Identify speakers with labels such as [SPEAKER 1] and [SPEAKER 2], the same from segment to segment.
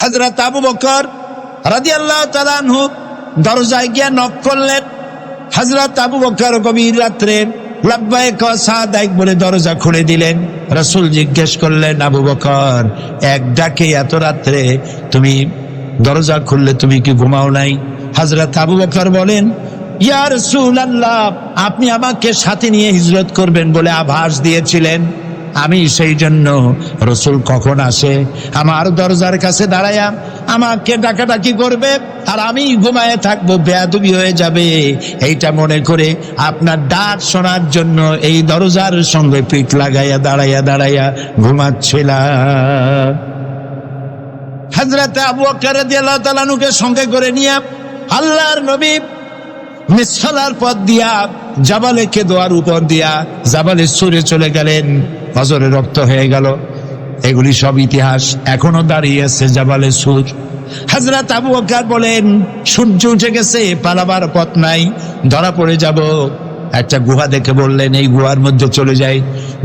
[SPEAKER 1] হযরত আবু বকর রাদিয়াল্লাহু তাআলা আনহু দরজায় গিয়ে নক করলেন। হযরত আবু বকর গভীর রাত্রে লাব্বাইক ওয়া সাদাইক বলে দরজা খুলে দিলেন। রাসূল জিজ্ঞেস করলেন, আবু বকর, এক ডাকে এত রাত্রে তুমি দরজা খুললে, তুমি কি ঘুমাও নাই? হযরত আবু বকর বলেন, ইয়া রাসূলুল্লাহ, আপনি আমাকে সাথে নিয়ে হিজরত করবেন বলে আভাস দিয়েছিলেন, আমি সেই জন্য রাসূল কখন আসে আমার দরজার কাছে দাঁড়ায়া আমাকে ডাকাডাকি করবে আর আমি ঘুমায়ে থাকবো, বেয়াদবি হয়ে যাবে, এইটা মনে করে আপনার ডাক শোনার জন্য এই দরজার সঙ্গে পিঠ লাগাইয়া দাঁড়াইয়া ঘুমাচ্ছিলাম। হযরত আবু বকর রাদিয়াল্লাহু তাআলা আনহুকে সঙ্গে করে নিয়ে আল্লাহর নবী মিসফালার পথ দিয়া জাবালে কেদোয়ার উপর দিয়া জাবালে সুরে চলে গেলেন। ফজরে রক্ত হয়ে গেল। এগুলি সব ইতিহাস, এখনো দাঁড়িয়ে আছে জাবালে সুর। হযরত আবু বকর বলেন, সূর্য উঠে গেছে, পালাবার পথ নাই, ধরা পড়ে যাব। একটা গুহা দেখে বললেন, এই গুহার মধ্যে চলে যাই।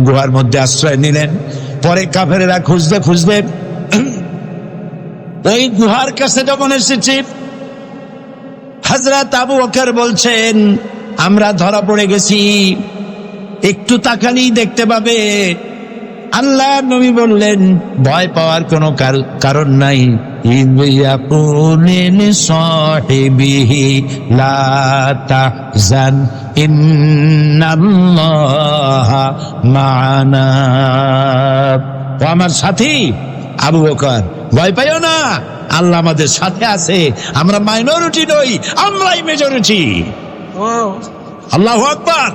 [SPEAKER 1] গুহার মধ্যে আশ্রয় নিলেন। পরে কাফেরেরা খুঁজতে ওই গুহার কাছে যখন এসেছি, হযরত আবু বকর বলছেন, আমরা ধরা পড়ে গেছি, একটু তাকালেই দেখতে পাবে। আল্লাহ নবী বললেন, ভয় পাওয়ার কোনো কারণ নাই। আমার সাথী আবু বকর, ভয় পাইও না, আল্লাহ আমাদের সাথে আছে, আমরা মাইনরিটি নই, আমরাই মেজরিটি। আল্লাহু আকবার।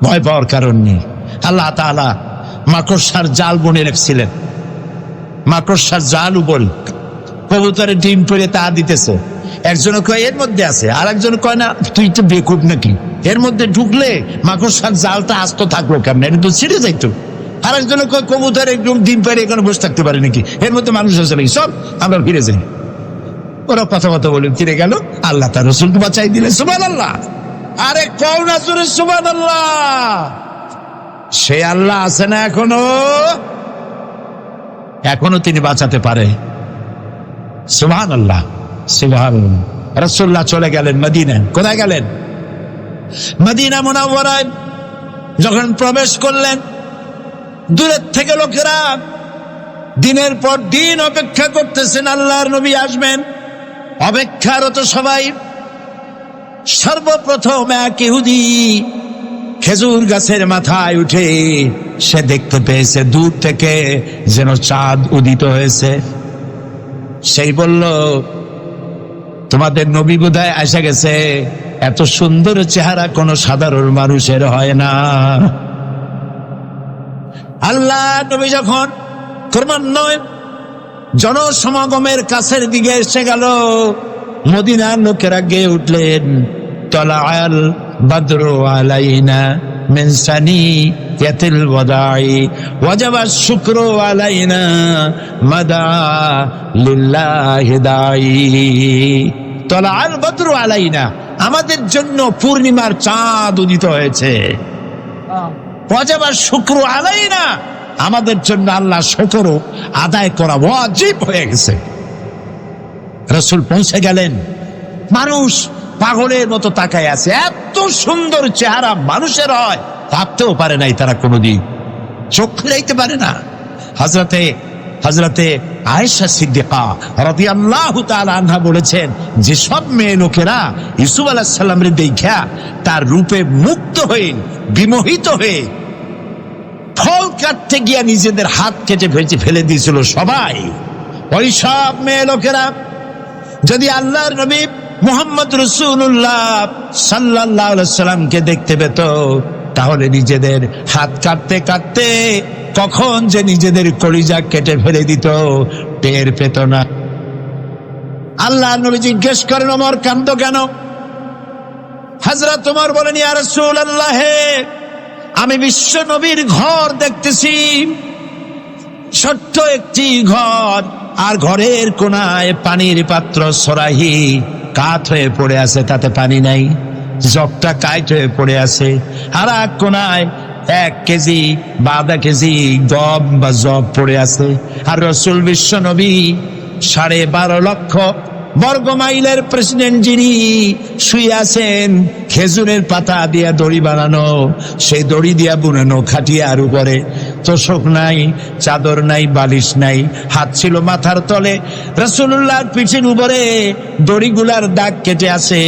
[SPEAKER 1] ভয় পাওয়ার কারণ নেই। আল্লাহ তাআলা মাকড়সার জাল বুনে রেখেছিলেন। মাকড়সার জাল উপর কবুতরের ডিম পরে তা দিতেছে। একজন কয় এর মধ্যে আছে, আর একজন কয় না, তুই তো বেকুব নাকি, এর মধ্যে ঢুকলে মাকড়সার জালটা আস্ত থাকলো কেমন, এটা তো ছিঁড়ে যাইতো। আর একজন কয় কবুতর একদম ডিম পেরে এখানে বসে থাকতে পারে নাকি, এর মধ্যে মানুষ আছে নাকি, সব আমরা ফিরে যাই। ওরা কথা বলে ফিরে গেল। আল্লাহ তার রাসূলকে বাঁচাই দিলেন। সুবহানাল্লাহ। আরে কও না জোরে সুবহানাল্লাহ। সে আল্লাহ আছে না এখনো তিনি বাঁচাতে পারে। সুবহানাল্লাহ সুবহানাল্লাহ। রাসূলুল্লাহ চলে গেলেন মদিনায়। কোথায় গেলেন? মদিনা মুনাওয়ারায় যখন প্রবেশ করলেন, দূরের থেকে লোকেরা দিনের পর দিন অপেক্ষা করতেছেন আল্লাহর নবী আসবেন। অপেক্ষারত সবাই। সর্বপ্রথম এক ইহুদি খেজুর গাছের মাথায় উঠে সে দেখতে পেয়েছে দূর থেকে যেন চাঁদ উদিত হয়েছে। সেই বলল, তোমাদের নবী বোধহয় এসে গেছে। এত সুন্দর চেহারা কোন সাধারণ মানুষের হয় না। আল্লাহ নবী যখন ক্রমান্বয়ে জনসমাগমের কাছের দিকে এসে গেল, মদিনার লোকেরা গেয়ে উঠলেন, তলাআল বাদরু আলাইনা মিন সানিয়াতিল ওয়াদাই ওয়াজাবা শুকরু আলাইনা মাদা লিল্লাহি দাই। তলাআল বাদরু আলাইনা, আমাদের জন্য পূর্ণিমার চাঁদ উদিত হয়েছে। ওয়াজাবা শুকরু আলাইনা, আমাদের জন্য আল্লাহ শুকর আদায় করা ওয়াজিব হয়ে গেছে। রাসূল পৌঁছে গেলেন। মানুষ পাগলের মতো তাকায় আছে। এত সুন্দর চেহারা মানুষের হয় ভাবতেও পারে নাই তারা কোনোদিন, চোখ ফেরাইতে পারে না। হযরতে আয়েশা সিদ্দিকা রাদিয়াল্লাহু তাআলা আনহা বলেছেন, যে সব মেয়ে লোকেরা ইউসুফ আলাইহিস সালামের দেখা তার রূপে মুগ্ধ হয়ে বিমোহিত হয়ে ফল কাটতে গিয়া নিজেদের হাত কেটে ফেলে দিয়েছিল সবাই, ওই সব মেয়ে লোকেরা যদি আল্লাহর নবী মুহাম্মদ রাসূলুল্লাহ সাল্লাল্লাহু আলাইহি সাল্লামকে দেখতে পেত, তাহলে নিজেদের হাত কাটতে কাটতে কখন যে নিজেদের কলিজা কেটে ফেলে দিত টের পেত না। আল্লাহর নবী জিজ্ঞেস করেন, ওমর কাঁদো কেন? হযরত ওমর বলেন, ইয়া রাসূলুল্লাহ, আমি বিশ্ব নবীর ঘর দেখতেছি, ছোট্ট একটি ঘর, আর ঘরের কোনায় পানির পাত্র সরাহি কাঠ হয়ে পড়ে আছে, তাতে পানি নাই, জগটা কাইট হয়ে পড়ে আছে। আর এক কোনায় 1 কেজি বা আধা কেজি গম বা জব পড়ে আছে, আর রাসূল বিশ্ব নবী 12.5 লক্ষ বর্গ মাইলের প্রেসিডেন্ট যিনি শুয়ে আছেন, খেজুরের পাতা দিয়া দড়ি বানানো, সেই দড়ি দিয়া বুনানো খাটিয়ার উপরে তোষক নাই, চাদর নাই, বালিশ নাই, হাত ছিল মাথার তলে। রাসূলুল্লাহর পিঠের উপরে দড়িগুলার দাগ কেটে আছে।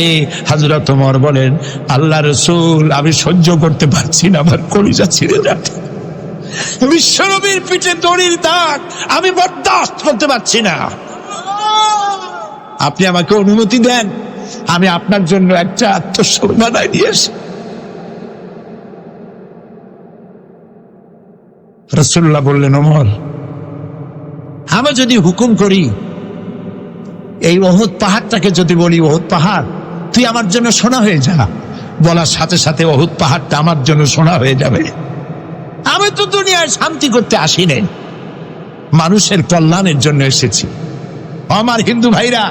[SPEAKER 1] হযরত ওমর বলেন, আল্লাহ রাসূল, আমি সহ্য করতে পারছি না, আমার কলিজা ছিঁড়ে যাচ্ছে। বিশ্বনবীর পিঠে দড়ির দাগ আমি বরদাস্ত করতে পারছি না। আপনি আমাকে অনুমতি দেন, আমি আপনার জন্য একটা আত্মসম্মানায় নিয়ে আসি। রাসূলুল্লাহ বললেন, ওমর, আমি যদি হুকুম করি, এই ওহদ পাহাড়টাকে যদি বলি, ওহদ পাহাড় তুই আমার জন্য সোনা হয়ে যা, বলার সাথে সাথে ওহদ পাহাড়টা আমার জন্য সোনা হয়ে যাবে। আমি তো দুনিয়ায় শান্তি করতে আসি নাই, মানুষের কল্যাণের জন্য এসেছি। আমার হিন্দু ভাইরা,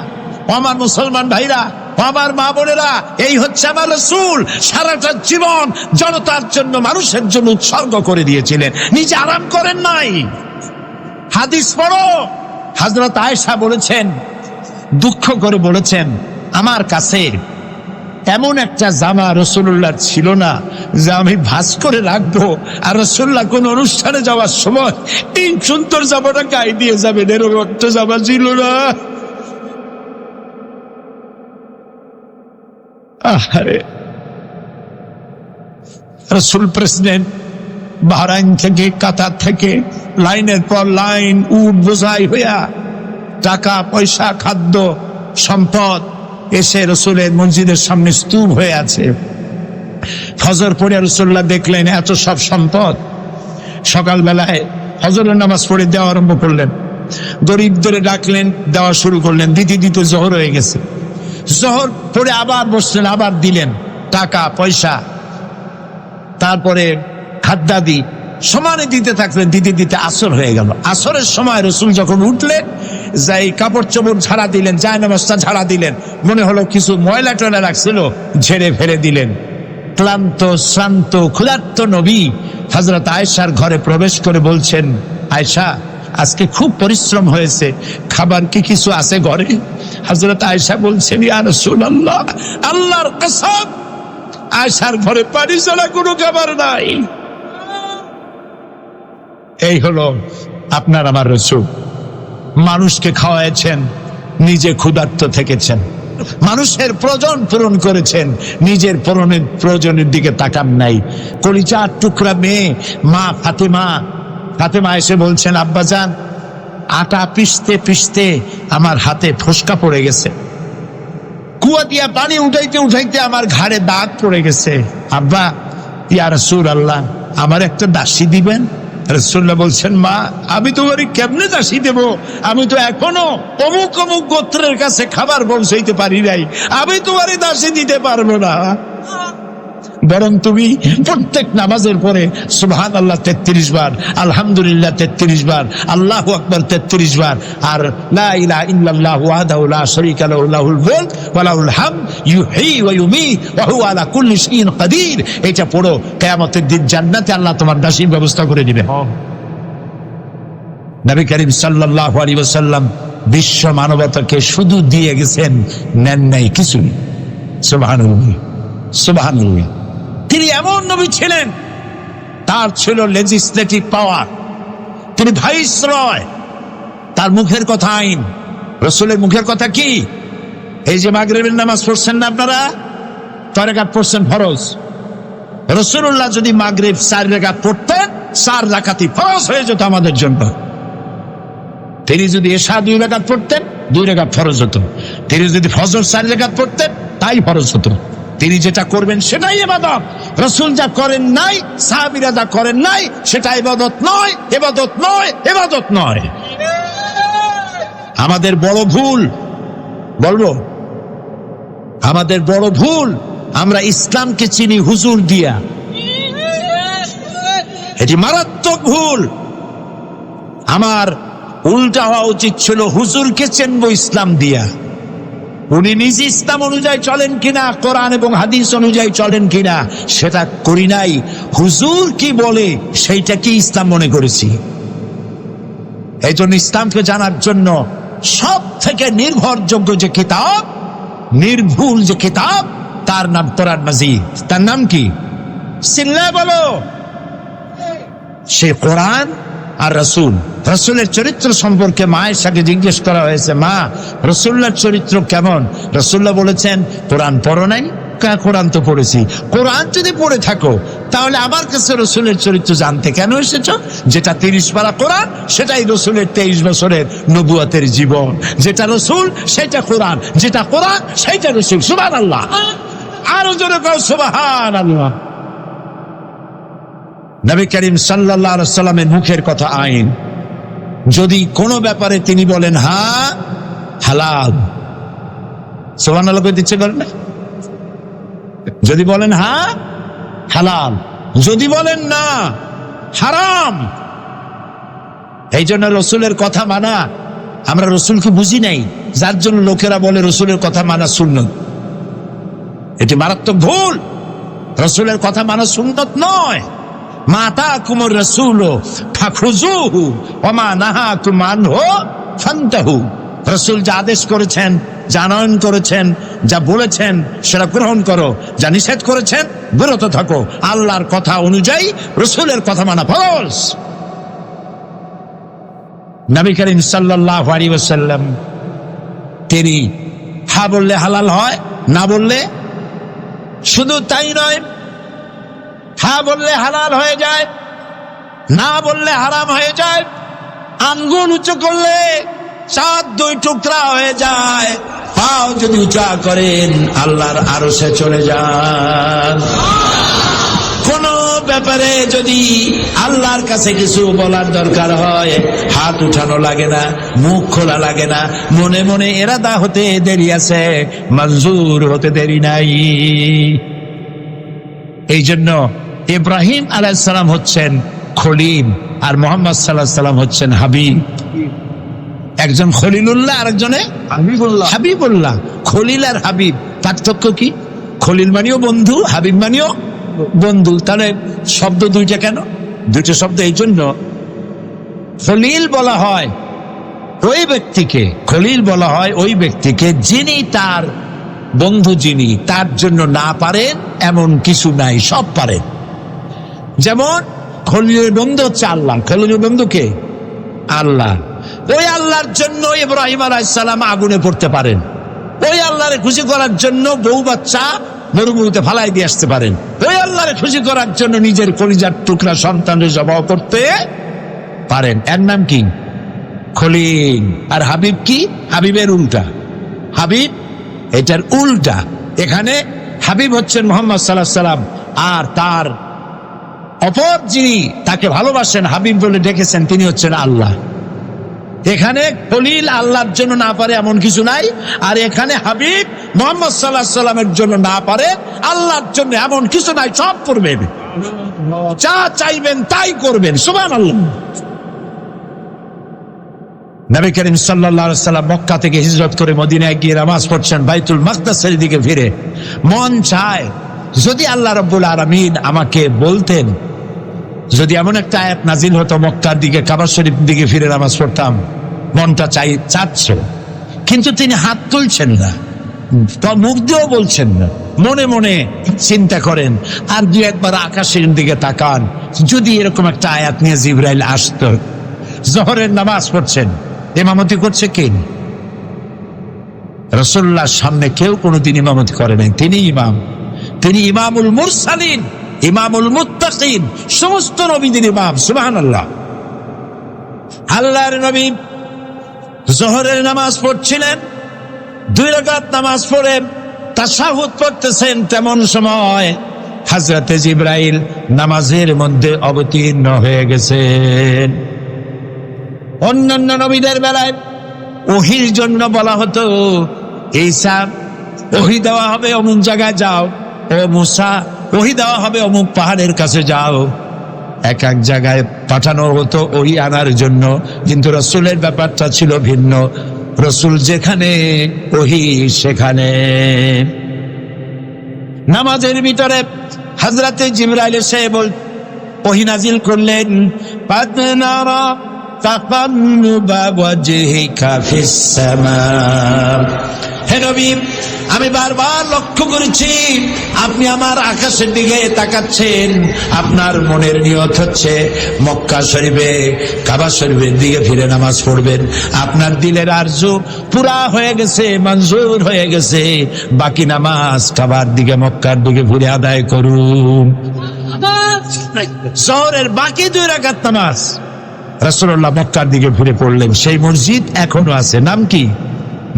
[SPEAKER 1] আমার মুসলমান ভাইরা, আমার মা বোনেরা, এই হচ্ছে আমার রাসূল। সারাটা জীবন জনতার জন্য, মানুষের জন্য উৎসর্গ করে দিয়েছিলেন, নিজে আরাম করেন নাই। হাদিস পড়ো, হযরত আয়েশা বলেছেন, দুঃখ করে বলেছেন, আমার কাছে এমন একটা জামা রাসূলুল্লাহর ছিল না যে আমি ভাঁজ করে রাখবো, আর রাসূলুল্লাহ কোন অনুষ্ঠানে যাওয়ার সময় এই সুন্দর জামাটা গায়ে দিয়ে যাবেন, এরকম একটা জামা ছিল না। আরে রাসূল প্রেসিডেন্ট, বাহরাইন থেকে, কাতার থেকে লাইনের পর লাইন উট বোঝাই হইয়া টাকা পয়সা, খাদ্য, সম্পদ এসে রাসূলের মসজিদের সামনে স্তূপ হয়ে আছে। ফজর পড়ে রাসূলুল্লাহ দেখলেন এত সব সম্পদ। সকালবেলায় ফজরের নামাজ পড়ে দেওয়া আরম্ভ করলেন, দরিদ্রে ডাকলেন, দেওয়া শুরু করলেন, দিতে দিতে জোহর হয়ে গেছে। জোহর পড়ে আবার বসলেন, আবার দিলেন টাকা পয়সা, তারপরে খাদ্যাদি সমানে দিতে থাকলেন, দিতে দিতে আসর হয়ে গেল। আসরের সময় রাসূল যখন উঠলেন, যাই কাপড় চোপড় ঝাড়া দিলেন, জায়নামাজটা ঝাড়া দিলেন, মনে হলো কিছু ময়লা টয়লা রাখছিল, ঝেড়ে ফেলে দিলেন। ক্লান্ত শ্রান্ত ক্ষুধার্ত নবী হযরত আয়েশার ঘরে প্রবেশ করে বলছেন, আয়েশা, আজকে খুব পরিশ্রম হয়েছে, খাবার কি কিছু আছে ঘরে? হযরত আয়েশা বলছেন, ইয়া রাসূলুল্লাহ, আল্লাহর কসম, আয়েশার ঘরে পানি ছাড়া কোনো খাবার নাই। এই হলো আপনার আমার রাসূল। মানুষকে খাওয়াইছেন, নিজে ক্ষুধার্ত থেকেছেন, মানুষের প্রয়োজন পূরণ করেছেন, নিজের প্রয়োজনের দিকে তাকান নাই। কলিজার টুকরা মেয়ে মা ফাতেমা এসে বলছেন, আব্বাজান, আটা পিষতে পিষতে আমার হাতে ফোসকা পড়ে গেছে, কুয়া দিয়া পানি উঠাইতে উঠাইতে আমার ঘাড়ে দাগ পড়ে গেছে। আব্বা, ইয়া রাসূলুল্লাহ, আমার একটা দাসী দিবেন? রাসূলুল্লাহ বলছেন, মা, আমি তোমার কেমনে দাসী দেব? আমি তো এখনো অমুক অমুক গোত্রের কাছে খাবার পৌঁছাইতে পারি নাই, আমি তোমার দাসী দিতে পারবো না। বরং তুমি প্রত্যেক নামাজের পরে সুবহানাল্লাহ 33 বার, আলহামদুলিল্লাহ 33 বার, আল্লাহু আকবার 33 বার, আর লা ইলাহা ইল্লাল্লাহু ওয়াহদাহু লা শারীকা লাহু লাহুল মুলক ওয়া লাহুল হামদ ইউহয়ী ওয়া ইউমীত ওয়া হুয়া আলা কুল্লি শাইইন কাদির। এটা পড়ো, কিয়ামতের দিন জান্নাতে আল্লাহ তোমার দাসীর ব্যবস্থা করে দিবে। নবী করিম সাল্লাল্লাহু আলাইহি ওয়াসাল্লাম বিশ্ব মানবতাকে শুধু দিয়ে গেছেন, নেন নাই কিছু। সুবহানাল্লাহ, সুবহানাল্লাহ। তিনি এমন নবী ছিলেন, তার ছিল লেজিসলেটিভ পাওয়ার, তিনি ভাইসরয়, তার মুখের কথা আইন। রাসূলের মুখের কথা কি? এই যে মাগরিবের নামাজ পড়ছেন না আপনারা, 4 রাকাত পড়ছেন ফরজ। রাসূলুল্লাহ যদি মাগরিব 4 রাকাত পড়তেন, 4 রাকাতই ফরজ হয়ে যেত আমাদের জন্য। তিনি যদি এশা 2 রাকাত পড়তেন, 2 রাকাত ফরজ হতো। তিনি যদি ফজর 4 রাকাত পড়তেন, তাই ফরজ হতো। তিনি যেটা করবেন সেটাই ইবাদত। রাসূল যা করেন নাই, সাহাবীরা যা করেন নাই, সেটা ইবাদত নয়, ইবাদত নয়, ইবাদত নয়। আমাদের বড় ভুল, বলবো, আমাদের বড় ভুল, আমরা ইসলামকে চিনি হুজুর দিয়া। এটি মারাত্মক ভুল। আমার উল্টা হওয়া উচিত ছিল, হুজুরকে চিনবো ইসলাম দিয়া। উনি নিজ ইসলাম অনুযায়ী চলেন কিনা, কোরআন এবং হাদিস অনুযায়ী চলেন কিনা সেটা করি নাই, হুজুর কি বলে সেইটা কি ইসলাম মনে করেছি। এই জন্য ইসলামকে জানার জন্য সব থেকে নির্ভরযোগ্য যে কিতাব, নির্ভুল যে কিতাব, তার নাম কোরআন মাজিদ। তার নাম কি? চিল্লায় বলো। সে কোরআন আর রসুল। রসুলের চরিত্র সম্পর্কে মায়ের সাথে জিজ্ঞেস করা হয়েছে, মা রসুল্লাহর চরিত্র কেমন? রসুল্লাহ বলেছেন, কোরআন পড়ো নাই? কোরআন তো পড়েছি। কোরআন যদি পড়ে থাকো তাহলে আমার কাছে রসুলের চরিত্র জানতে কেন এসেছ? যেটা 30 পারা কোরআন সেটাই রসুলের 23 বছরের নবুয়তের জীবন। যেটা রসুল সেটা কোরআন, যেটা কোরআন সেটা রসুল। সুবহানাল্লাহ। আরো জোরে কও সুবহানাল্লাহ। নবী করিম সাল্লাল্লাহু আলাইহি ওয়াসাল্লামের মুখের কথা আইন। যদি কোনো ব্যাপারে তিনি বলেন হ্যাঁ হালাল, সুবহানাল্লাহ কই দিচ্ছে করেন না? যদি বলেন হ্যাঁ হালাল, যদি বলেন না হারাম। এই জন্য রসুলের কথা মানা, আমরা রসুলকে বুঝি নাই, যার জন্য লোকেরা বলে রসুলের কথা মানা সুন্নত। এটি মারাত্মক ভুল। রসুলের কথা মানা সুন্নত নয়। মা আতাকুমুর রাসূলু ফাখুযুহু ওয়া মা নাহাকুম আনহু ফান্তাহু। রসুল যা আদেশ করেছেন, যা আনয়ন করেছেন, যা বলেছেন সেটা গ্রহণ করো, যা নিষেধ করেছেন বিরত থাকো। আল্লাহর কথা অনুযায়ী রসুলের কথা মানা ফরজ। নবী করিম সাল্লাল্লাহু আলাইহি ওয়াসাল্লাম তিনি হ্যাঁ বললে হালাল হয়, না বললে, শুধু তাই নয়, হ্যাঁ বললে হালাল হয়ে যায়, না বললে হারাম হয়ে যায়। আঙ্গুল উঁচু করলে চাঁদ 2 টুকরা হয়ে যায়। পাও যদি উঁচা করেন আল্লাহর আরশে চলে যান। কোন ব্যাপারে যদি আল্লাহর কাছে কিছু বলার দরকার হয়, হাত উঠানো লাগে না, মুখ খোলা লাগে না, মনে মনে এরাদা হতে দেরি আছে, মঞ্জুর হতে দেরি নাই। এই জন্য ইব্রাহিম আলাইহিস সালাম হচ্ছেন খলিল, আর মুহাম্মদ সাল্লাল্লাহু আলাইহি সাল্লাম হচ্ছেন হাবিব। একজন খলিলুল্লাহ আর একজনে হাবিবুল্লাহ। খলিল আর হাবিব পার্থক্য কি? খলিল মানেও বন্ধু, হাবিব মানেও বন্ধু। তাহলে শব্দ দুইটা কেন? দুইটা শব্দ এই জন্য, খলিল বলা হয় ওই ব্যক্তিকে, খলিল বলা হয় ওই ব্যক্তিকে যিনি তার বন্ধু, যিনি তার জন্য না পারেন এমন কিছু নাই, সব পারেন। যেমন খলিলের বন্ধু হচ্ছে আল্লাহ। খলিলের বন্ধুকে আল্লাহ। ওই আল্লাহর জন্য ইব্রাহিম আলাইহিস সালাম আগুনে পড়তে পারেন। ওই আল্লাহরে খুশি করার জন্য বউ বাচ্চা মরুভূমিতে ফালাই দিয়ে আসতে পারেন। ওই আল্লাহরে খুশি করার জন্য নিজের কলিজার টুকরা সন্তানের জবাব করতে পারেন। এর নাম কি? খলিল। আর হাবিব কি? হাবিবের উল্টা। হাবিব এটার উল্টা। এখানে হাবিব হচ্ছেন মুহাম্মদ সাল্লাল্লাহু আলাইহি সাল্লাম, আর তার অপর যিনি তাকে ভালোবাসেন, হাবিব বলে ডেকেছেন, তিনি হচ্ছেন আল্লাহ। এখানে খলিল আল্লাহর জন্য না পারে এমন কিছু নাই, আর এখানে হাবিব মুহাম্মদ সাল্লাল্লাহু আলাইহি সাল্লামের জন্য না পারে, আল্লাহর জন্য এমন কিছু নাই, সব করবেন, যা চাইবেন তাই করবেন। সুবহানাল্লাহ। নবী করিম সাল্লাল্লাহু আলাইহি সাল্লাম মক্কা থেকে হিজরত করে মদিনায় গিয়ে নামাজ পড়ছেন বাইতুল মাকদাসের দিকে ফিরে। মন চায় যদি আল্লাহ রাব্বুল আলামিন আমাকে বলতেন, যদি এমন একটা আয়াত নাজিল হতো মক্কার দিকে, কাবা শরীফ দিকে ফিরে নামাজ পড়তাম, মনটা চাচ্ছে। কিন্তু তিনি হাত তুলছেন না, মুখ দিয়েও বলছেন না, মনে মনে চিন্তা করেন। আর 2-1 আকাশের দিকে তাকান, যদি এরকম একটা আয়াত নিয়ে জিবরাইল আসতো। জোহরের নামাজ পড়ছেন, ইমামতি করছে কে? রাসূলুল্লাহর সামনে কেউ কোনোদিন ইমামতি করে নাই, তিনি ইমাম। তিনি ইমামুল মুরসালিন, ইমামুল মুত্তাকিন, সমস্ত নবীদের ইমাম। সুবহানাল্লাহ। আল্লাহর নবী জোহরের নামাজ পড়ছিলেন, 2 রাকাত নামাজ পড়ে তাশাহুদ পড়তেছেন, তেমন সময় হযরতে জিবরাইল নামাজের মধ্যে অবতীর্ণ হয়ে গেছেন। অন্যান্য নবীদের বেলায় ওহীর জন্য বলা হতো, ঈসা ওহী দেওয়া হবে অমুক জায়গায় যাও, ও মুসা ওহী দেওয়া হবে অমুক পাহাড়ের কাছে যাও। এক এক জায়গায় পাঠানো হতো ওহী আনার জন্য, কিন্তু রাসূলের ব্যাপারটা ছিল ভিন্ন। রসুল যেখানে ওহি সেখানে। নামাজের ভিতরে হযরতে জিবরাইল এসে ওহি নাজিল করলেন, কাদ নারা তাকাল্লুবা ওয়াজহিকা ফিস সামা। হে নবী, আমি বারবার লক্ষ্য করেছি আপনি আমার আকাশের দিকে তাকাচ্ছেন। আপনার মনের নিয়ত হচ্ছে মক্কা শরীফে, কাবা শরীফের দিকে ফিরে নামাজ পড়বেন। আপনার দিলের আরজু পুরা হয়ে গেছে, মঞ্জুর হয়ে গেছে। বাকি নামাজ কাবার দিকে, মক্কার দিকে ফিরে আদায় করুন। জোহরের বাকি 2 রাকাত নামাজ রাসূলুল্লাহ মক্কার দিকে ফিরে পড়লেন। সেই মসজিদ এখনো আছে। নাম কি?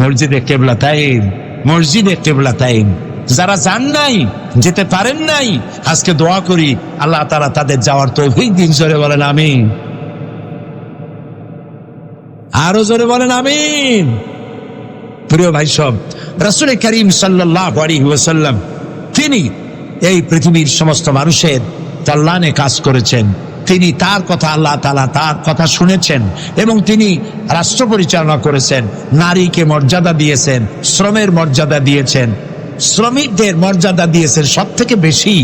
[SPEAKER 1] মসজিদে কিবলাতাইন। মসজিদে কিবলাতাইন। যারা যান নাই, যেতে পারেন নাই, আজকে দোয়া করি আল্লাহ তাআলা তাদের যাওয়ার তৌফিক দিন। জোরে বলেন আমিন। আরো জোরে বলেন আমিন। প্রিয় ভাই সব, রাসূল করিম সাল্লাল্লাহু আলাইহি ওয়াসাল্লাম তিনি এই পৃথিবীর সমস্ত মানুষের কল্যাণে কাজ করেছেন। তিনি তার কথা, আল্লাহ তাআলা তার কথা শুনেছেন এবং তিনি রাষ্ট্র পরিচালনা করেছেন। নারীকে মর্যাদা দিয়েছেন, শ্রমের মর্যাদা দিয়েছেন, শ্রমিকদের মর্যাদা দিয়েছেন। সব থেকে বেশি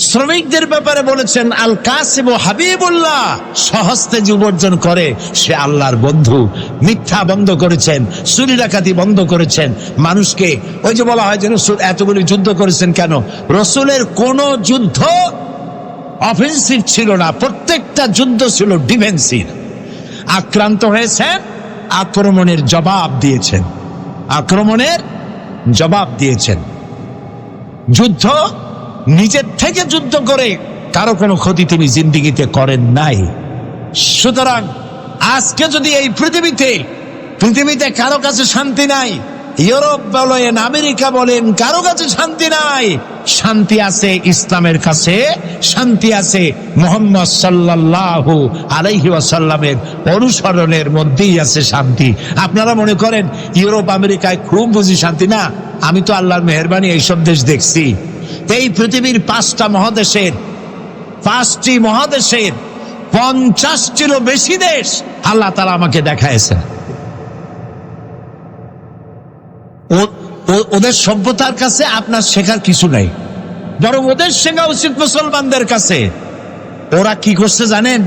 [SPEAKER 1] শ্রমিকদের ব্যাপারে বলেছেন, আল কাসিব হাবিবুল্লাহ, সহস্তে যে উপার্জন করে সে আল্লাহর বন্ধু। মিথ্যা বন্ধ করেছেন, চুরি ডাকাতি বন্ধ করেছেন। মানুষকে ওই যে বলা হয় যে রাসূল এতগুলি যুদ্ধ করেছেন কেন? রাসূলের কোন যুদ্ধ অফেন্সিভ ছিল না, প্রত্যেকটা যুদ্ধ ছিল ডিফেন্সিভ। আক্রান্ত হয়েছেন, আক্রমণের জবাব দিয়েছেন, আক্রমণের জবাব দিয়েছেন। যুদ্ধ নিজের থেকে যুদ্ধ করে কারো কোনো ক্ষতি তিনি জিন্দেগিতে করেন নাই। সুতরাং আজকে যদি এই পৃথিবীতে কারো কাছে শান্তি নাই, ইউরোপ বলেন, আমেরিকা বলেন, কারো কাছে শান্তি নাই। শান্তি আছে ইসলামের কাছে, শান্তি আছে মুহাম্মদ সাল্লাল্লাহু আলাইহি ওয়াসাল্লামের অনুসরণের মধ্যেই আছে শান্তি। আপনারা মনে করেন ইউরোপ আমেরিকায় খুব বুঝি শান্তি? না, আমি তো আল্লাহর মেহেরবানি এইসব দেশ দেখছি। এই পৃথিবীর 5টি মহাদেশের 50টিরও বেশি দেশ আল্লাহ তাআলা আমাকে দেখাইছেন। ওদের সভ্যতার কাছে আপনার শেখার কিছু নাই, বরং ওদের শেখা উচিত মুসলমানদের কাছে। ওরা কি করছে জানেন?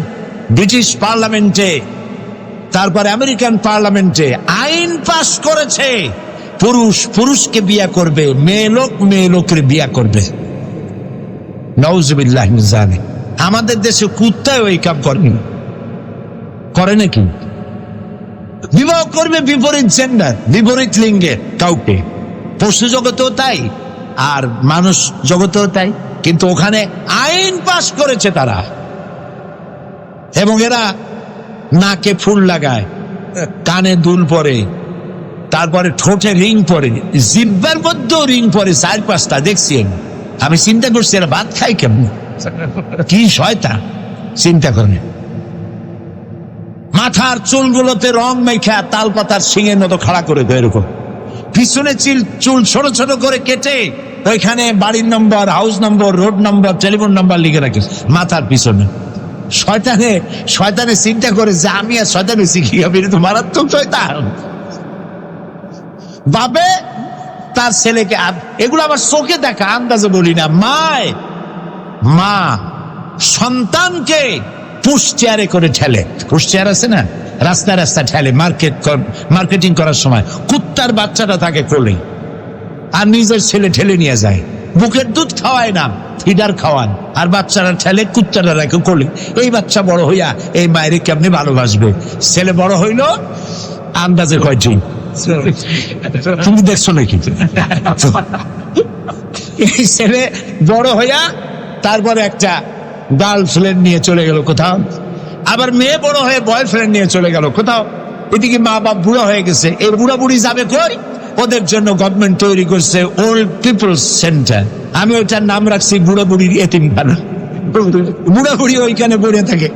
[SPEAKER 1] ব্রিটিশ পার্লামেন্টে, তারপরে আমেরিকান পার্লামেন্টে আইন পাস করেছে, পুরুষ পুরুষকে বিয়ে করবে, মেয়ে লোকের বিয়ে করবে। নাউজুবিল্লাহি মিন যালিক। আমাদের দেশে কুত্তায় ওই কাম করে নাকি? বিবাহ করবে বিপরীত জেন্ডার, বিপরীত লিঙ্গের কাউকে। পশু জগতেও তাই, আর মানুষ জগতেও তাই। কিন্তু ওখানে আইন পাস করেছে তারা। এবং এরা নাকে ফুল লাগায়, কানে দুল পরে, তারপরে ঠোঁটে রিং পরে, জিহ্বার মধ্যেও রিং পরে 4-5টা দেখছি আমি। চিন্তা করছি এরা ভাত খায় কেমন, কি শয়তান! চিন্তা করেন। মাথার চুলগুলোতে রং মেখা তাল পাতার শিঙের মতো খাড়া করে দেয় এরকম। পিছনে চুল ছোট ছোট করে কেটে ওইখানে বাড়ির নম্বর, হাউস নম্বর, রোড নম্বর, টেলিফোন নাম্বার লিখে রাখে মাথার পিছনে। শয়তানে চিন্তা করে যে আমি আর শয়তান হয়েছি কি হবে? এটা তো মারাত্মক শয়তান। বাবে তার ছেলেকে, এগুলো আবার চোখে দেখা, আন্দাজে বলি না। মা সন্তানকে পুশ চেয়ারে করে ঠেলে, পুশ চেয়ার আছে না, রাস্তা ঠেলে মার্কেটিং করার সময়। কুত্তার বাচ্চাটা তাকে কোলে, আর নিজের ছেলে ঠেলে নিয়ে যায়। বুকের দুধ খাওয়ায় না, ফিডার খাওয়ান, আর বাচ্চারা ঠেলে, কুত্তারা রাখে কোলে। এই বাচ্চা বড় হইয়া এই মায়ের কেমনি ভালোবাসবে? ছেলে বড় হইল আন্দাজে কয়টি? তুমি দেখছো নাকি? এই ছেলে বড় হইয়া তারপরে একটা গার্লফ্রেন্ড নিয়ে চলে গেল কোথাও, আবার মেয়ে বড় হয়ে বয়ফ্রেন্ড নিয়ে চলে গেল কোথাও। এদিকে মা বাপ বুড়া হয়ে গেছে, এই বুড়া বুড়ি যাবে কই? ওদের জন্য গভর্নমেন্ট তৈরি করছে ওল্ড পিপলস সেন্টার। আমি ওইটার নাম রাখছি বুড়া বুড়ির এতিমখানা। বুড়া বুড়ি ওইখানে পড়ে থাকে,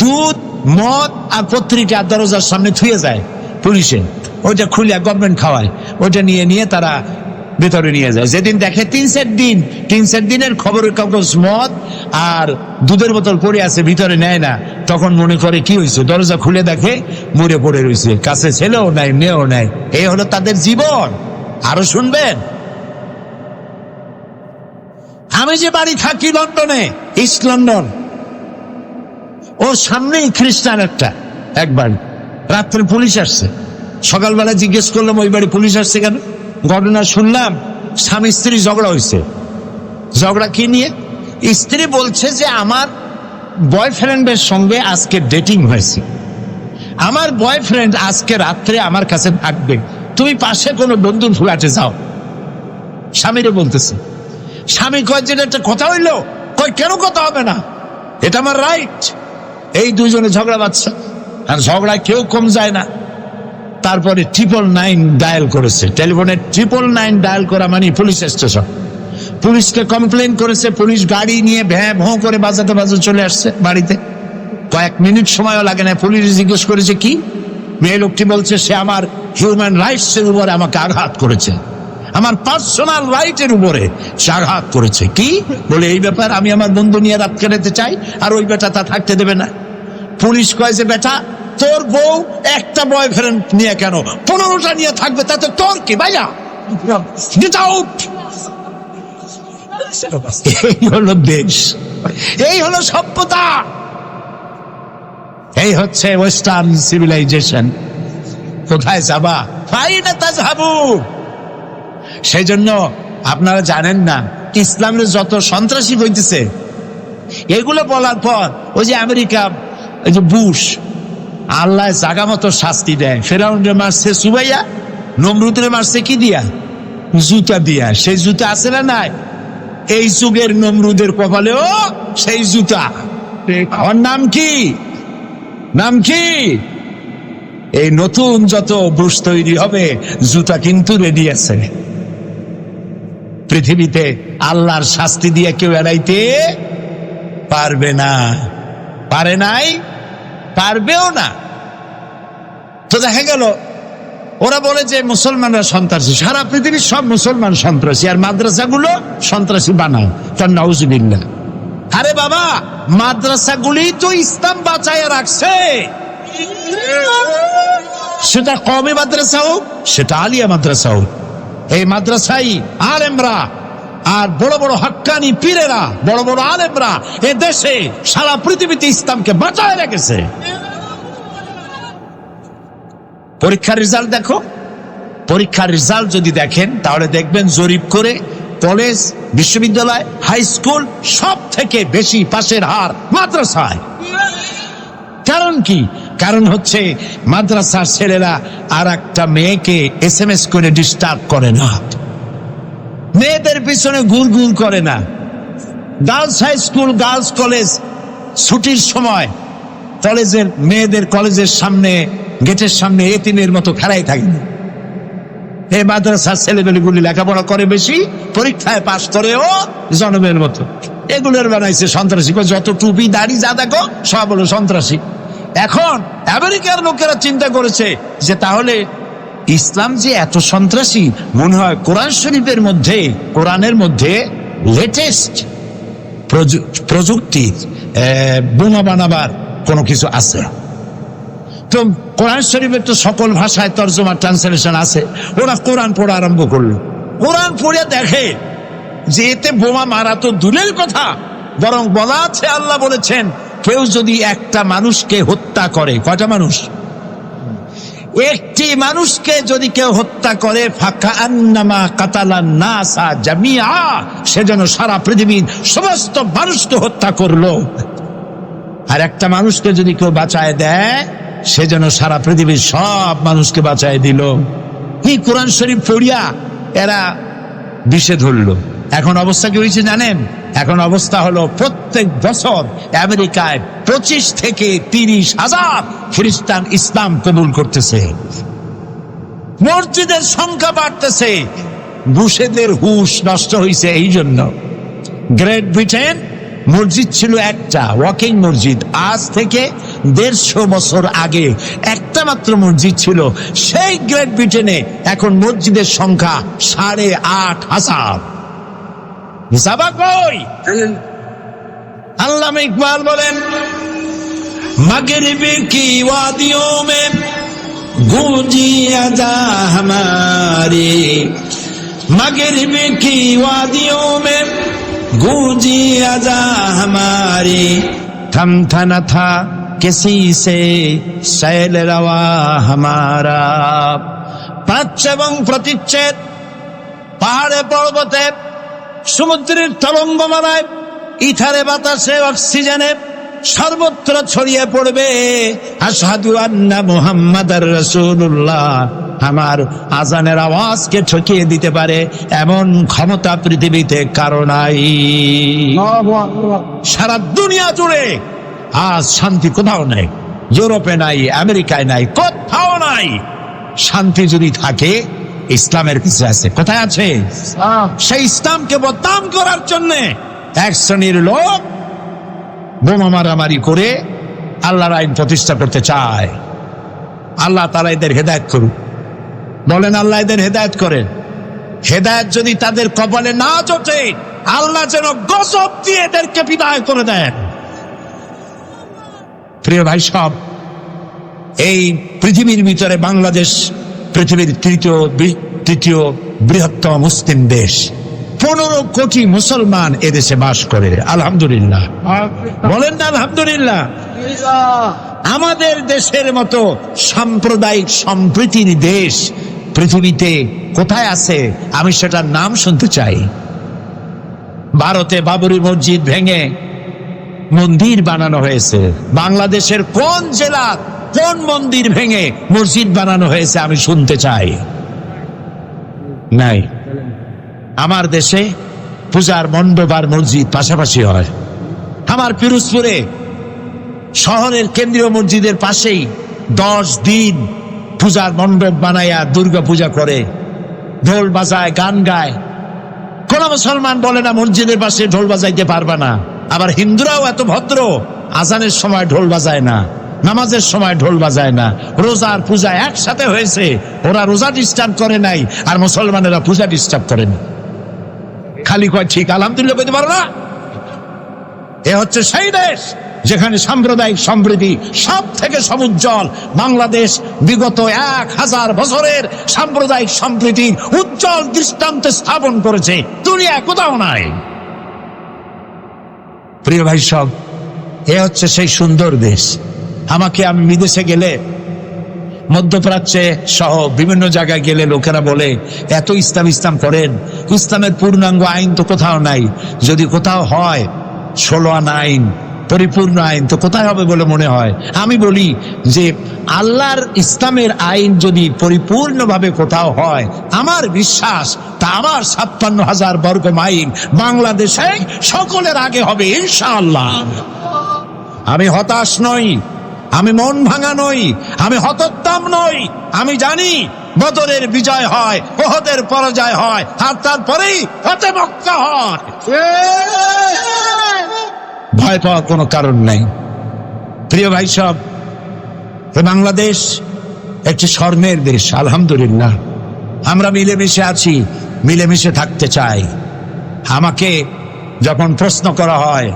[SPEAKER 1] দুধ, মদ আর পত্রিকা দরজার সামনে থুয়ে যায় পুলিশে। ওইটা খুলে গভর্নমেন্ট খাওয়ায়। ওইটা নিয়ে তারা ভেতরে নিয়ে যায়। যেদিন দেখে 3-4 দিনের খবরের কাগজ, মদ আর দুধের বোতল পড়ে আছে, ভিতরে নেয় না, তখন মনে করে কি হয়েছে, দরজা খুলে দেখে মরে পড়ে রয়েছে, কাছে ছেলেও নাই মেয়েও নাই। এই হলো তাদের জীবন। আরো শুনবেন, আমি যে বাড়ি থাকি লন্ডনে, ইস্ট লন্ডন, ওর সামনেই খ্রিস্টান এক বাড়ি। রাত্রে পুলিশ আসছে, সকালবেলা জিজ্ঞেস করলাম ওই বাড়ি পুলিশ আসছে কেন? ঘটনা শুনলাম স্বামী স্ত্রী ঝগড়া হয়েছে। ঝগড়া কি নিয়ে? স্ত্রী বলছে যে আমার বয়ফ্রেন্ডের সঙ্গে আজকে ডেটিং হয়েছে, আমার বয়ফ্রেন্ড আজকে রাত্রে আমার কাছে থাকবে, তুমি পাশে কোনো বন্ধুর ফ্ল্যাটে যাও। স্বামীরে বলতেছে। স্বামী কয় যে একটা কথা হইলো? কয় কেন কথা হবে না, এটা আমার রাইট। এই দুইজনে ঝগড়া বাঁধছে, আর ঝগড়ায় কেউ কম যায় না। তারপরে 999 ডায়াল করেছে, টেলিফোনে 999 ডায়াল করা মানে পুলিশ স্টেশন। পুলিশকে কমপ্লেন করেছে, পুলিশ গাড়ি নিয়ে ভ্যাঁ ভোঁ করে বাজাতে চলে আসছে বাড়িতে। কয়েক মিনিট সময়ও লাগে না। পুলিশ জিজ্ঞেস করেছে কি? মেয়ে লোকটি বলছে সে আমার হিউম্যান রাইটস এর উপরে আমাকে আঘাত করেছে, আমার পার্সোনাল রাইটের উপরে সে আঘাত করেছে। কি বলে? এই ব্যাপার, আমি আমার বন্ধু নিয়ে রাত কাটাতে চাই, আর ওই বেটা তা থাকতে দেবে না। পুলিশ কয় যে বেটা, তোর বউ একটা বয়ফ্রেন্ড নিয়ে কেন 15টা নিয়ে থাকবে, তাতে তোর কি? ভাইয়া গেট আউট। এই হলো দেশ, এই হলো সভ্যতা, এই হচ্ছে ওয়েস্টার্ন সিভিলাইজেশন। কোথায় যাবা? ফাইনা তাযহাবু। সেই জন্য আপনারা জানেন না, ইসলামের যত সন্ত্রাসী হইতেছে, এগুলো বলার পর ওই যে আমেরিকা, ওই যে বুশ, আল্লাহ জাগা মতো শাস্তি দেয়। ফেরাউনরে মারছে সুবাইয়া, নমরুদরে মারছে কি দিয়া? জুতা দিয়া। সেই জুতা আছে না নাই? এই যুগের নমরুদের কপালেও সেই জুতা। আমার নাম কি? নাম কি? এই নতুন যত বুশ তৈরি হবে, জুতা কিন্তু রেডি আছে। পৃথিবীতে আল্লাহর শাস্তি দিয়ে কেউ এড়াইতে পারবে না, পারে নাই, পারবেও না। তো দেখা গেল ওরা বলে যে মুসলমানরা সন্ত্রাসী, সারা পৃথিবীর সব মুসলমান সন্ত্রাসী, আর মাদ্রাসাগুলো সন্ত্রাসী বানায়। তার নাউজুবিল্লাহ। আরে বাবা, মাদ্রাসাগুলি তো ইসলাম বাঁচায় রাখছে। সেটা কওমি মাদ্রাসা হোক, সেটা আলিয়া মাদ্রাসা হোক, এই মাদ্রাসাই আলেমরা আর বড় বড় হক্কানি পীরেরা, বড় বড় আলেমরা এ দেশে সারা পৃথিবীতে ইসলামকে বাঁচায় রেখেছে। পরীক্ষার রেজাল্ট দেখো, পরীক্ষার রেজাল্ট যদি দেখেন তাহলে দেখবেন জরিপ করে কলেজ, বিশ্ববিদ্যালয়, হাই স্কুল সব থেকে বেশি পাশের হার মাদ্রাসায়। কারণ কি? কারণ হচ্ছে মাদ্রাসার ছেলেরা আর একটা মেয়েকে SMS করে ডিস্টার্ব করে না, মেয়েদের পিছনে ঘুরঘুর করে না। Girls high school, girls college ছুটির সময় কলেজের মেয়েদের কলেজের সামনে, গেটের সামনে এতিমের মতো খেলাই থাকে না। এই মাদ্রাসার ছেলেমেয়েগুলি লেখাপড়া করে বেশি, পরীক্ষায় পাশ করেও জনমের মতো। এগুলোর বানাইছে সন্ত্রাসী। যত টুপি দাড়ি যা দেখো সব হলো সন্ত্রাসী। এখন আমেরিকার লোকেরা চিন্তা করেছে যে তাহলে ইসলাম যে এত সন্ত্রাসী, মনে হয় কোরআন শরীফের মধ্যে, কোরআনের মধ্যে লেটেস্ট প্রযুক্তি বোমা বানাবার কোনো কিছু আছে। তো কোরআন শরীফের তো সকল ভাষায় তর্জমা, ট্রান্সলেশন আছে। ওরা কোরআন পড়া আরম্ভ করলো। কোরআন পড়ে দেখে যে এতে বোমা মারা তো দূরের কথা, বরং বলা আছে, আল্লাহ বলেছেন কেউ যদি একটা মানুষকে হত্যা করে, কয়টা মানুষ? একটি মানুষকে যদি কেউ হত্যা করে, ফাকান্নামা কাতালান নাসা জামিআ, সে যেন সারা পৃথিবীর সমস্ত মানুষকে হত্যা করলো। আর একটা মানুষকে যদি কেউ বাঁচায় দেয়, সে যেন সারা পৃথিবীর সব মানুষকে বাঁচায় দিল। এই কোরআন শরীফ পড়িয়া এরা বিষে ধরলো। এখন অবস্থা কি হয়েছে জানেন? এখন অবস্থা হলো প্রত্যেক বছর আমেরিকায় 25 থেকে 30 হাজার খ্রিস্টান ইসলাম কবুল করতেছে। মসজিদের সংখ্যা বাড়তেছে। বুশেদের হুশ নষ্ট হয়েছে এই জন্য। গ্রেট ব্রিটেন মসজিদ ছিল একটা ওয়াকিং মসজিদ, আজ থেকে 150 বছর আগে একটা মাত্র মসজিদ ছিল। সেই গ্রেট ব্রিটেনে এখন মসজিদের সংখ্যা 8,500। হিসাবা কই? আল্লামা ইকবাল বলেন, मगरिब की वादियों में गूंजी अज़ा हमारी, मगरिब की वादियों में गूंजी अज़ा हमारी, थमथा न था किसी से सैल रवा हमारा। প্রাচ্য এবং প্রতিচ্ছেদ, পাহাড়ে পর্বতে, সমুদ্রের তরঙ্গমালায়, ইথারে বাতাসে, অক্সিজেনে সর্বত্র ছড়িয়ে পড়বে আশহাদু আন্না মুহাম্মাদার রাসূলুল্লাহ। আমার আজানের আওয়াজকে ঠকিয়ে দিতে পারে এমন ক্ষমতা পৃথিবীতে কারো নাই। সারা দুনিয়া জুড়ে আজ শান্তি কোথাও নাই, ইউরোপে নাই, আমেরিকায় নাই, কোথাও নাই। শান্তি যদি থাকে ইসলামের পিছে আছে। কোথায় আছে? সেই ইসলামকে বদনাম করার জন্য এক শ্রেণীর লোক বোমা মারামারি করে আল্লাহর আইন প্রতিষ্ঠা করতে চায়। আল্লাহ তাআলা এদের হেদায়েত করুন। বলেন আল্লাহ এদের হেদায়েত করেন। হেদায়েত যদি তাদের কপালে না জোটে, আল্লাহ যেন গজব দিয়ে এদেরকে বিদায় করে দেন। প্রিয় ভাই সব, এই পৃথিবীর ভিতরে বাংলাদেশ পৃথিবীর তৃতীয় বৃহত্তম মুসলিম দেশ। 15 কোটি মুসলমান এদেশে বাস করে। আলহামদুলিল্লাহ, বলেন না আলহামদুলিল্লাহ। আমাদের দেশের মতো সাম্প্রদায়িক সম্প্রীতির দেশ পৃথিবীতে কোথায় আছে? আমি সেটার নাম শুনতে চাই। ভারতে বাবরি মসজিদ ভেঙে মন্দির বানানো হয়েছে। বাংলাদেশের কোন জেলা, কোন মন্দির ভেঙে মসজিদ বানানো হয়েছে আমি শুনতে চাই। নাই। আমার দেশে পূজার মণ্ডপ আর মসজিদ পাশাপাশি হয়। আমার পিরোজপুরে শহরের কেন্দ্রীয় মসজিদের পাশেই 10 দিন পূজার মণ্ডপ বানায়া দুর্গা পূজা করে, ঢোল বাজায়, গান গায়। কোন মুসলমান বলে না মসজিদের পাশে ঢোল বাজাইতে পারবা না। আবার হিন্দুরাও এত ভদ্র, আজানের সময় ঢোল বাজায় না, নামাজের সময় ঢোল বাজায় না। রোজার পূজা একসাথে হয়েছে, ওরা রোজা ডিস্টার্ব করে নাই, আর মুসলমানেরা পূজা ডিস্টার্ব করে না। খালি কয় ঠিক আলহামদুলিল্লাহ বলতে পারো না। এ হচ্ছে সেই দেশ যেখানে সাম্প্রদায়িক সম্প্রীতি সব থেকে সমুজ্জ্বল। বাংলাদেশ বিগত 1000 বছরের সাম্প্রদায়িক সম্প্রীতির উজ্জ্বল দৃষ্টান্ত স্থাপন করেছে, দুনিয়া কোথাও নাই। প্রিয় ভাই সব, এ হচ্ছে সেই সুন্দর দেশ। আমি বিদেশে গেলে, মধ্যপ্রাচ্যে সহ বিভিন্ন জায়গায় গেলে লোকেরা বলে এত ইসলাম করেন, ইসলামের পূর্ণাঙ্গ আইন তো কোথাও নাই। যদি কোথাও হয় 16 আনা আইন, পরিপূর্ণ আইন, তো কোথায় হবে বলে মনে হয়? আমি বলি যে আল্লাহর ইসলামের আইন যদি পরিপূর্ণভাবে কোথাও হয়, আমার বিশ্বাস তা আমার 56,000 বর্গ মাইল বাংলাদেশে সকলের আগে হবে ইনশাআল্লাহ। আমি হতাশ নই, আমি মন ভাঙা নই, আমি হতোদ্দাম নই। আমি জানি বদরের বিজয় হয়, ওহদের পরাজয় হয়, আর তারপরেই ফতে মক্কা হয়। ভয় পাওয়ার কোনো কারণ নাই। প্রিয় ভাই সব, বাংলাদেশ একটি স্বর্ণের দেশ। আলহামদুলিল্লাহ, আমরা মিলেমিশে আছি, মিলেমিশে থাকতে চাই। আমাকে যখন প্রশ্ন করা হয়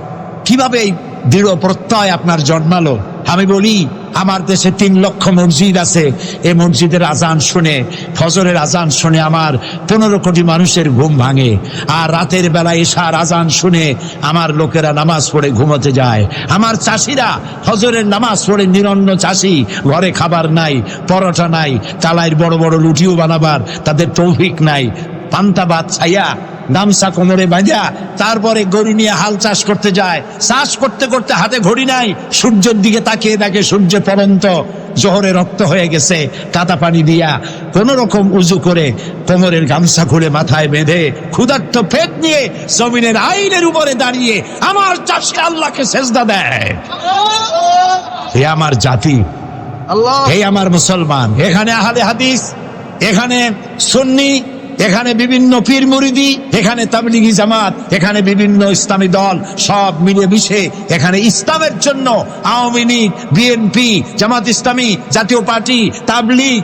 [SPEAKER 1] কিভাবে এই দৃঢ় প্রত্যয় আপনার জন্মালো, আমি বলি আমার দেশে 3 লক্ষ মসজিদ আছে। এই মসজিদের আজান শুনে, ফজরের আজান শুনে আমার 15 কোটি মানুষের ঘুম ভাঙে। আর রাতের বেলা এশার আজান শুনে আমার লোকেরা নামাজ পড়ে ঘুমোতে যায়। আমার চাষিরা ফজরের নামাজ পড়ে, নিরন্ন চাষি, ঘরে খাবার নাই, পরোটা নাই, তালাইয়ের বড় বড় লুটিও বানাবার তাদের তৌফিক নাই। পান্তা ভাত ছাইয়া, গামছা কোমরে বাঁধা, তারপরে গরু নিয়ে হাল চাষ করতে যায়। চাষ করতে করতে হাতে ঘড়ি নাই, সূর্যের দিকে তাকিয়ে দেখে সূর্য পরন্ত, জোহরে রক্ত হয়ে গেছে। কাদা পানি দিয়া কোন রকম উজু করে কোমরের গামছা খুলে মাথায় বেঁধে ক্ষুধার্ত পেট নিয়ে জমিনের আইনের উপরে দাঁড়িয়ে আমার চাষি আল্লাহকে সেজদা দেয়। এ আমার জাতি, এই আমার মুসলমান। এখানে আহলে হাদিস, এখানে সুন্নি, এখানে বিভিন্ন পীর মুরিদি, এখানে তাবলিগি জামাত, এখানে বিভিন্ন ইসলামী দল, সব মিলে মিশে এখানে ইসলামের জন্য আওয়ামী লীগ, বিএনপি, জামাত ইসলামী, জাতীয় পার্টি, তাবলিগ,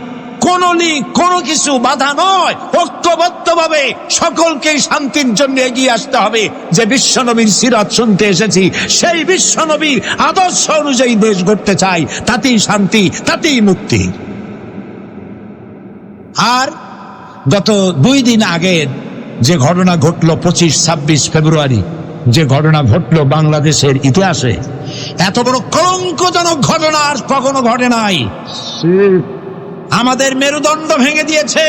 [SPEAKER 1] কোন লীগ, কোনো কিছু বাধা নয়। ঐক্যবদ্ধভাবে সকলকে শান্তির জন্য এগিয়ে আসতে হবে। যে বিশ্বনবীর সিরাত শুনতে এসেছি, সেই বিশ্বনবীর আদর্শ অনুযায়ী দেশ গড়তে চাই, তাতেই শান্তি, তাতেই মুক্তি। আর গত 2 দিন আগে যে ঘটনা ঘটলো, 25-26 ফেব্রুয়ারি যে ঘটনা ঘটলো বাংলাদেশের ইতিহাসে, এত বড় কলঙ্কজনক ঘটনা আর কখনো ঘটে নাই। আমাদের মেরুদণ্ড ভেঙে দিয়েছে।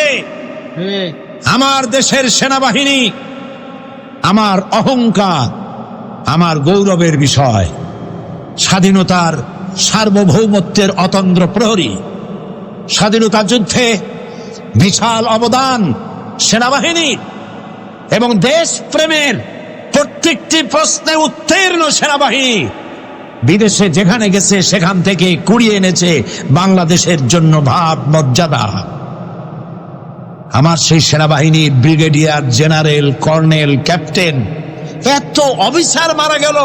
[SPEAKER 1] আমার দেশের সেনাবাহিনী আমার অহংকার, আমার গৌরবের বিষয়। স্বাধীনতার সার্বভৌমত্বের অতন্দ্র প্রহরী, স্বাধীনতা যুদ্ধে বিশাল অবদান সেনাবাহিনীর এবং দেশ প্রেমের প্রত্যেকটি প্রশ্নে উত্তীর্ণ সেনাবাহিনী বিদেশে যেখানে গেছে সেখান থেকে কুড়িয়ে এনেছে বাংলাদেশের জন্য ভাব মর্যাদা। আমার সেই সেনাবাহিনীর ব্রিগেডিয়ার, জেনারেল, কর্নেল, ক্যাপ্টেন, এত অফিসার মারা গেল।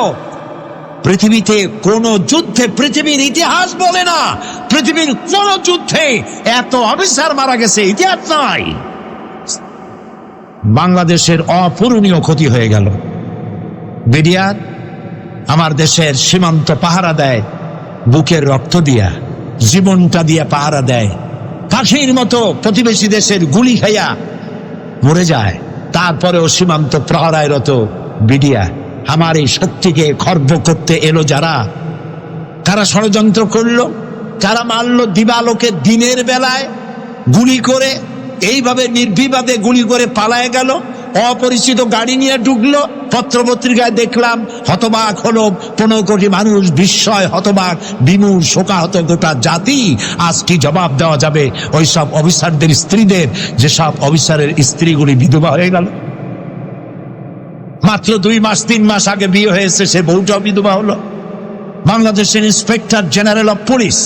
[SPEAKER 1] পৃথিবীতে কোন যুদ্ধে, পৃথিবীর ইতিহাস বলে না, পৃথিবীর কোন যুদ্ধে এত অফিসার মারা গেছে ইতিহাস নাই। বাংলাদেশের অপূরণীয় ক্ষতি হয়ে গেল। বিডিআর আমার দেশের সীমান্ত পাহারা দেয়, বুকের রক্ত দিয়া, জীবনটা দিয়া পাহারা দেয়। পাখির মতো প্রতিবেশী দেশের গুলি খাইয়া মরে যায়, তারপরেও সীমান্ত প্রহরায় রত বিডিআর। আমার এই শক্তিকে খর্ব করতে এলো যারা, কারা ষড়যন্ত্র করলো, কারা মারলো দিবালোকে দিনের বেলায় গুলি করে, এইভাবে নির্বিবাদে গুলি করে পালায় গেল। অপরিচিত গাড়ি নিয়ে ঢুকলো, পত্রপত্রিকায় দেখলাম, হতবাক হলো 15 কোটি মানুষ, বিস্ময়, হতবাক, বিমূঢ়, শোকাহত গোটা জাতি। আজ কি জবাব দেওয়া যাবে ওই সব অফিসারদের স্ত্রীদের, যেসব অফিসারের স্ত্রীগুলি বিধবা হয়ে গেল? মাত্র 2 মাস 3 মাস আগে বিয়ে হয়েছে, সে বউটাও বিধবা হলো। বাংলাদেশের ইন্সপেক্টর জেনারেল অফ পুলিশ,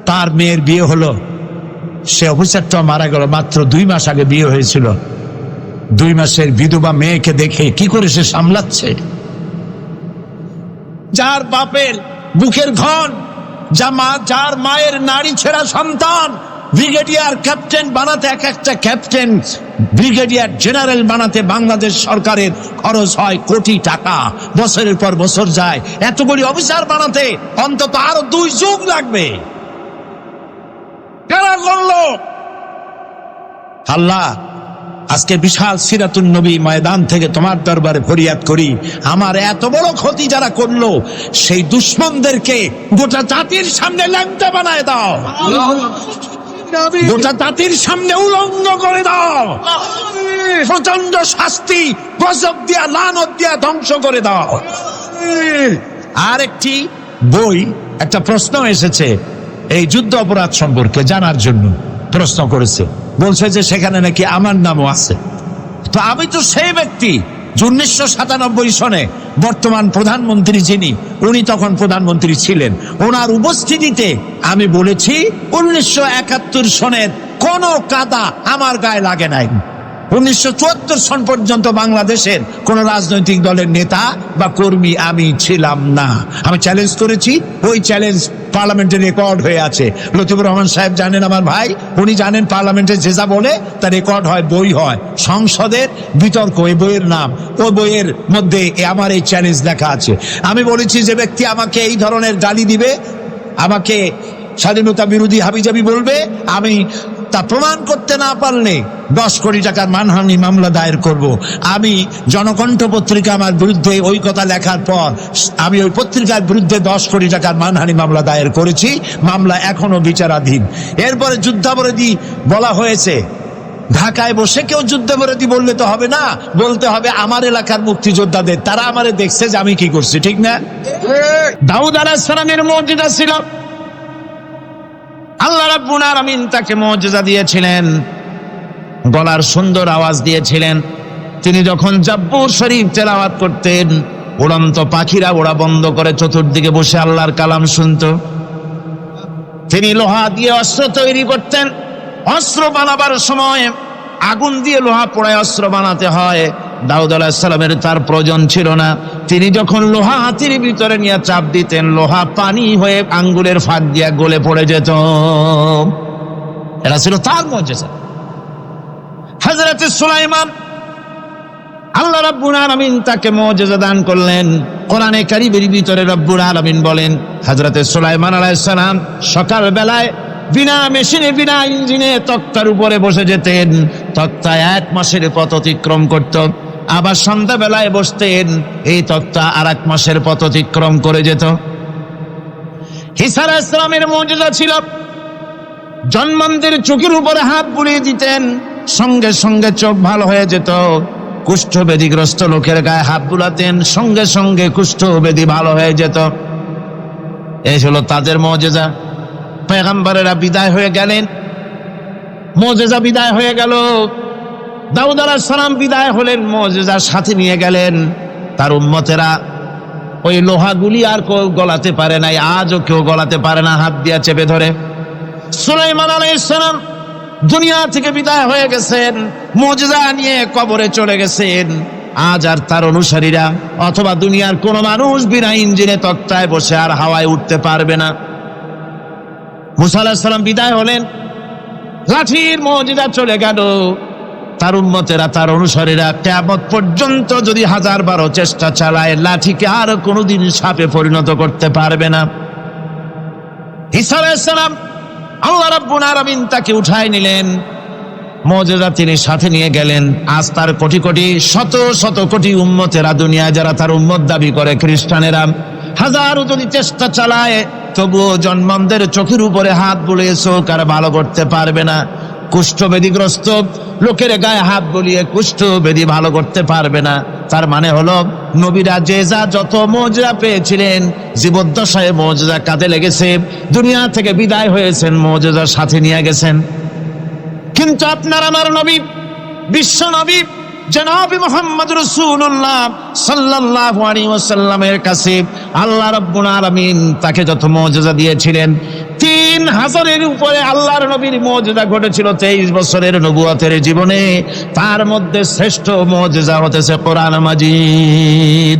[SPEAKER 1] তার মেয়ের বিয়ে হলো, সে অফিসারটা মারা গেল। মাত্র 2 মাস আগে বিয়ে হয়েছিল। 2 মাসের বিধবা মেয়েকে দেখে কি করে সে সামলাচ্ছে? যার বাপের বুকের ধন, যার মায়ের নারী ছেঁড়া সন্তান, ব্রিগেডিয়ার ক্যাপ্টেন বানাতে, এক একটা ক্যাপ্টেন ব্রিগেডিয়ার জেনারেল বানাতে বাংলাদেশ সরকারের খরচ হয় কোটি টাকা। বছরের পর বছর যায়, এতগুলি অফিসার বানাতে অন্তত আরো 2 যুগ লাগবে। কারা করলো? আল্লাহ, আজকে বিশাল সিরাতুন নবী ময়দান থেকে তোমার দরবারে ফরিয়াদ করি, আমার এত বড় ক্ষতি যারা করলো, সেই দুশ্মনদেরকে গোটা জাতির সামনে ল্যাংটা বানায় দাও, গোটা জাতির সামনে উলঙ্গ করে দাও, প্রচন্ড শাস্তি, গজব দিয়া, লানত দিয়া ধ্বংস করে দাও। আর একটি বই, একটা প্রশ্ন এসেছে এই যুদ্ধ অপরাধ সম্পর্কে জানার জন্য, প্রশ্ন করেছে, বলছে যে সেখানে নাকি আমার নামও আছে। তো আমি তো সেই ব্যক্তি 1997 সনে বর্তমান প্রধানমন্ত্রী যিনি, উনি তখন প্রধানমন্ত্রী ছিলেন, ওনার উপস্থিতিতে আমি বলেছি 1971 সনের কোন কাদা আমার গায়ে লাগে নাই। 1974 সন পর্যন্ত বাংলাদেশের কোন রাজনৈতিক দলের নেতা বা কর্মী আমি ছিলাম না। আমি চ্যালেঞ্জ করেছি, ওই চ্যালেঞ্জ পার্লামেন্টে রেকর্ড হয়ে আছে। লতিফুর রহমান সাহেব জানেন, আমার ভাই, উনি জানেন, পার্লামেন্টে যে যা বলে তা রেকর্ড হয়, বই হয়, সংসদের বিতর্ক, এই বইয়ের নাম, ওই বইয়ের মধ্যে আমার এই চ্যালেঞ্জ লেখা আছে। আমি বলেছি যে ব্যক্তি আমাকে এই ধরনের গালি দিবে, আমাকে স্বাধীনতা বিরোধী হাবিজাবি বলবে, আমি তা প্রমাণ করতে না পারলে 10 কোটি টাকার মানহানি মামলা দায়ের করব। আমি জনকণ্ঠ পত্রিকা আমার বিরুদ্ধে ওই কথা লেখার পর আমি ওই পত্রিকার বিরুদ্ধে 10 কোটি টাকার মানহানি মামলা দায়ের করেছি, মামলা এখনো বিচারাধীন। এরপরে যুদ্ধাপরাধী বলা হয়েছে। ঢাকায় বসে কেউ যুদ্ধাপরাধী বললে তো হবে না, বলতে হবে আমার এলাকার মুক্তিযোদ্ধাদের, তারা আমারে দেখছে যে আমি কি করছি, ঠিক না? দাউদ আলাইহিস সালামের মুজিজা ছিল, আল্লাহ রাব্বুল আলামিন তাকে মুজিজা দিয়েছিলেন, গলার সুন্দর আওয়াজ দিয়েছিলেন। তিনি যখন জাব্বুর শরীফ তেলাওয়াত করতেন, উড়ন্ত পাখিরা ওড়া বন্ধ করে চতুর্দিকে বসে আল্লাহর কালাম শুনত। তিনি লোহা দিয়ে অস্ত্র তৈরি করতেন, অস্ত্র বানাবার সময় আগুন দিয়ে লোহা পোড়ায় অস্ত্র বানাতে হয়। দাউদ আলাইহিস সালামের তার প্রয়োজন ছিল না। তিনি যখন লোহা হাতির ভিতরে নিয়ে চাপ দিতেন, লোহা পানি হয়ে আঙ্গুলের ফাঁক দিয়ে গলে পড়ে যেত। এটা ছিল তার মুজিজা। হযরত সুলাইমান, আল্লাহ রাব্বুল আলামিন তাকে মুজিজা দান করলেন। কোরআনে কারীমের ভিতরে রব্বুল আলামিন বলেন, হযরত সুলাইমান আলাইহিস সালাম সকাল বেলায় বিনা মেশিনে, বিনা ইঞ্জিনে তক্তার উপরে বসে যেতেন। তক্তা 1 মাসের পথ অতিক্রম করত। আবার সন্ধ্যা বেলায় বসতেন, এই তক্তা আর 1 মাসের পথ অতিক্রম করে যেত। ঈসা আলাইহিস সালামের মুজিজা ছিল, জন্মান্ধের চোখের উপরে হাত বুলিয়ে দিতেন, সঙ্গে সঙ্গে চোখ ভালো হয়ে যেত। কুষ্ঠব্যাধিগ্রস্ত লোকের গায়ে হাত বুলাতেন, সঙ্গে সঙ্গে কুষ্ঠব্যাধি ভালো হয়ে যেত। এই হলো তাদের মুজিজা। পয়গম্বরেরা বিদায় হয়ে গেলেন, মুজিজা বিদায় হয়ে গেল। দাউদ আলাইহিস সালাম বিদায় হলেন, মুজিজা সাথে নিয়ে গেলেন। তার উম্মতেরা ওই লোহাগুলি আর কেউ গলাতে পারে নাই, আজও কেউ গলাতে পারে না, হাত দিয়া চেপে ধরে। সুলাইমান আলাইহিস সালাম দুনিয়া থেকে বিদায় হয়ে গেছেন, মুজিজা নিয়ে কবরে চলে গেছেন। আজ আর তার অনুসারীরা অথবা দুনিয়ার কোন মানুষ বিনা ইঞ্জিনে তক্তায় বসে আর হাওয়ায় উঠতে পারবে না। মুসা আলাইহিস সালাম বিদায় হলেন, লাঠির মুজিজা চলে গেল। তার উম্মতেরা, তার অনুসারীরা কিয়ামত পর্যন্ত যদি 1000 চেষ্টা চালায়, লাঠিকে আর কোনোদিন সাপে পরিণত করতে পারবে না। ঈসা আলাইহিস সালাম, আল্লাহ রাব্বুল আলামিন তাকে উঠায় নিলেন, মুজিজা তিনি সাথে নিয়ে গেলেন। আজ তার কোটি কোটি, শত শত কোটি উম্মতেরা, দুনিয়া যারা তার উম্মত দাবি করে, খ্রিস্টানেরা, হাজারো যদি চেষ্টা চালায়, তবুও জন্মান্ধের চোখের উপরে হাত বুলিয়ে চোখ আর ভালো করতে পারবে না। কুষ্ঠব্যাধিগ্রস্ত লোকের গায়ে হাত বুলিয়ে কুষ্ঠব্যাধি ভালো করতে পারবে না। তার মানে হলো, নবীরা যে যা যত মুজিজা পেয়েছিলেন, জীবদ্দশায় মুজিজা কাঁধে লেগেছে, দুনিয়া থেকে বিদায় হয়েছেন, মুজিজা সাথে নিয়ে গেছেন। কিন্তু আপনার আমার নবী, বিশ্ব নবী জনাব মুহাম্মদ রাসূলুল্লাহ সাল্লাল্লাহু আলাইহি ওয়াসাল্লামের কাছে আল্লাহ রাব্বুল আলামিন তাকে যত মুজিজা দিয়েছিলেন, 3000-এর উপরে আল্লাহর নবীর মুজিজা ঘটেছিল 23 বছরের নবুয়তের জীবনে। তার মধ্যে শ্রেষ্ঠ মুজিজা হতেছে কোরআন মাজিদ।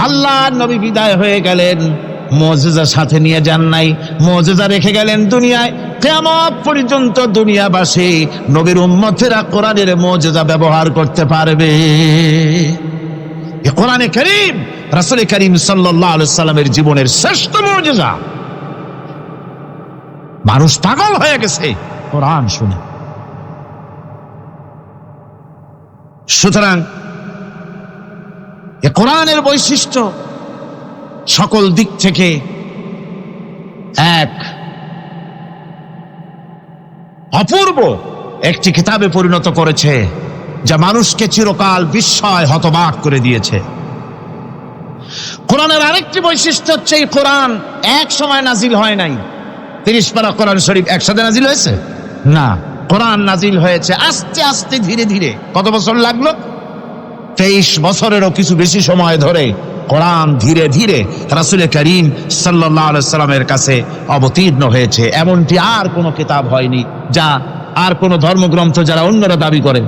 [SPEAKER 1] আল্লাহর নবী বিদায় হয়ে গেলেন, মুজিজা সাথে নিয়ে যান নাই, মুজিজা রেখে গেলেন দুনিয়ায়। কিয়ামত পর্যন্ত দুনিয়াবাসী, নবীর উম্মতেরা কোরআনের মুজিজা ব্যবহার করতে পারবে। এই কোরআনে কারীম রাসূল করিম সাল্লাল্লাহু আলাইহি ওয়াসাল্লামের জীবনের শ্রেষ্ঠ মুজিজা। মানুষ পাগল হয়ে গেছে কোরআন শুনে। সুতরাং এই কোরআনের বৈশিষ্ট্য সকল দিক থেকে এক অপূর্ব একটি কিতাবে পরিণত করেছে, যা মানুষকে চিরকাল বিস্ময় হতবাক করে দিয়েছে। কোরআনের আরেকটি বৈশিষ্ট্য হচ্ছে, এই কোরআন এক সময় নাজিল হয় নাই। 30 পারা কোরআন শরীফ একসাথে নাজিল হয়েছে না, কোরআন নাজিল হয়েছে আস্তে আস্তে, ধীরে ধীরে। কত বছর লাগলো? 23 বছরেরও কিছু বেশি সময় ধরে কোরআন ধীরে ধীরে রাসূল করিম সাল্লাল্লাহু আলাইহি ওয়াসাল্লামের কাছে অবতীর্ণ হয়েছে। এমনটি আর কোনো কিতাব হয়নি, যা আর কোনো ধর্মগ্রন্থ যারা অন্যরা দাবি করে,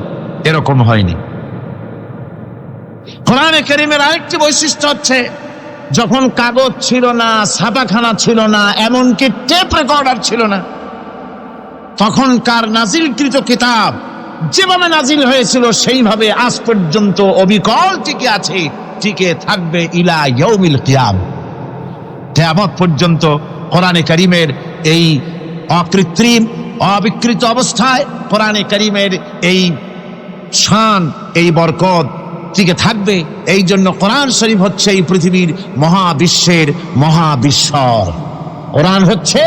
[SPEAKER 1] এরকম হয়নি। কোরআনে কারীমের আরেকটি বৈশিষ্ট্য হচ্ছে, যখন কাগজ ছিল না, ছাপাখানা ছিল না, এমনকি টেপ রেকর্ডার ছিল না, তখনকার নাজিলকৃত কিতাব যেভাবে নাজিল হয়েছিল সেইভাবে আজ পর্যন্ত অবিকল টিকে আছে, টিকে থাকবে ইলা ইয়াউমিল কিয়ামah। কিয়ামত পর্যন্ত কোরআনে কারীমের এই অকৃত্রিম, অবিকৃত অবস্থায় কোরআনে কারীমের এই শান, এই বরকত টিকে থাকবে। এই জন্য কোরআন শরীফ হচ্ছে এই পৃথিবীর মহাবিশ্বের মহাবিস্ময়। কোরআন হচ্ছে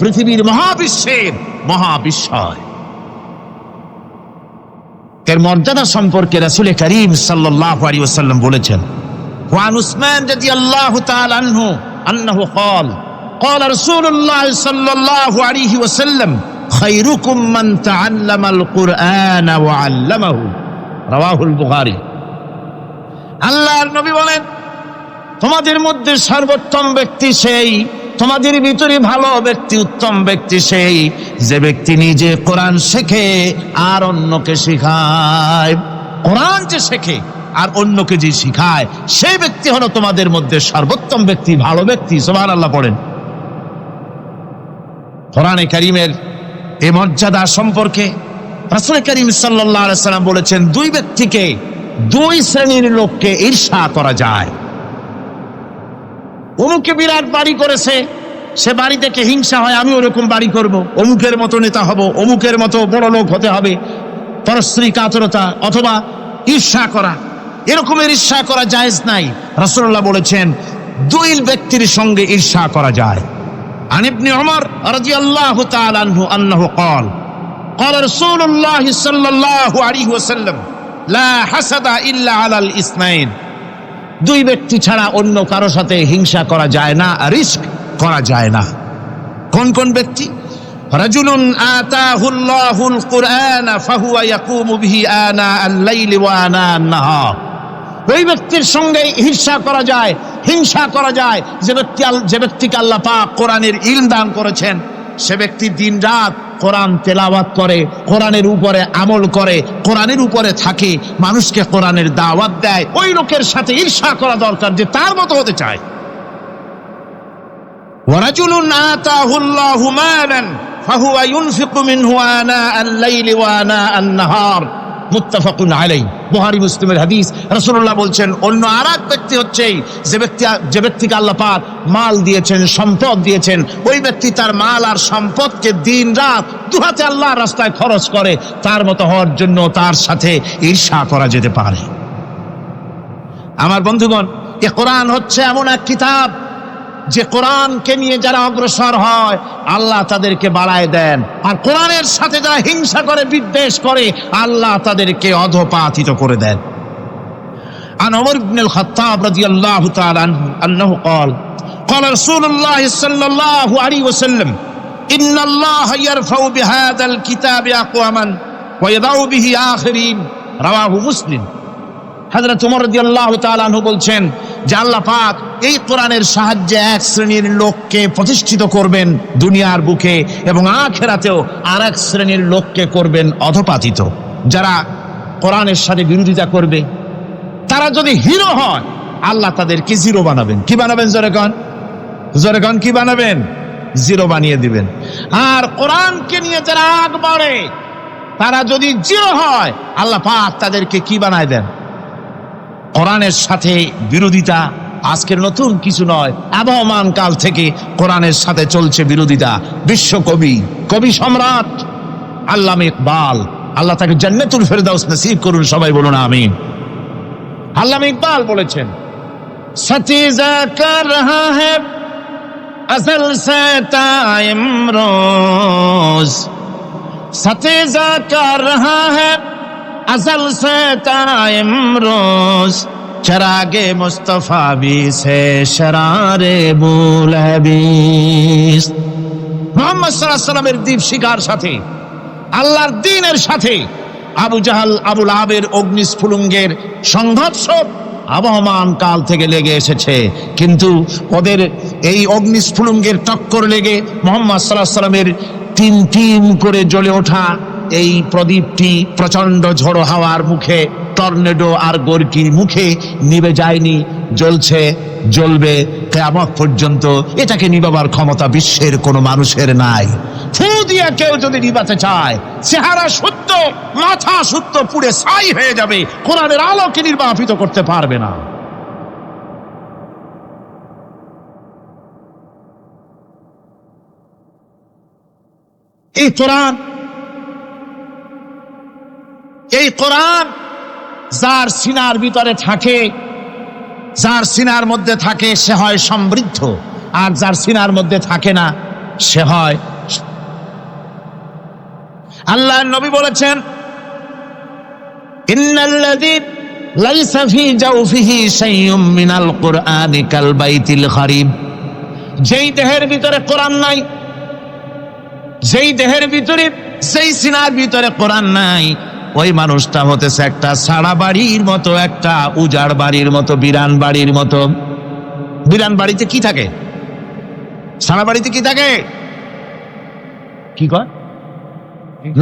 [SPEAKER 1] পৃথিবীর মহাবিশ্বের মহাবিস্ময়। এর মর্যাদা সম্পর্কে রাসূল করিম সাল্লাল্লাহু আলাইহি ওয়াসাল্লাম বলেছেন, ওয়ান উসমান রাদিয়াল্লাহু তাআলা আনহু আন্নাহু قال قال رسول الله صلى الله عليه وسلم خيركم من تعلم القرآن وعلمه رواه البخاري। আল্লাহর নবী বলেন, তোমাদের মধ্যে সর্বোত্তম ব্যক্তি সেই তোমাদের ভিতরে ভালো ব্যক্তি, উত্তম ব্যক্তি সেই যে ব্যক্তি নিজে কোরআন শেখে আর অন্যকে শেখায়। কোরআন যে শেখে আর অন্যকে যে শিখায় সেই ব্যক্তি হলো তোমাদের মধ্যে সর্বোত্তম ব্যক্তি, ভালো ব্যক্তি। সুবহানাল্লাহ পড়েন। কোরআনে কারীমের এই মর্যাদা সম্পর্কে রাসূল করিম সাল্লাল্লাহু আলাইহি সাল্লাম বলেছেন, দুই ব্যক্তিকে, দুই শ্রেণীর লোককে ঈর্ষা করা যায়। অমুকে বিরাট বাড়ি করেছে, সে বাড়ি থেকে হিংসা হয়, আমি ওরকম বাড়ি করব, অমুকের মতো নেতা হব, অমুকের মতো বড় লোক হতে হবে। পরস্ত্রী কাতরতা অথবা ঈর্ষা করা, এরকমের ঈর্ষা করা জায়েজ নাই। রাসূলুল্লাহ বলেছেন দুই ব্যক্তির সঙ্গে ঈর্ষা করা যায়। আন ইবনে উমর রাদিয়াল্লাহু তাআলা আনহু আন্নাহু قال قال رسول الله صلى الله عليه وسلم لا حسد الا على الاثنين। দুই ব্যক্তি ছাড়া অন্য কারো সাথে হিংসা করা যায় না, রিস্ক করা যায় না। কোন কোন ব্যক্তি? রাজুলুন আতাহুল্লাহুল কুরআন ফাহুয়া ইয়াকুমু বিহি আনা আল-লাইলি ওয়া আনা আন-নাহার। ওই ব্যক্তির সঙ্গে ঈর্ষা করা যায়, হিংসা করা যায় যে ব্যক্তিকে আল্লাহ পাক কোরআনের ইলম দান করেছেন, সে ব্যক্তি দিন রাত কোরআন তেলাওয়াত করে, কোরআনের উপরে আমল করে, কোরআনের উপরে থাকে, মানুষকে কোরআনের দাওয়াত দেয়। ওই লোকের সাথে ঈর্ষা করা দরকার যে তার মতো হতে চায়। ওয়ারাজুলুন আতাহুল্লাহু মালান ফাহুয়া ইউনফিকু মিনহু আনা আল-লাইলি ওয়া আনা আন-নাহার। মুত্তাফাকুন আলাইহি, বুখারী মুসলিমের হাদিস। রাসূলুল্লাহ বলছেন অন্য আরেক ব্যক্তি হচ্ছে যে ব্যক্তিকে আল্লাহ পাক মাল দিয়েছেন, সম্পদ দিয়েছেন, ওই ব্যক্তি তার মাল আর সম্পদকে দিন রাত দুহাতে আল্লাহর রাস্তায় খরচ করে। তার মতো হওয়ার জন্য তার সাথে ঈর্ষা করা যেতে পারে। আমার বন্ধুগণ, এ কোরআন হচ্ছে এমন এক কিতাব যে কোরআনকে নিয়ে যারা অগ্রসর হয় আল্লাহ তাদেরকে বাড়ায় দেন, আর কোরআনের সাথে যারা হিংসা করে, বিদ্বেষ করে, আল্লাহ তাদেরকে অধপাতিত করে দেন। আন ওমর ইবনে আল-খাত্তাব রাদিয়াল্লাহু তাআলা আনহু আন্নাহু قال قال رسول الله صلى الله عليه وسلم ان الله يرفع بهذا الكتاب اقواما ويضع به آخرين رواه মুসলিম। হযরত ওমর রাদিয়াল্লাহু তাআলা আনহু বলছেন যে আল্লাহ পাক এই কোরআনের সাহায্যে এক শ্রেণীর লোককে প্রতিষ্ঠিত করবেন দুনিয়ার বুকে, এবং আখিরাতেও আরেক শ্রেণীর লোককে করবেন অধপাতিত। যারা কোরআনের সাথে বিরোধিতা করবে, তারা যদি হিরো হয় আল্লাহ তাদেরকে জিরো বানাবেন। কি বানাবেন? জোরে কন কি বানাবেন? জিরো বানিয়ে দিবেন। আর কোরআনকে নিয়ে যারা আগ বাড়ে, তারা যদি জিরো হয় আল্লাহ পাক তাদেরকে কি বানায় দেন? কোরআনের সাথে বিরোধিতা আজকের নতুন কিছু নয়, আবহমান কাল থেকে কোরআনের সাথে চলছে বিরোধিতা। বিশ্বকবি, কবি সম্রাট আল্লামা ইকবাল, আল্লাহ তাকে জান্নাতুল ফেরদাউস নসিব করুন, সবাই বলুন আমিন। আল্লামা ইকবাল বলেছেন, সতীজা কর রহা হ্যায় আসল সে তাইম রোজ, সতীজা কর রহা হ্যায় আসল সে তাইম রোজ, চরাগে মুস্তফা বি সে শরারে বুলহবিস। মুহাম্মদ সাল্লাল্লাহু আলাইহি ওয়াসাল্লামের দীপ শিখার সাথে, আল্লাহর দ্বীনের সাথে আবু জাহাল, আবু লাহাবের অগ্নিস্ফুলিঙ্গের সংঘর্ষ আবহমান কাল থেকে লেগে এসেছে। কিন্তু ওদের এই অগ্নিস্ফুলিঙ্গের টক্কর লেগে মুহাম্মদ সাল্লাল্লাহু আলাইহি ওয়াসাল্লামের টিম টিম করে জ্বলে ওঠা এই প্রদীপটি প্রচন্ড ঝড়ো হাওয়ার মুখে, টর্নেডো আর গর্কির মুখে নিভে যায়নি, জ্বলছে, জ্বলবে কিয়ামত পর্যন্ত। এটাকে নিভাবার ক্ষমতা বিশ্বের কোনো মানুষের নাই। ফু দিয়ে কেউ যদি নিভাতে চায়, চেহারা শুদ্ধ, মাথা শুদ্ধ, পুড়ে ছাই হয়ে যাবে, কোরআনের আলোকে নির্বাপিত করতে পারবে না। এই কোরআন যার সিনার ভিতরে থাকে, যার সিনার মধ্যে থাকে সে হয় সমৃদ্ধ, আর যার সিনার মধ্যে থাকে না সে হয়। আল্লাহর নবী বলেছেন, ইন্নাল্লাযী লাইসা ফী জাওফিহি শাইউম মিনাল কুরআনি কাল বাইতিল খারিব। যেই দেহের ভিতরে কোরআন নাই, যেই দেহের ভিতরে, যেই সিনার ভিতরে কোরআন নাই, ওই মানুষটা হতেছে একটা সাড়া বাড়ির মতো, একটা উজাড় বাড়ির মতো, বিরান বাড়ির মতো। বিরান বাড়িতে কি থাকে? সারা বাড়িতে কি থাকে? কি কয়?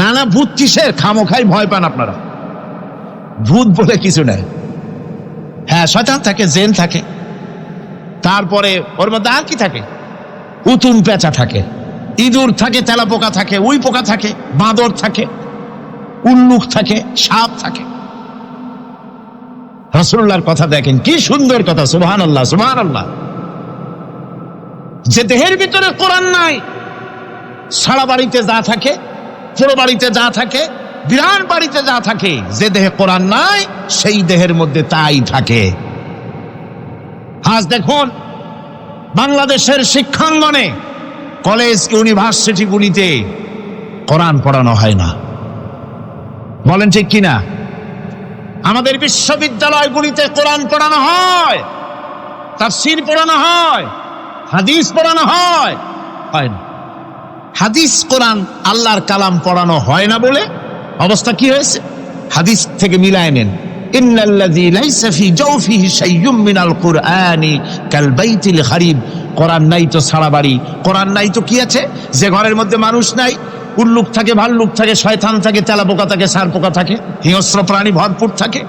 [SPEAKER 1] না না, ভূত কিসের? খামোখাই ভয় পান আপনারা। ভূত বলে কিছু নাই। হ্যাঁ, শয়তান থাকে, জিন থাকে, তারপরে ওর মধ্যে আর কি থাকে? উতুন পেঁচা থাকে, ইঁদুর থাকে, তেলাপোকা থাকে, উই পোকা থাকে, বাঁদর থাকে, উল্লুক থাকে, সাপ থাকে। রাসূলুল্লাহর কথা দেখেন, কি সুন্দর কথা, সুবহানাল্লাহ সুবহানাল্লাহ। যে দেহের ভিতরে কোরআন নাই, সারা বাড়িতে যা থাকে, পুরো বাড়িতে যা থাকে, বিরাট বাড়িতে যা থাকে, যে দেহে কোরআন নাই সেই দেহের মধ্যে তাই থাকে। আজ দেখুন বাংলাদেশের শিক্ষাঙ্গনে, কলেজ ইউনিভার্সিটিগুলিতে কোরআন পড়ানো হয় না, বলেন ঠিক কিনা? আমাদের বিশ্ববিদ্যালয়গুলিতে কোরআন পড়ানো হয়, তাফসীর পড়ানো হয়, হাদিস পড়ানো হয় না। হাদিস কোরআন আল্লাহর কালাম পড়ানো হয় না বলে অবস্থা কি হয়েছে? হাদিস থেকে মিলায় নেন, ইন্নাল্লাযী লাইসা ফি জাওফিহি শাইয়্যুম মিনাল কুরআনি কাল বাইতিল খারিব। কোরআন নাই তো সারা বাড়ি, কোরআন নাই তো কি আছে? যে ঘরের মধ্যে মানুষ নাই, উল্লুক থাকে, ভাল্লুক থাকে, শয়তান থাকে, তেলাপোকা থাকে, সারপোকা থাকে, হিংস্র প্রাণী ভরপুর থাকে।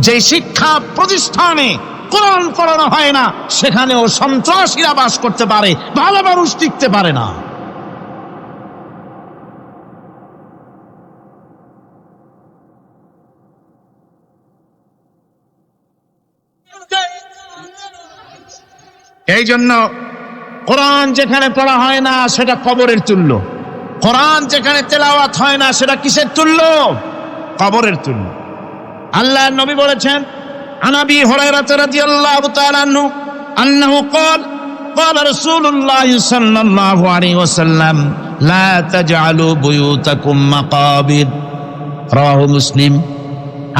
[SPEAKER 1] যে শিক্ষা প্রতিষ্ঠানে কোরআন পড়ানো হয় না, সেখানেও সন্ত্রাসীরা বাস করতে পারে, ভালো মানুষ টিকতে পারে না। এই জন্য কোরআন যেখানে পড়া হয় না সেটা কবরের তুল্য, কোরআন যেখানে তেলাওয়াত হয় না সেটা কিসের তুল্য? কবরের তুল্য। আল্লাহর নবী বলেছেন, আনাবি হুরায়রা রাদিয়াল্লাহু তাআলা আনহু আন্নাহু ক্বাল ক্বালা রাসূলুল্লাহ সাল্লাল্লাহু আলাইহি ওয়াসাল্লাম লা তাজআলু বুয়ুতাকুম মাকাবির, রাওয়াহু মুসলিম।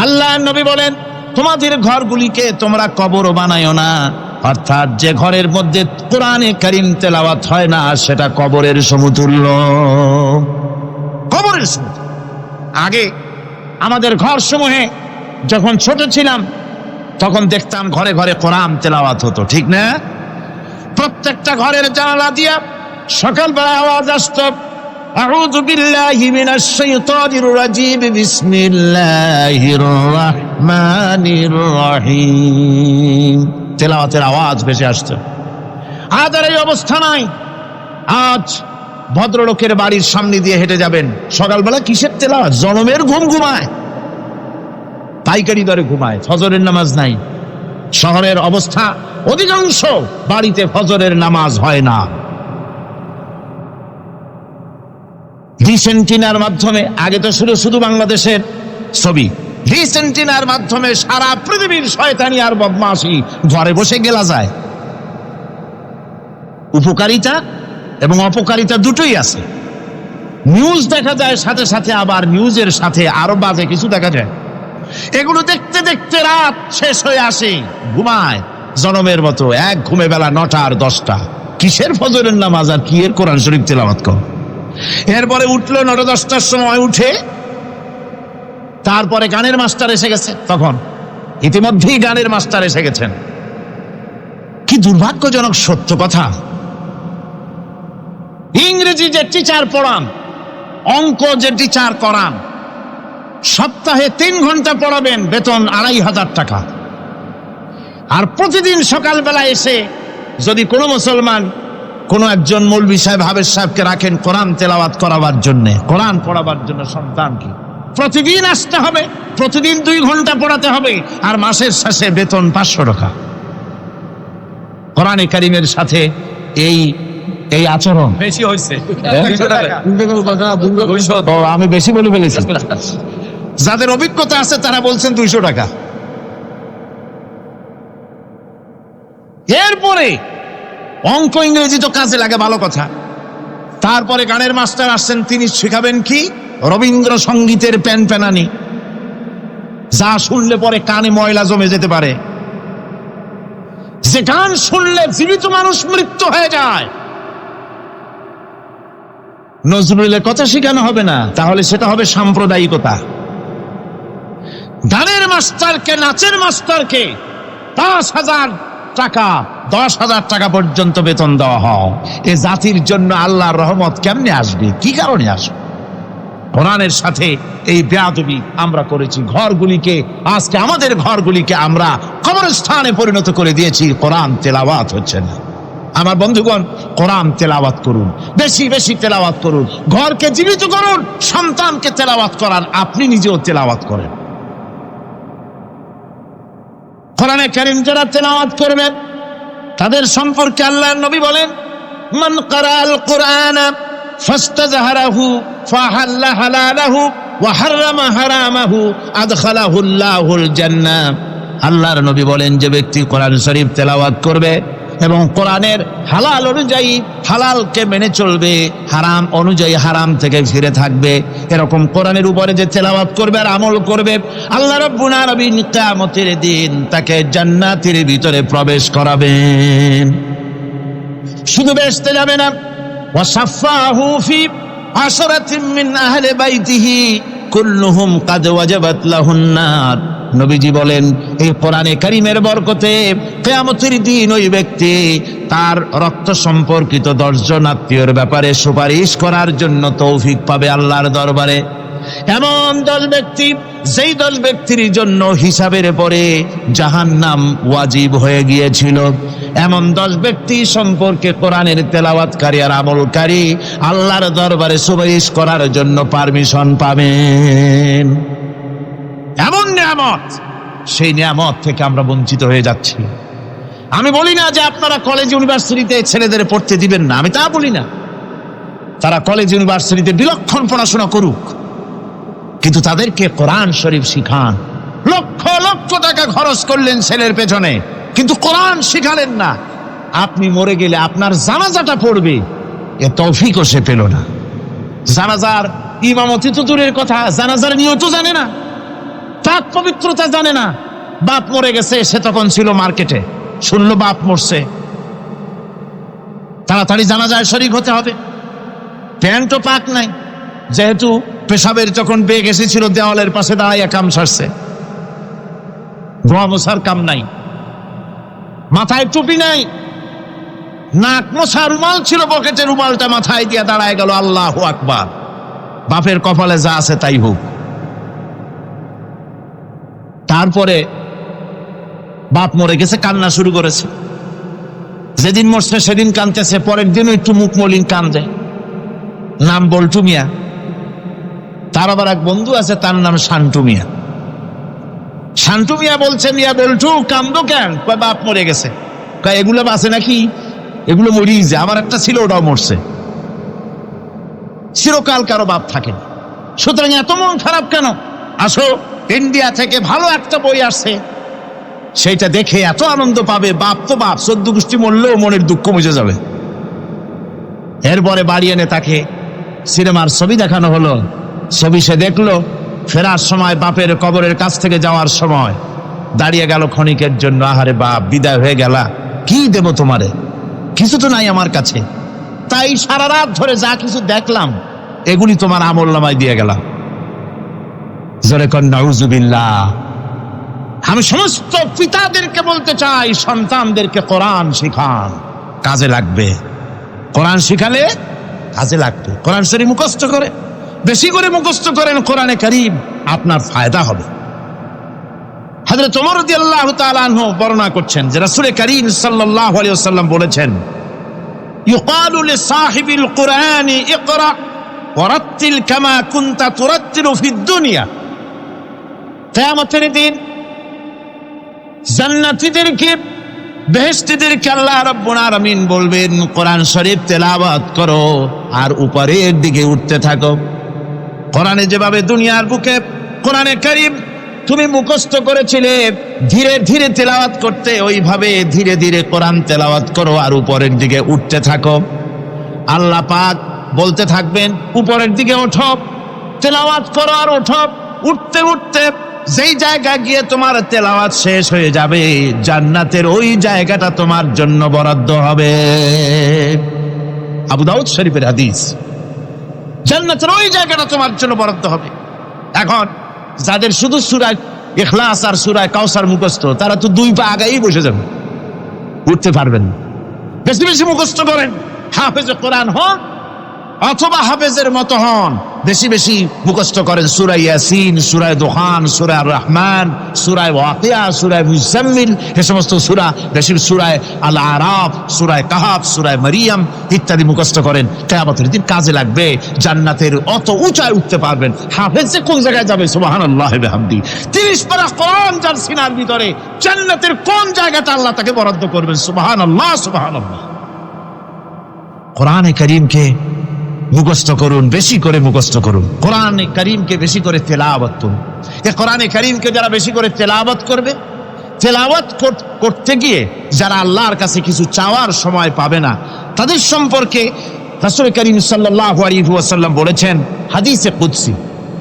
[SPEAKER 1] আল্লাহর নবী বলেন, তোমাদের ঘরগুলিকে তোমরা কবর বানায়ো না। অর্থাৎ যে ঘরের মধ্যে কোরআনে কারীম তেলাওয়াত হয় না সেটা কবরের সমতুল্য, কবরের সমতুল্য। আগে আমাদের ঘর সমূহে যখন ছোট ছিলাম তখন দেখতাম ঘরে ঘরে কোরআন তেলাওয়াত হতো, ঠিক না? প্রত্যেকটা ঘরের জানালা দিয়া সকালবেলা আওয়াজ আসতো, আউযু বিল্লাহি মিনাশ শাইতানির রাজীম, বিসমিল্লাহির রাহমানির রহিম। তেলাওয়াতের আওয়াজ ভেসে আসতো। আজ আর এই অবস্থা নাই। আজ ভদ্রলোকের বাড়ির সামনে দিয়ে হেঁটে যাবেন, সকালবেলা কিসের তেলাওয়াত? জনমের ঘুম ঘুমায়, পাইকারি দরে ঘুমায়, ফজরের নামাজ নাই। শহরের অবস্থা, অধিকাংশ বাড়িতে ফজরের নামাজ হয় না। ডিসেন্টিনার মাধ্যমে, আগে তো শুধু বাংলাদেশের ছবি, ডিসেন্টিনার মাধ্যমে সারা পৃথিবীর শয়তানি আর বদমাশি ঘরে বসে গেলা যায়। উপকারিতা এবং অপকারিতা দুটোই আছে। নিউজ দেখা যায়, সাথে সাথে আবার নিউজের সাথে আরো বাজে কিছু দেখা যায়। এগুলো দেখতে দেখতে রাত শেষ হয়ে আসে, ঘুমায় জনমের মতো, এক ঘুমে বেলা 9টা আর 10টা। কিসের ফজরের নামাজ আর কি এর কোরআন শরীফ তেলাওয়াত কর? এরপরে উঠলো 9টা 10টার সময়, উঠে তারপরে গানের মাস্টার এসে গেছে। তখন ইতিমধ্যেই গানের মাস্টার এসে গেছেন। কি দুর্ভাগ্যজনক সত্য কথা, ইংরেজি যে টিচার পড়ান, অঙ্ক যে টিচার করান, সপ্তাহে 3 ঘন্টা পড়াবেন, বেতন 2500 টাকা। আর প্রতিদিন সকালবেলা এসে যদি কোনো মুসলমান কোনো একজন মৌলভী সাহেব, হাফেজ সাহেবকে রাখেন কোরআন তেলাওয়াত করাবার জন্য, কোরআন পড়াবার জন্য সন্তানকে, প্রতিদিন আসতে হবে, প্রতিদিন 2 ঘন্টা পড়াতে হবে, আর মাসের শেষে বেতন 500 টাকা। কোরআনে কারীমের সাথে এই আচরণ
[SPEAKER 2] বেশি হয়েছে।
[SPEAKER 1] আমি বেশি বলে ফেলেছি। যাদের অভিজ্ঞতা আছে তারা বলছেন 200 টাকা। এরপরে অঙ্ক ইংরেজি তো কাজে লাগে, ভালো কথা। তারপরে গানের মাস্টার আসছেন, তিনি শেখাবেন কি? রবীন্দ্রসঙ্গীতের প্যানপ্যানানি, যা শুনলে পরে কানে ময়লা জমে যেতে পারে, যে গান শুনলে জীবিত মানুষ মৃত্যু হয়ে যায়। নজরুলের কথা শেখানো হবে না, তাহলে সেটা হবে সাম্প্রদায়িকতা। গানের মাস্টারকে, নাচের মাস্টারকে 10,000 টাকা, 10,000 টাকা পর্যন্ত বেতন দেওয়া হয়। এ জাতির জন্য আল্লাহর রহমত কেমনে আসবে? কি কারণে আসবে? কোরআনের সাথে এই বেয়াদবি আমরা করেছি। ঘরগুলিকে, আজকে আমাদের ঘরগুলিকে আমরা কবরস্থানে পরিণত করে দিয়েছি। কোরআন তেলাওয়াত হচ্ছে না। আমার বন্ধুগণ, কোরআন তেলাওয়াত করুন, বেশি বেশি তেলাওয়াত করুন, ঘরকে জীবিত করুন, সন্তানকে তেলাওয়াত করান, আপনি নিজেও তেলাওয়াত করেন। কোরআনে কারীম যারা তেলাওয়াত করবেন তাদের সম্পর্কে আল্লাহর নবী বলেন, মান ক্বারাআল কুরআনা ফাস্তাযহারাহু ফাহাল্লা হালালাহু ওয়া হাররামা হারামাহু আদখালাহুল্লাহুল জান্নাহ। আল্লাহর নবী বলেন, যে ব্যক্তি কোরআন শরীফ তেলাওয়াত করবে এবং কোরআনের হালাল অনুযায়ী হালালকে মেনে চলবে, হারাম অনুযায়ী হারাম থেকে ফিরে থাকবে, এরকম কোরআনের উপরে যে তেলাওয়াত করবে আর আমল করবে, আল্লাহ রাব্বুল আলামিন কিয়ামতের দিন তাকে জান্নাতের ভিতরে প্রবেশ করাবেন। শুধু বেহেশতে যাবে না, ওয়াসাফাহু ফি আশরাতিন মিন আহলি বাইতিহি কুল্লুহুম কাদ ওয়াজাবাত লাহুন নার। নবীজি বলেন, এই কোরআনে কারীমের বরকতে কিয়ামতের দিন ওই ব্যক্তি তার রক্ত সম্পর্কিত 10 জন আত্মীয়র ব্যাপারে সুপারিশ করার জন্য তৌফিক পাবে আল্লাহর দরবারে। এমন 10 ব্যক্তি, যেই 10 ব্যক্তির জন্য হিসাবের পরে জাহান্নাম ওয়াজিব হয়ে গিয়েছিল, এমন 10 ব্যক্তি সম্পর্কে কোরআনের তেলাওয়াতকারী আর আমলকারী আল্লাহর দরবারে সুপারিশ করার জন্য পারমিশন পাবেন। এমন নিয়ামত, সেই নিয়ামত থেকে আমরা বঞ্চিত হয়ে যাচ্ছি। আমি বলি না যে আপনারা কলেজ ইউনিভার্সিটিতে ছেলেদের পড়তে দিবেন না, আমি তা বলি না। তারা কলেজ ইউনিভার্সিটিতে বিলক্ষণ পড়াশোনা করুক, কিন্তু তাদেরকে কোরআন শরীফ শিখান। লক্ষ লক্ষ টাকা খরচ করলেন ছেলের পেছনে, কিন্তু কোরআন শিখালেন না। আপনি মরে গেলে আপনার জানাজাটা পড়বে, এ তৌফিকও সে পেল না। জানাজার ইমামতি তো দূরের কথা, জানাজার নিয়ত জানে না, পাক পবিত্রতা জানে না। বাপ মরে গেছে, সে তখন ছিল মার্কেটে, শুনলো বাপ মরছে, তাড়াতাড়ি জানাজায় শরীক হতে হবে। প্যান্টও পাক নাই, যেহেতু পেশাবের যখন বেগ এসেছিল দেওয়ালের পাশে দাঁড়াইয়া কাম সারছে, ধোয়া মোছার কাম নাই, মাথায় টুপি নাই, নাক মোছা রুমাল ছিল পকেটে, রুমালটা মাথায় দিয়া দাঁড়ায় গেল। আল্লাহু আকবার। বাপের কপালে যা আছে তাই হোক। তারপরে বাপ মরে গেছে, কান্না শুরু করেছে। যেদিন মরছে সেদিন কাঁদতেছে, পরের দিনও একটু মুখ মলিন কান্দে। নাম বল্টু মিয়া। তার আবার এক বন্ধু আছে, তার নাম শান্টু মিয়া। শান্টু মিয়া বলছে, মিয়া বল্টু কান্দো কেন? কয় বাপ মরে গেছে। কয় এগুলো বাঁচে নাকি? এগুলো মরিয়ে যায়, আমার একটা ছিল ওটাও মরছে। চিরকাল কারো বাপ থাকে না, সুতরাং এত মন খারাপ কেন? আসো, ইন্ডিয়া থেকে ভালো একটা বই আসছে, সেইটা দেখে এত আনন্দ পাবে। বাপ তো বাপ, 14 গোষ্ঠী মরলেও মনের দুঃখ মুছে যাবে। এরপরে বাড়ি এনে তাকে সিনেমার ছবি দেখানো হলো। ছবি সে দেখলো, ফেরার সময় বাপের কবরের কাছ থেকে যাওয়ার সময় দাঁড়িয়ে গেল ক্ষণিকের জন্য। আহারে বাপ, বিদায় হয়ে গেলা, কি দেব তোমারে? কিছু তো নাই আমার কাছে, তাই সারা রাত ধরে যা কিছু দেখলাম এগুলি তোমার আমলনামায় দিয়ে গেলাম। জোরে কর নাউজুবিল্লাহ। আমি সমস্ত পিতাদেরকে বলতে চাই, সন্তানদেরকে কোরআন শিখান, কাজে লাগবে। কোরআন শিখালে কাজে লাগবে। কোরআন শরীফ মুখস্থ করে, বেশি করে মুখস্থ করেন কোরআনে কারীম, আপনার ফায়দা হবে। হযরত ওমর রাদিয়াল্লাহু তাআলা আনহু বর্ণনা করছেন যে রাসূল কারীম সাল্লাল্লাহু আলাইহি ওয়াসাল্লাম বলেছেন, ইউকালু লিসাহিবিল কুরআনি ইকরা ওয়ারাত্তিল কামা কুনতা তুরাত্তিলু ফিদ দুনিয়া। কিয়ামতের দিন জান্নাতীদেরকে, বেহেশতীদেরকে আল্লাহ রাব্বুল আলামিন বলবেন, কোরআন শরীফ তেলাওয়াত করো আর উপরের দিকে উঠতে থাকো। কোরআনে যেভাবে দুনিয়ার বুকে কোরআনে কারীম তুমি মুখস্থ করেছিলে, ধীরে ধীরে তেলাওয়াত করতে, ওইভাবে ধীরে ধীরে কোরআন তেলাওয়াত করো আর উপরের দিকে উঠতে থাকো। আল্লাহ পাক বলতে থাকবেন, উপরের দিকে ওঠো, তেলাওয়াত করো আর ওঠো। উঠতে উঠতে যেই জায়গা গিয়ে তোমার তেলাওয়াত শেষ হয়ে যাবে, জান্নাতের ওই জায়গাটা তোমার জন্য বরাদ্দ হবে। আবু দাউদ শরীফের হাদিস। জান্নাতের ওই জায়গাটা তোমার জন্য বরাদ্দ হবে। এখন যাদের শুধু সূরা ইখলাস আর সূরা কাউসার মুখস্থ, তারা তো 2 পা আগাই বসে যাবে। উঠতে পারবেন না। বেশি বেশি মুখস্থ করেন, হাফেজ কোরআন হন অথবা হাফেজের মতো হন। বেশি বেশি মুখস্থ করেন সূরা ইয়াসিন, সূরা দুখান, সূরা রহমান, সূরা ওয়াকিয়া, সূরা মুজাম্মিল, এই সমস্ত সূরা, বেশি সূরা আল আরাফ, সূরা কাহাফ, সূরা মারিয়াম ইত্যাদি মুখস্থ করেন। কিয়ামতের দিন কাজে লাগবে। জান্নাতের অত উঁচায় উঠতে পারবেন। হাফেজ যে কোন জায়গায় যাবে, সুবহানাল্লাহ ওয়া বিহামদি। 30 পারা কোরআন যার সিনার ভিতরে, জান্নাতের কোন জায়গাটা আল্লাহ তাকে বরাদ্দ করবেন। সুবহানাল্লাহ, সুবহানাল্লাহ। কোরআনে কারীমকে মুখস্থ করুন, বেশি করে মুখস্থ করুন। কোরআনে কারীমকে বেশি করে তেলাওয়াত করুন। এই কোরআনে কারীমকে যারা বেশি করে তেলাওয়াত করবে, তেলাওয়াত করতে গিয়ে যারা আল্লাহর কাছে কিছু চাওয়ার সময় পাবে না, তাদের সম্পর্কে রাসূল করিম সাল্লাল্লাহু আলাইহি ওয়াসাল্লাম বলেছেন হাদিসে কুদসি,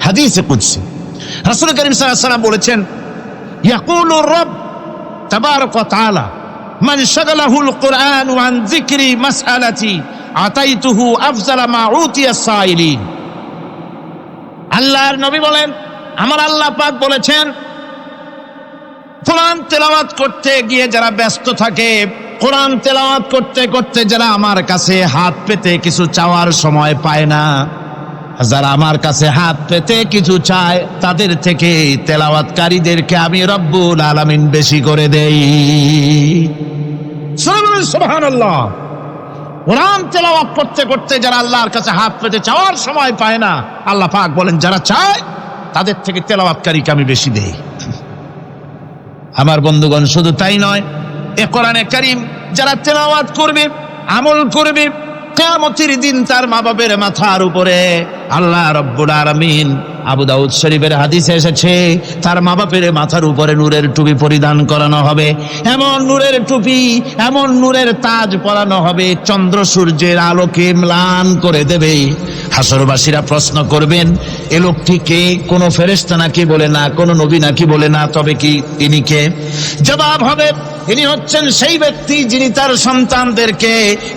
[SPEAKER 1] হাদিসে কুদসি রাসূল করিম সাল্লাল্লাহু আলাইহি ওয়াসাল্লাম বলেছেন, ইয়াকুলু রব তাবারাক ওয়া তাআলা মান শাগালাহুল কুরআন আন যিকরি মাসআলাতি আতাইতুহু আফজালা মা উতিয়াস সাইলিন। আল্লাহর নবী বলেন, আমার আল্লাহ পাক বলেছেন, কোরআন তেলাওয়াত করতে গিয়ে যারা ব্যস্ত থাকে, কোরআন তেলাওয়াত করতে করতে যারা আমার কাছে হাত পেতে কিছু চাওয়ার সময় পায় না, যারা আমার কাছে হাত পেতে কিছু চায়, তাদের থেকে তেলাওয়াতকারীদেরকে আমি রব্বুল আলামিন বেশি করে দেই। সুবহানাল্লাহ। কোরআন তেলাওয়াত করতে করতে যারা আল্লাহর কাছে হাত পেতে চাওয়ার সময় পায় না, আল্লাহ পাক বলেন যারা চায় তাদের থেকে তেলাওয়াতকারীকে আমি বেশি দেই। আমার বন্ধুগণ, শুধু তাই নয়, এ কোরআনে কারীম যারা তেলাওয়াত করবে, আমল করবে, কিয়ামতের দিন তার মা বাপের মাথার উপরে আল্লাহ রব্বুল আলামিন, আবু দাউদ শরীফের হাদিসে এসেছে, তার মা বাপের মাথার উপরে নূরের টুপি পরিধান করানো হবে। এমন নূরের টুপি, এমন নূরের তাজ পরানো হবে, চন্দ্র সূর্যের আলোকে ম্লান করে দেবে। হাসরবাসীরা প্রশ্ন করবেন, এ লোকটি কে? কোনো ফেরেশতা নাকি? বলে না। কোনো নবী নাকি? বলে না। তবে কি তিনি কে? জবাব হবে, ইনি হচ্ছেন সেই ব্যক্তি যিনি তার সন্তানদেরকে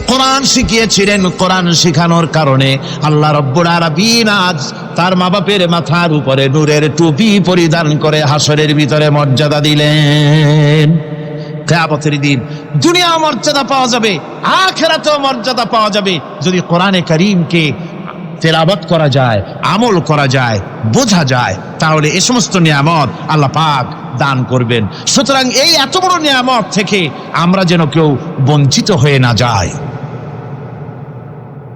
[SPEAKER 1] কোরআন শিখিয়েছিলেন। কোরআন শিখানোর কারণে আল্লাহ রব্বুল আলামিন আজ তার মা বাপের মাথার উপরে নূরের টুপি পরিধান করে হাসরের ভিতরে মর্যাদা দিলেন। কিয়ামতের দিন দুনিয়া মর্যাদা পাওয়া যাবে, আখিরাতেও মর্যাদা পাওয়া যাবে যদি কোরআনে কারীমকে তেলাওয়াত করা যায়, আমল করা যায়, বোঝা যায়, তাহলে এই সমস্ত নিয়ামত আল্লাহ পাক দান করবেন। সুতরাং এই এত বড় নিয়ামত থেকে আমরা যেন কেউ বঞ্চিত হয়ে না যায়।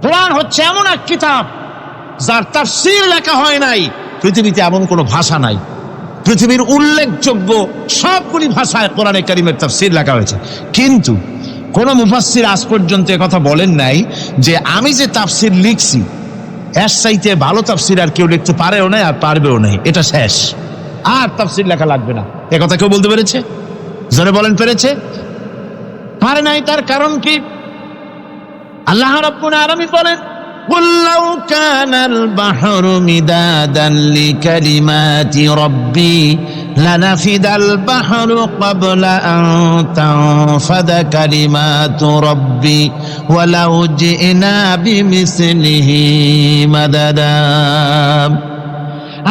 [SPEAKER 1] কোরআন হচ্ছে এমন এক কিতাব যার তাফসীর লেখা হয় নাই। পৃথিবীতে এমন কোনো ভাষা নাই, পৃথিবীর উল্লেখযোগ্য সবগুলি ভাষায় কোরআনে কারীমের তাফসীর লেখা হয়েছে, কিন্তু কোন মুফাসসির আজ পর্যন্ত কথা বলেন নাই যে আমি যে তাফসীর লিখছি এর চাইতে ভালো তাফসীর আর কেউ লিখতে পারেও না, আর পারবেও না। এটা শেষ, আর তাফসীর লেখা লাগবে না। এ কথা কেউ বলতে পেরেছে? জোরে বলেন, পেরেছে? পারে নাই। তার কারণ কি? আল্লাহ রাব্বুল আলামিন বলেন, قُلْ لَوْ كَانَ الْبَحْرُ مِدَادًا لِكَلِمَاتِ رَبِّي لَنَفِدَ الْبَحْرُ قَبْلَ أَن تَنفَدَ كَلِمَاتُ رَبِّي وَلَوْ جِئْنَا بِمِثْلِهِ مَدَدًا।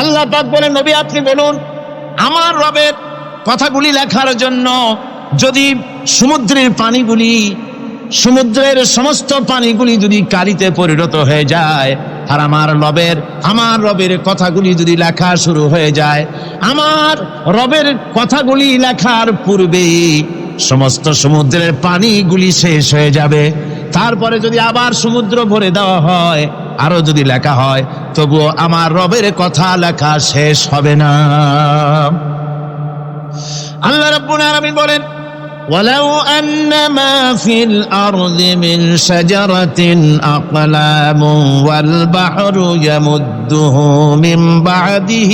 [SPEAKER 1] আল্লাহ পাক বলেন, নবী আপনি বলুন, আমার রবের কথাগুলি লেখার জন্য যদি সমুদ্রের পানিগুলি, সমুদ্রের সমস্ত পানিগুলি যদি কালিতে পরিণত হয়ে যায়, আর আমার রবের কথাগুলি যদি লেখা শুরু হয়ে যায়, আমার রবের কথাগুলি লেখার পূর্বে সমস্ত সমুদ্রের পানিগুলি শেষ হয়ে যাবে। তারপরে যদি আবার সমুদ্র ভরে দেওয়া হয়, আরো যদি লেখা হয়, তবুও আমার রবের কথা লেখা শেষ হবে না। আল্লাহ রাব্বুল আলামিন বলেন, وَلَوْ أَنَّ مَا فِي الْأَرْضِ مِنْ شَجَرَةٍ أَقْلَامٌ وَالْبَحْرُ يَمُدُّهُ مِنْ بَعْدِهِ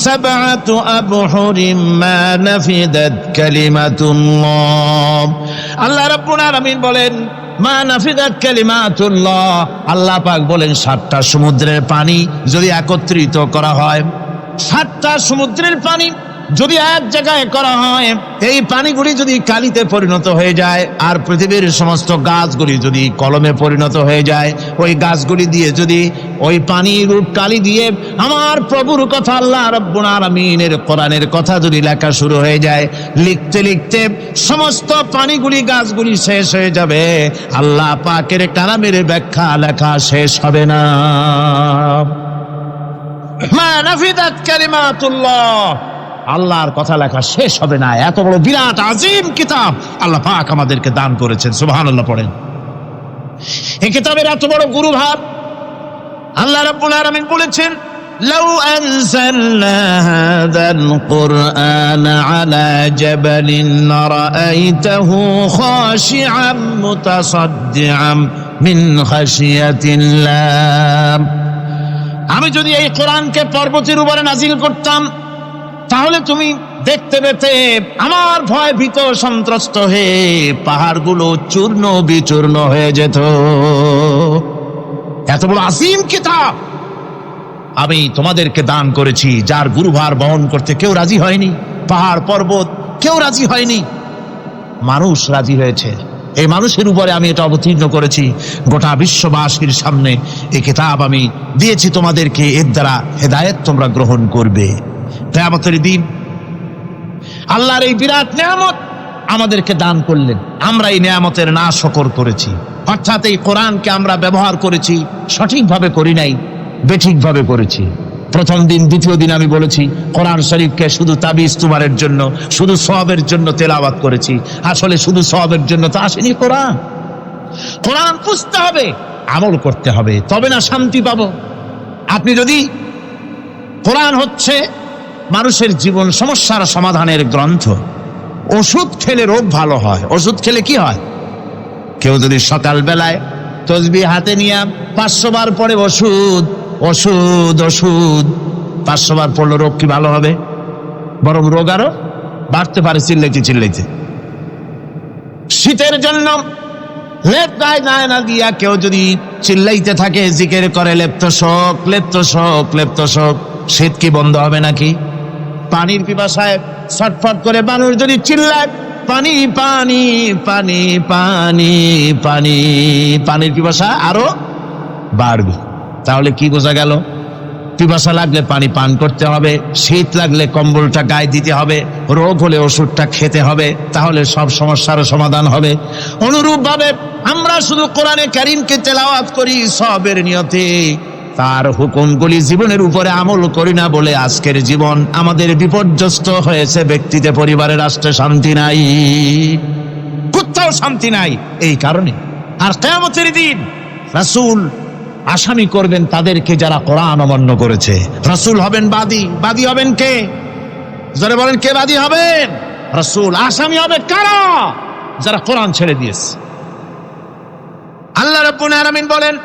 [SPEAKER 1] سَبْعَةُ أَبْحُرٍ مَا نَفِدَتْ كَلِمَةُ اللَّهِ। আল্লাহ রাব্বুল আলামিন বলেন, মা নাফিদাত কালিমাতুল্লাহ। আল্লাহ পাক বলেন, 7টা সমুদ্রের পানি যদি একত্রিত করা হয়, 7টা সমুদ্রের পানি যদি এক জায়গায় করা হয়, এই পানিগুলি যদি কালিতে পরিণত হয়ে যায়, আর পৃথিবীর সমস্ত গাছগুলি যদি কলমে পরিণত হয়ে যায়, ওই গাছগুলি দিয়ে যদি ওই পানির রূপ কালি দিয়ে আমার প্রভুর কথা, আল্লাহ রাব্বুল আলামিনের কোরআনের কথা যদি লেখা শুরু হয়ে যায়, লিখতে লিখতে সমস্ত পানিগুলি গাছগুলি শেষ হয়ে যাবে, আল্লাহ পাকের কালামের ব্যাখ্যা লেখা শেষ হবে না। মা নাফিদাত কালিমাতুল্লাহ, আল্লাহর কথা লেখা শেষ হবে না। এত বড় বিরাট আজিম কিতাব আল্লাহ পাক আমাদেরকে দান করেছেন, সুবহানাল্লাহ পড়েন। এই কিতাবের এত বড় গুরুভার আল্লাহ রাব্বুল আলামিন বলেছেন, লাউ আনজালনা হাযাল কুরআন আলা জাবালিন রাআইতাহু খাশিআম মুতাসাদ্দিআম মিন খাশিয়াতিল্লাহ। আমি যদি এই কোরআনকে পর্বতের উপরে নাজিল করতাম, তাহলে তুমি দেখতে পেতে আমার ভয় ভীত সন্ত্রস্ত হয়ে পাহাড়গুলো চূর্ণ বিচূর্ণ হয়ে যেত। এত বড় আসিম কিতাব আমি তোমাদেরকে দান করেছি, যার গুরুভার বহন করতে কেউ রাজি হয়নি, পাহাড় পর্বত কেউ রাজি হয়নি, মানুষ রাজি হয়েছে। এই মানুষের উপরে আমি এটা অবতীর্ণ করেছি, গোটা বিশ্ববাসীর সামনে এই কিতাব আমি দিয়েছি তোমাদেরকে, এর দ্বারা হেদায়েত তোমরা গ্রহণ করবে। কিয়ামতের দিন আল্লাহর এই বিরাট নিয়ামত আমাদেরকে দান করলেন, আমরা এই নিয়ামতের নাশকর করেছি, অর্থাৎ এই কোরআনকে আমরা ব্যবহার করেছি সঠিকভাবে করি নাই, বেঠিকভাবে করেছি। প্রথম দিন দ্বিতীয় দিন আমি বলেছি কোরআন শরীফকে শুধু তাবিজ তুমারের জন্য, শুধু সওয়াবের জন্য তেলাওয়াত করেছি। আসলে শুধু সওয়াবের জন্য তো আসেনি কোরআন। কোরআন বুঝতে হবে, আমল করতে হবে, তবে না শান্তি পাবো। আপনি যদি কোরআন হচ্ছে মানুষের জীবন সমস্যার সমাধানের গ্রন্থ, ওষুধ খেলে রোগ ভালো হয়। ওষুধ খেলে কি হয়? কেউ যদি সকাল বেলায় তসবিহ হাতে নিয়ে 500 বার পরে ওষুধ ওষুধ ওষুধ 500 বার পড়লো, রোগ কি ভালো হবে? বরং রোগ আরো বাড়তে পারে চিল্লাইতে চিল্লাইতে। শীতের জন্য লেপ গায়ে গায়ে না দিয়া কেউ যদি চিল্লাইতে থাকে, জিকির করে লেপ্ত শোক লেপ্ত শোক লেপ্ত শোক, শীত কি বন্ধ হবে নাকি? পানির পিপাসায় ছটফট করে মানুষ যদি চিল্লায় পানি পানি পানি পানি পানি, পানির পিপাসা আরো বাড়বে। তাহলে কি বোঝা গেল? পিপাসা লাগলে পানি পান করতে হবে, শীত লাগলে কম্বলটা গায়ে দিতে হবে, রোগ হলে ওষুধটা খেতে হবে, তাহলে সব সমস্যার সমাধান হবে। অনুরূপ ভাবে আমরা শুধু কোরআনে কারীমকে তেলাওয়াত করি সওয়াবের নিয়তে, তার হুকুমগুলি জীবনের উপরে আমল করি না বলে আজকের জীবন আমাদের বিপর্যস্ত হয়েছে। ব্যক্তিতে, পরিবারে, রাষ্ট্রে শান্তি নাই, কোথাও শান্তি নাই এই কারণে। আর কিয়ামতের দিন রাসূল আসামি করবেন তাদেরকে যারা কোরআন অমান্য করেছে। রাসূল হবেন বাদী। বাদী হবেন কে? যারা বলেন কে বাদী হবেন? রাসূল। আসামি হবে কারা? যারা কোরআন ছেড়ে দিয়েছে। আল্লাহ রাব্বুল আলামিন বলেন,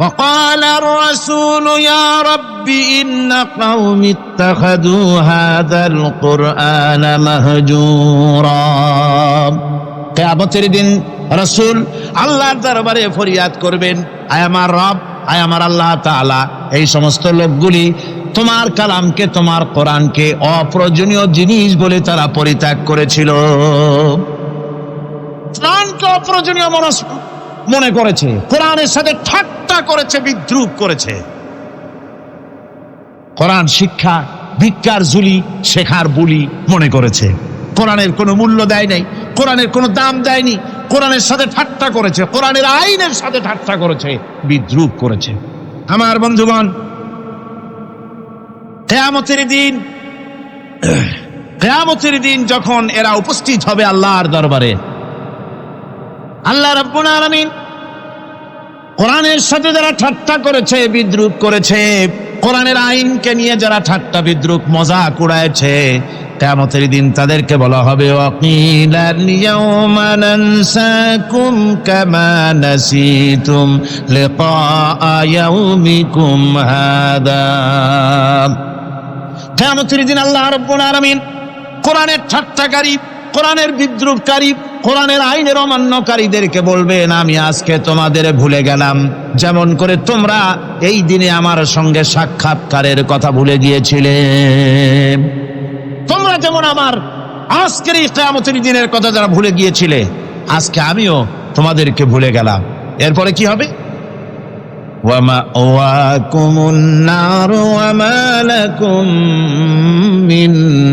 [SPEAKER 1] وقال الرسول يا رب إن قوم اتخذوا هذا القرآن مهجورا। কিয়ামতের দিন রাসূল আল্লাহর দরবারে ফরিয়াদ করবেন, আয় আমার রব, আয় আমার আল্লাহ তাআলা, এই সমস্ত লোকগুলি তোমার কালামকে, তোমার কোরআনকে অপ্রয়োজনীয় জিনিস বলে তারা পরিত্যাগ করেছিল। কোরআনকে অপ্রয়োজনীয় মনে করেছে, কোরআনের সাথে ঠাট্টা করেছে, বিদ্রুপ করেছে। কোরআন শিক্ষা ভিক্ষার ঝুলি, শেখার বুলি মনে করেছে। কোরআনের কোনো মূল্য দেয় নাই, কোরআনের কোনো দাম দেয়নি, কোরআনের সাথে ঠাট্টা করেছে, কোরআনের আইনের সাথে ঠাট্টা করেছে, বিদ্রুপ করেছে। আমার বন্ধুগণ, কিয়ামতের দিন যখন এরা উপস্থিত হবে আল্লাহর দরবারে, আল্লাহ রাব্বুল আলামিন কোরআনের সাথে যারা ঠাট্টা করেছে, বিদ্রুপ করেছে, কোরআনের আইনকে নিয়ে যারা ঠাট্টা বিদ্রুপ মজাক উড়াইছে, কিয়ামতের দিন তাদেরকে বলা হবে, ওয়াকিলাল ইয়াউমা নানসাকুম কামা নাসিতুম লিকা ইয়াউমিকুম হাদা। কিয়ামতের দিন আল্লাহ রাব্বুল আলামিন কোরআনের ঠাট্টাকারী, কোরআনের বিদ্রুপকারী, কোরআনের আইনের অমান্যকারীদেরকে বলবেন, আমি আজকে তোমাদের ভুলে গেলাম, যেমন করে তোমরা এই দিনে আমার সঙ্গে সাক্ষাৎকারের কথা ভুলে গিয়েছিলে। তোমরা যেমন আমার আজকের এই কিয়ামতের দিনের কথা যারা ভুলে গিয়েছিলে, আজকে আমিও তোমাদেরকে ভুলে গেলাম। এরপরে কি হবে? ওয়ামাওয়াকুমুন নার ওয়ামা লাকুম মিন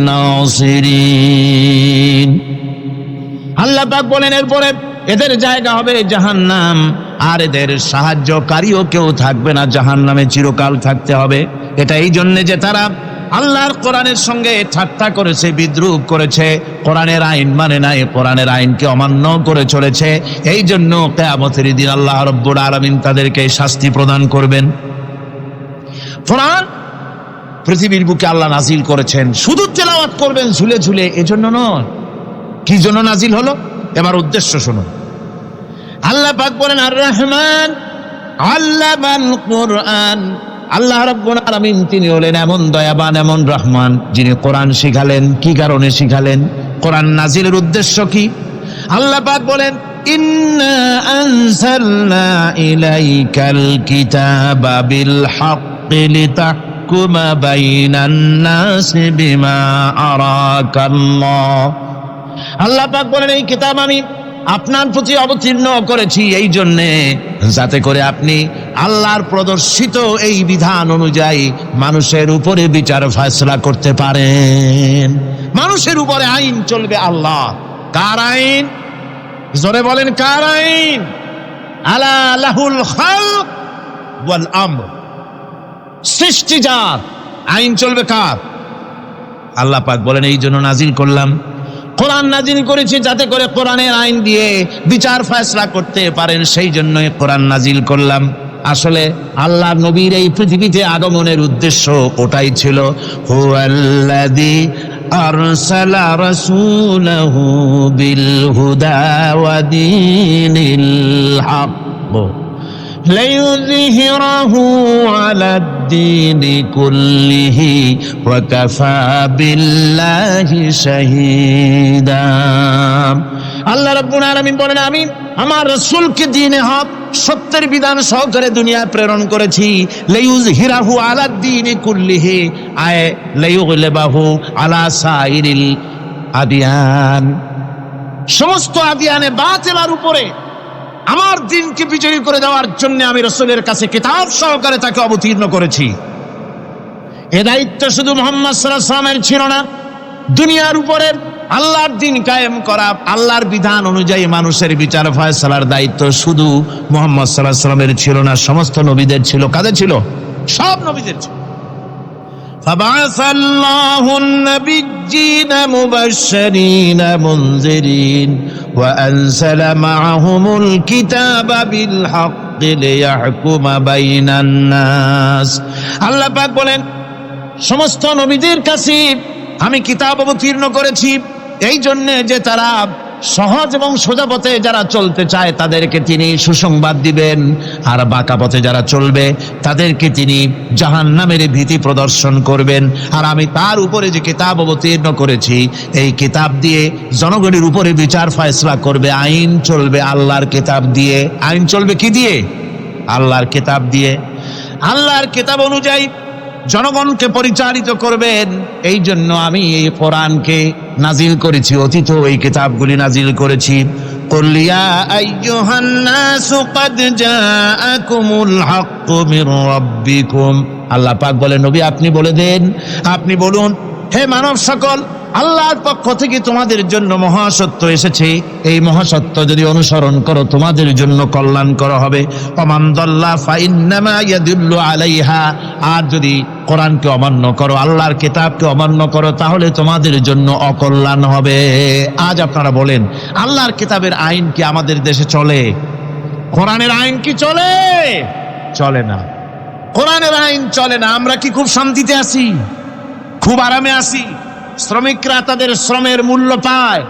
[SPEAKER 1] নাসিরিন। আল্লাহ পাক বলেন এরপরে এদের জায়গা হবে জাহান্নাম, আর এদের সাহায্যকারীও কেউ থাকবে না, জাহান্নামে চিরকাল থাকতে হবে। এটা এই জন্য যে তারা আল্লাহর কোরআনের সঙ্গে ঠাট্টা করেছে, বিদ্রুপ করেছে, কোরআনের আইন মানে নাই, কোরআনের আইনকে অমান্য করে চলেছে। এই জন্য কিয়ামতের দিন আল্লাহ রাব্বুল আলামিন তাদেরকে শাস্তি প্রদান করবেন। কোরআন পৃথিবীর বুকে আল্লাহ নাজিল করেছেন, শুধু তেলাওয়াত করবেন ঝুলে ঝুলে, এজন্য নয়। কি জন্য নাজিল হলো? এবার উদ্দেশ্য শুনুন। আল্লাহ পাক বলেন আর রহমান আল্লামাল কোরআন। আল্লাহ রাব্বুল আলামিন তিনি হলেন এমন দয়াবান, এমন রহমান, যিনি কোরআন শিখালেন। কি কারণে শিখালেন? কোরআন নাজিলের উদ্দেশ্য কি? আল্লাহ পাক বলেন ইন্না আনজালনা ইলাইকাল কিতাবা বিল হাক্কি লিতাহকুমা বাইনান নাসি বিমা আরাকাল্লাহ। আল্লাহ পাক বলেন এই কিতাব আমি আপনার প্রতি অবতীর্ণ করেছি এই জন্যে যাতে করে আপনি আল্লাহর প্রদর্শিত এই বিধান অনুযায়ী মানুষের উপরে বিচার ফয়সালা করতে পারেন। মানুষের উপরে আইন চলবে আল্লাহ। কার আইন? জোরে বলেন কার আইন? আলা লাহুল খালক ওয়াল আমর। সৃষ্টি যার, আইন চলবে কার? আল্লাহ পাক বলেন এই জন্য নাজিল করলাম, কোরআন নাজিল করেছি যাতে করে কোরআনের আইন দিয়ে বিচার ফয়সালা করতে পারেন, সেই জন্যই কোরআন নাজিল করলাম। আসলে আল্লাহ নবীর এই পৃথিবীতে আগমনের উদ্দেশ্য ওটাই ছিল। হুয়াল্লাযী আরসালা রাসূলাহু বিল হুদা ওয়া দীনিল হক লিইয়ুযহিরাহু আলাদ-দীনি কুল্লিহি ওয়া কাফা বিল্লাহি শাহীদা। আল্লাহ রাব্বুল আলামিন বলেন আমি আমার রাসূলকে দ্বীনে হক সত্যের বিধান সহকারে দুনিয়ায় প্রেরণ করেছি। লিইয়ুযহিরাহু আলাদ-দীনি কুল্লিহি আয় লিইয়ুগলিবাহু আলা সাইরিল আদিয়ান। সমস্ত আদিয়ানে বাতিলের উপরে আমার দ্বীনকে বিজয়ী করে দেওয়ার জন্য আমি রাসূলের কাছে কিতাব সহকারে তাকে অবতীর্ণ করেছি। এ দায়িত্ব শুধু মুহাম্মদ সাল্লাল্লাহু আলাইহি ওয়াসাল্লামের ছিল না, দুনিয়ার উপরে আল্লাহর দ্বীন কায়েম করা, আল্লাহর বিধান অনুযায়ী মানুষের বিচার ফয়সালার দায়িত্ব শুধু মুহাম্মদ সাল্লাল্লাহু আলাইহি ওয়াসাল্লামের ছিল না, সমস্ত নবীদের ছিল। কাদের ছিল? সব নবীদের ছিল। فبعث الله النبيين مبشرين منذرين وأنزل معهم الكتاب بالحق ليحكم بين الناس। আল্লাহ পাক বলেন সমস্ত নবীদের কাছে আমি কিতাব অবতীর্ণ করেছি এই জন্য যে তারা সহজ এবং সোজা পথে যারা চলতে চায় তাদেরকে তিনি সুসংবাদ দিবেন, আর বাঁকা পথে যারা চলবে তাদেরকে তিনি জাহান্নামের ভীতি প্রদর্শন করবেন। আর আমি তার উপরে যে কিতাব অবতীর্ণ করেছি এই কিতাব দিয়ে জনগণের উপরে বিচার ফয়সালা করবে, আইন চলবে আল্লাহর কিতাব দিয়ে। আইন চলবে কি দিয়ে? আল্লাহর কিতাব দিয়ে। আল্লাহর কিতাব অনুযায়ী জনগণকে পরিচালিত করবেন। এই জন্য আমি এই কোরআনকে নাজিল করেছি, অতীত এই কিতাবগুলি নাজিল করেছি। কুল ইয়া আইয়ুহান নাসু ক্বাদ জাআকুমুল হাক্কু মির রাব্বিকুম। আল্লাহ পাক বলেন নবী আপনি বলে দেন, আপনি বলুন হে মানব সকল, আল্লাহর পক্ষ থেকে তোমাদের জন্য মহাসত্য এসেছে, এই মহাসত্য যদি অনুসরণ করো তোমাদের জন্য কল্যাণকর হবে। ওমান দাল্লা ফাইন্নামা ইয়াদুল্লু আলাইহা। আর যদি কোরআনকে অমান্য করো, আল্লাহর কিতাবকে অমান্য করো, তাহলে তোমাদের জন্য অকল্যাণ হবে। আজ আপনারা বলেন আল্লাহর কিতাবের আইন কি আমাদের দেশে চলে? কোরআনের আইন কি চলে? চলে না। কোরআনের আইন চলে না। আমরা কি খুব শান্তিতে আছি? খুব আরামে আছি? শ্রমিকরা তাদের শ্রমের মূল্য পায়,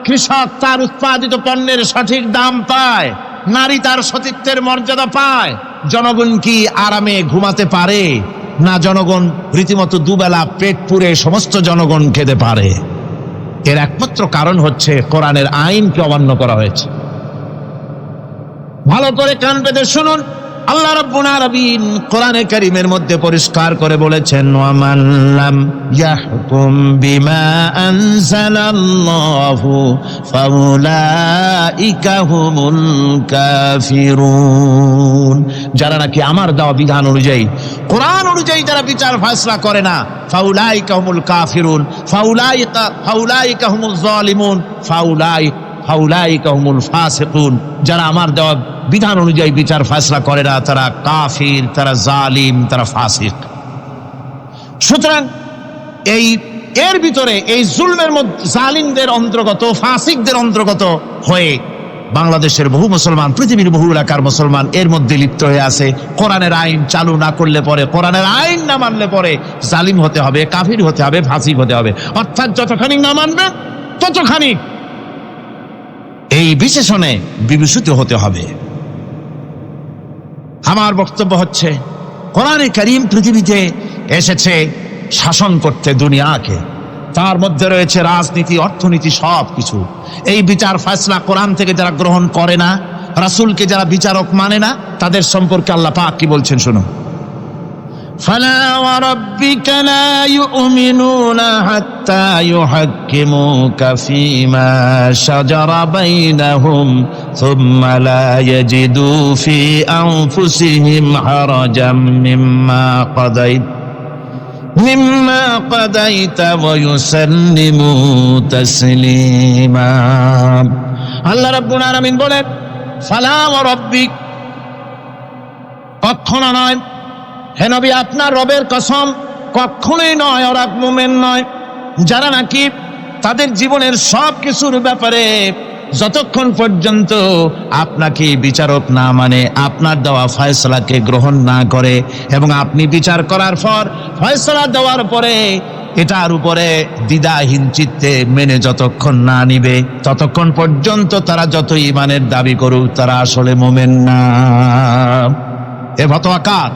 [SPEAKER 1] কৃষক তার উৎপাদিত পণ্যের সঠিক দাম পায়, নারী তার সতীত্বের মর্যাদা পায়। জনগণ কি আরামে ঘুমাতে পারে? না, জনগণ রীতিমতো দুবেলা পেট পুরে সমস্ত জনগণ খেতে পারে। এর একমাত্র কারণ হচ্ছে কোরআনের আইনকে অমান্য করা হয়েছে। ভালো করে কান পেতে শুনুন, আল্লাহ রাব্বুল আলামিন কোরআনে কারীমের মধ্যে পরিষ্কার করে বলেছেন, ওয়া মান লাম ইয়াহকুম বিমা আনজালাল্লাহু ফাউলাইকা হুমুল কাফিরুন। যারা নাকি আমার দেওয়া বিধান অনুযায়ী, কোরআন অনুযায়ী যারা বিচার ফয়সালা করে না, ফাউলাইকা হুমুল কাফিরুন, ফাউলাইকা হুমুল যালিমুন, ফাউলাইকা হুমুল ফাসিকুন। যারা আমার দেওয়া বিধান অনুযায়ী বিচার ফয়সালা করে না, তারা কাফির, তারা জালিম, তারা ফাসিক। সুতরাং এর ভিতরে এই জুলমের মধ্যে জালিমদের অন্তর্গত, ফাসিকদের অন্তর্গত হয়ে বাংলাদেশের বহু মুসলমান, পৃথিবীর বহু এলাকার মুসলমান এর মধ্যে লিপ্ত হয়ে আছে। কোরআনের আইন চালু না করলে পরে, কোরআনের আইন না মানলে পরে জালিম হতে হবে, কাফির হতে হবে, ফাসিক হতে হবে। অর্থাৎ যতখানি না মানবে ততখানি এই বিশেষণে বিভূষিত হতে হবে। আমার বক্তব্য হচ্ছে, কোরআনে কারীম পৃথিবীতে এসেছে শাসন করতে দুনিয়াকে। তার মধ্যে রয়েছে রাজনীতি, অর্থনীতি, সব কিছু। এই বিচার ফয়সালা কোরআন থেকে যারা গ্রহণ করে না, রাসূলকে যারা বিচারক মানে না, তাদের সম্পর্কে আল্লাহ পাক কি বলছেন শুনুন। ফালা ওয়া রাব্বিকা লা ইউমিনুনা হাত্তা ইউহাক্কিমুকা ফীমা শাজারা বাইনাহুম সুম্মা লা ইয়াজিদু ফী আনফুসিহিম হারাজাম মিম্মা কাদাইতা ওয়া ইউসাল্লিমু তাসলিমা। আল্লাহ রাব্বুল আলামিন বলেন, ফালা ওয়া রাব্বিক, কখনো নয় হে নবী, আপনার রবের কসম, কখনোই নয়। ওরা মুমিন নয় যারা নাকি তাদের জীবনের সব কিছুর ব্যাপারে যতক্ষণ পর্যন্ত আপনাকে বিচারক না মানে, আপনার দেওয়া ফয়সালাকে গ্রহণ না করে, এবং আপনি বিচার করার পর, ফয়সালা দেওয়ার পরে এটার উপরে দ্বিধাহীন চিত্তে মেনে যতক্ষণ না নিবে, ততক্ষণ পর্যন্ত তারা যত ঈমানের দাবি করুক, তারা আসলে মুমিন না। এ ফতোয়া কার?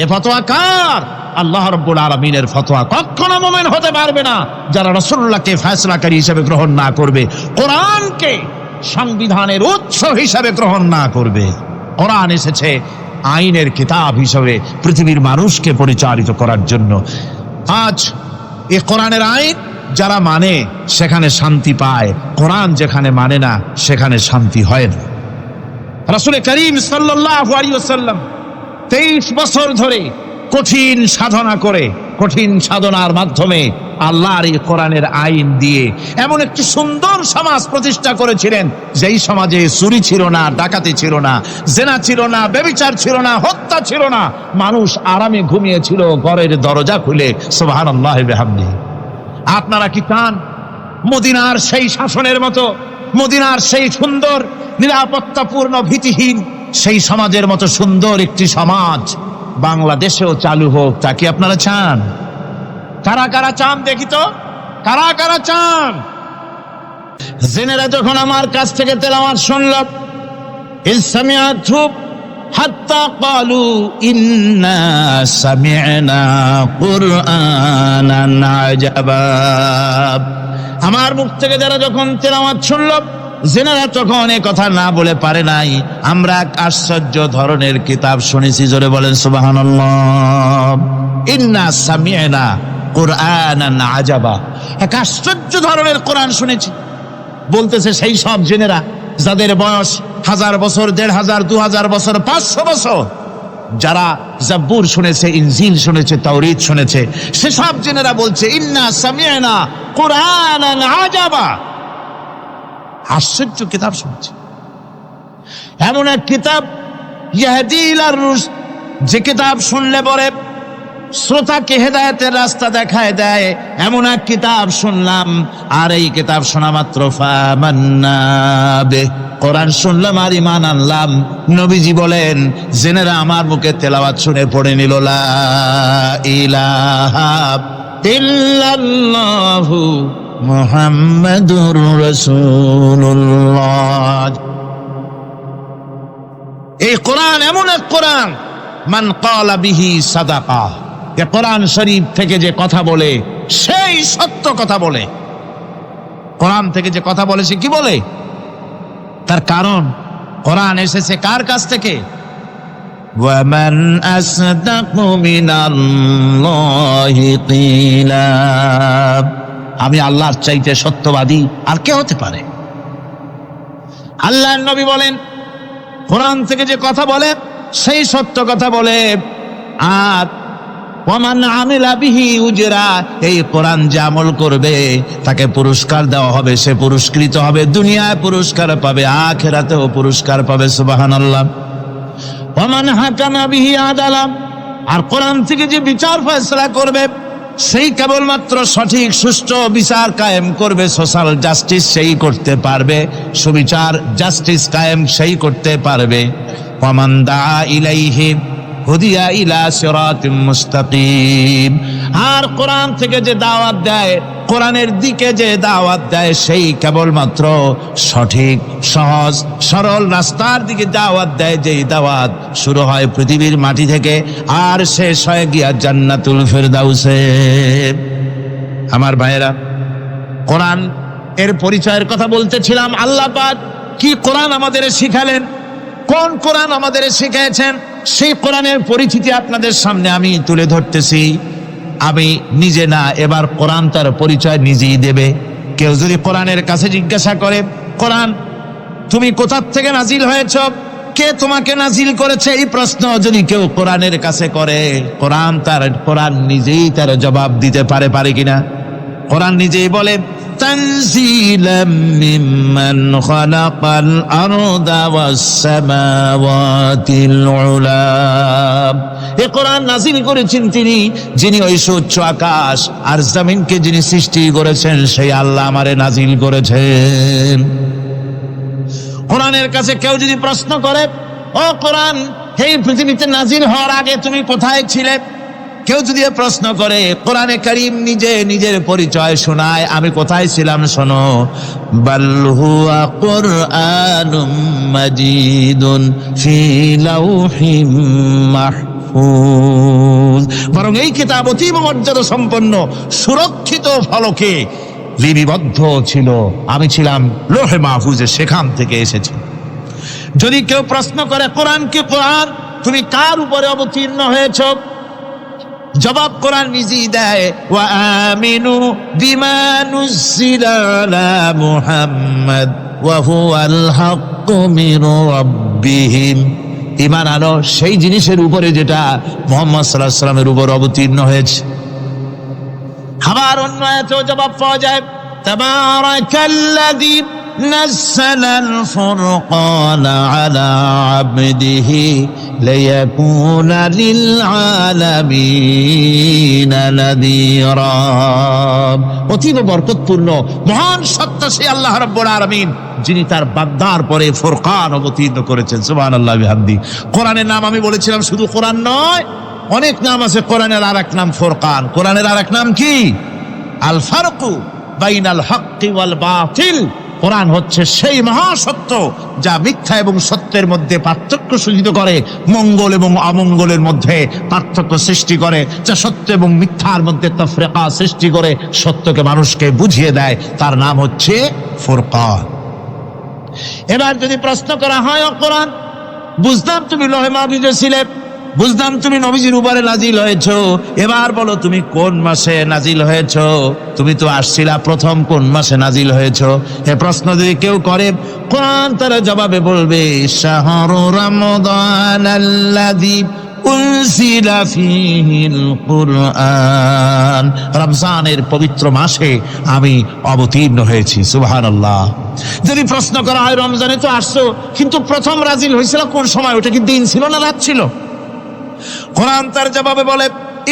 [SPEAKER 1] এ ফতোয়া কার? আল্লাহ রাব্বুল আলামিনের ফতোয়া। কখনো মুমিন হতে পারবে না যারা রাসূলুল্লাহকে ফয়সালাকারী হিসেবে গ্রহণ না করবে, কোরআনকে সংবিধানের উৎস হিসেবে গ্রহণ না করবে। কোরআন এসেছে আইনের কিতাব হিসেবে পৃথিবীর মানুষকে পরিচালিত করার জন্য। আজ এই কোরআনের আইন যারা মানে সেখানে শান্তি পায়, কোরআন যেখানে মানে না সেখানে শান্তি হয় না। রাসূল করিম সাল্লাল্লাহু আলাইহি ওয়াসাল্লাম 23 বছর ধরে কঠিন সাধনা করে, কঠিন সাধনার মাধ্যমে আল্লাহর এই কোরআনের আইন দিয়ে এমন একটি সুন্দর সমাজ প্রতিষ্ঠা করেছিলেন, যেই সমাজে চুরি ছিল না, ডাকাতি ছিল না, জেনা ছিল না, ব্যভিচার ছিল না, হত্যা ছিল না। মানুষ আরামে ঘুমিয়েছিল ঘরের দরজা খুলে। সুবহানাল্লাহি ওয়া বিহামদিহি। আপনারা কি চান মদিনার সেই শাসনের মতো, মদিনার সেই সুন্দর নিরাপত্তাপূর্ণ ভীতিহীন সেই সমাজের মতো সুন্দর একটি সমাজ বাংলাদেশেও চালু হোক? তা কি আপনারা চান? কারা কারা চান দেখি তো, কারা কারা চান? জেনেরা যখন আমার কাছ থেকে তেলাওয়াত শুনল, ইসসামিআতু হাত্তা ক্বালু ইন্না সামি'না কুরআনান আজাবা। আমার মুখ থেকে যারা যখন তেলাওয়াত শুনল, জেনারা তখন এ কথা না বলে পারে নাই, আমরা এক আশ্চর্য ধরনের কিতাব শুনেছি। জোরে বলেন সুবহানাল্লাহ। ইন্না সামি'না কুরআনান আজাবা, এক আশ্চর্য ধরনের কোরআন শুনেছি। বলতেছে সেই সব জেনেরা যাদের বয়স 1000 বছর, 1500, 2000 বছর, 500 বছর, যারা জাব্বুর শুনেছে, ইনজিল শুনেছে, তাওরীত শুনেছে, সেসব জেনেরা বলছে ইন্না সামি'না কুরআনান আজাবা, আশ্চর্য কিতাব শুনছে। এমন এক কিতাব ইয়াহদি ইলার রুশদ, যে কিতাব শুনলে পরে শ্রোতাকে হেদায়েতের রাস্তা দেখায় দেয়, এমন এক কিতাব শুনলাম। আর এই কিতাব শোনা মাত্র ফামান্না বিহি, কোরআন শুনলাম আর ঈমান আনলাম। নবীজি বলেন, জেনেরা আমার মুখে তেলাওয়াত শুনে পড়ে নিল লা ইলাহা ইল্লাল্লাহু মুহাম্মাদুর রাসূলুল্লাহ। এই কোরআন এমন এক কোরআন, মান ক্বালা বিহি সাদাকা, এ কোরআন শরীফ থেকে যে কথা বলে সেই সত্য কথা বলে। কোরআন থেকে যে কথা বলে সে কি বলে? তার কারণ কোরআন এসেছে কার কাছ থেকে? ومن أصدق من الله قيلا। আমি আল্লাহর চাইতে সত্যবাদী আর কে হতে পারে? আল্লাহর নবী বলেন, কোরআন থেকে যে কথা বলে সেই সত্য কথা বলে, আর ওয়ামান আমিলা বিহি উজরা, এই কোরআন যে আমল করবে তাকে পুরস্কার দেওয়া হবে, সে পুরস্কৃত হবে, দুনিয়ায় পুরস্কার পাবে, আখিরাতেও পুরস্কার পাবে। সুবহানাল্লাহ। ওয়ামান হাকামা বিহি আদালা, আর কোরআন থেকে যে বিচার ফয়সালা করবে সেই কেবলমাত্র সঠিক সুষ্ঠু বিচার কায়েম করবে, সোশ্যাল জাস্টিস সেই করতে পারবে, সুবিচার জাস্টিস কায়েম সেই করতে পারবে। ওয়ামান দাআ ইলাইহি হুদিয়া ইলা সিরাতিম মুস্তাকিম, আর কোরআন থেকে যে দাওয়াত দেয়, কোরআনের দিকে যে দাওয়াত দেয় সেই কেবলমাত্র সঠিক সহজ সরল রাস্তার দিকে দাওয়াত দেয়, যেই দাওয়াত শুরু হয় পৃথিবীর মাটি থেকে আর শেষ হয় গিয়া জান্নাতুল ফেরদাউসে। আমার ভাইয়েরা, কোরআন এর পরিচয়ের কথা বলতেছিলাম। আল্লাহ পাক কি কোরআন আমাদের শিখালেন, কোন কোরআন আমাদের শিখিয়েছেন, সেই কোরআনের পরিচিতি আপনাদের সামনে আমি তুলে ধরতেছি। আমি নিজে না, এবার কোরআন তার পরিচয় নিজেই দেবে। কেউ যদি কোরআনের কাছে জিজ্ঞাসা করে, কোরআন তুমি কোথা থেকে নাজিল হয়েছ, কে তোমাকে নাজিল করেছে, এই প্রশ্ন যদি কেউ কোরআনের কাছে করে, কোরআন নিজেই তার জবাব দিতে পারে কিনা? কোরআন নিজেই বলে, তানজিলাম মিম্মান খালাকাল আরদা ওয়াস সামাওয়াতিল উলা। এই কোরআন নাজিল করেছেন তিনি, যিনি ওই সুউচ্চ আকাশ আর জমিনকে যিনি সৃষ্টি করেছেন, সেই আল্লাহ আমারে নাজিল করেছেন। কোরআনের কাছে কেউ যদি প্রশ্ন করে, ও কোরআন, এই পৃথিবীতে নাজিল হওয়ার আগে তুমি কোথায় ছিলে, কেউ যদি প্রশ্ন করে, কোরআনে কারীম নিজে নিজের পরিচয় শোনায়, আমি কোথায় ছিলাম শোনো। বাল হুয়া কুরআনুম মাজিদুন ফি লাউহিম মাহফুজ, বরং এই কিতাব অতীব মর্যাদা সম্পন্ন সুরক্ষিত ফলকে লিপিবদ্ধ ছিল, আমি ছিলাম লৌহে মাহফুজে, সেখান থেকে এসেছি। যদি কেউ প্রশ্ন করে, কোরআন কি কোরআন, তুমি কার উপরে অবতীর্ণ হয়েছ, জবাব কোরআন নিজেই দেয়, ওয়া আমিনু বিমা নুজিলা আলা মুহাম্মাদ ওয়া হুয়াল হাক্কু মির রাব্বিহিম, ঈমান আনো সেই জিনিসের উপরে যেটা মুহাম্মদ সাল্লাল্লাহু আলাইহি ওয়াসাল্লামের উপর অবতীর্ণ হয়েছে। আবার অন্য আয়াতেও জবাব পাওয়া যায়, তাবারাকাল্লাযী নাযালাল ফুরকানা আলা আবদিহি লিয়াকুনা লিল আলামিনা নাযীরা। অতীব বরকতপূর্ণ মহান সত্তা সেই আল্লাহ রাব্বুল আলামিন, যিনি তার বান্দার পরে ফুরকান অবতীর্ণ করেছেন। সুবহানাল্লাহ বিহামদি। কোরআনের নাম আমি বলেছিলাম শুধু কোরআন নয়, অনেক নাম আছে। কোরআনের আর এক নাম ফুরকান। কোরআনের আর এক নাম কি? আল ফারকু বাইনাল হক্কি ওয়াল বাতিল। কোরআন হচ্ছে সেই মহাসত্য যা মিথ্যা এবং সত্যের মধ্যে পার্থক্য সূচিত করে, মঙ্গল এবং অমঙ্গলের মধ্যে পার্থক্য সৃষ্টি করে, যা সত্য এবং মিথ্যার মধ্যে তাফরিকা সৃষ্টি করে, সত্যকে মানুষকে বুঝিয়ে দেয়, তার নাম হচ্ছে ফুরকান। এবার যদি প্রশ্ন করা হয়, ও কোরআন, বুঝলাম তুমি লৌহে মাহফুজে ছিলে, বুঝলাম তুমি নবীজির উপরে নাজিল হয়েছ, এবার বলো তুমি কোন মাসে নাজিল হয়েছ, তুমি তো আসছিলা প্রথম কোন মাসে নাজিল হয়েছ? এ প্রশ্ন যদি কেউ করে, কোরআন তার জবাবে বলবে, শাহরু রমাদানাল্লাযী উনজিলা ফীহিল কুরআন, রমজানের পবিত্র মাসে আমি অবতীর্ণ হয়েছি। সুবহানাল্লাহ। যদি প্রশ্ন করা হয়, রমজানে তো আসছো, কিন্তু প্রথম নাজিল হয়েছিল কোন সময়, ওটা কি দিন ছিল না রাত ছিল? কোরআন তার জবাবে বলে,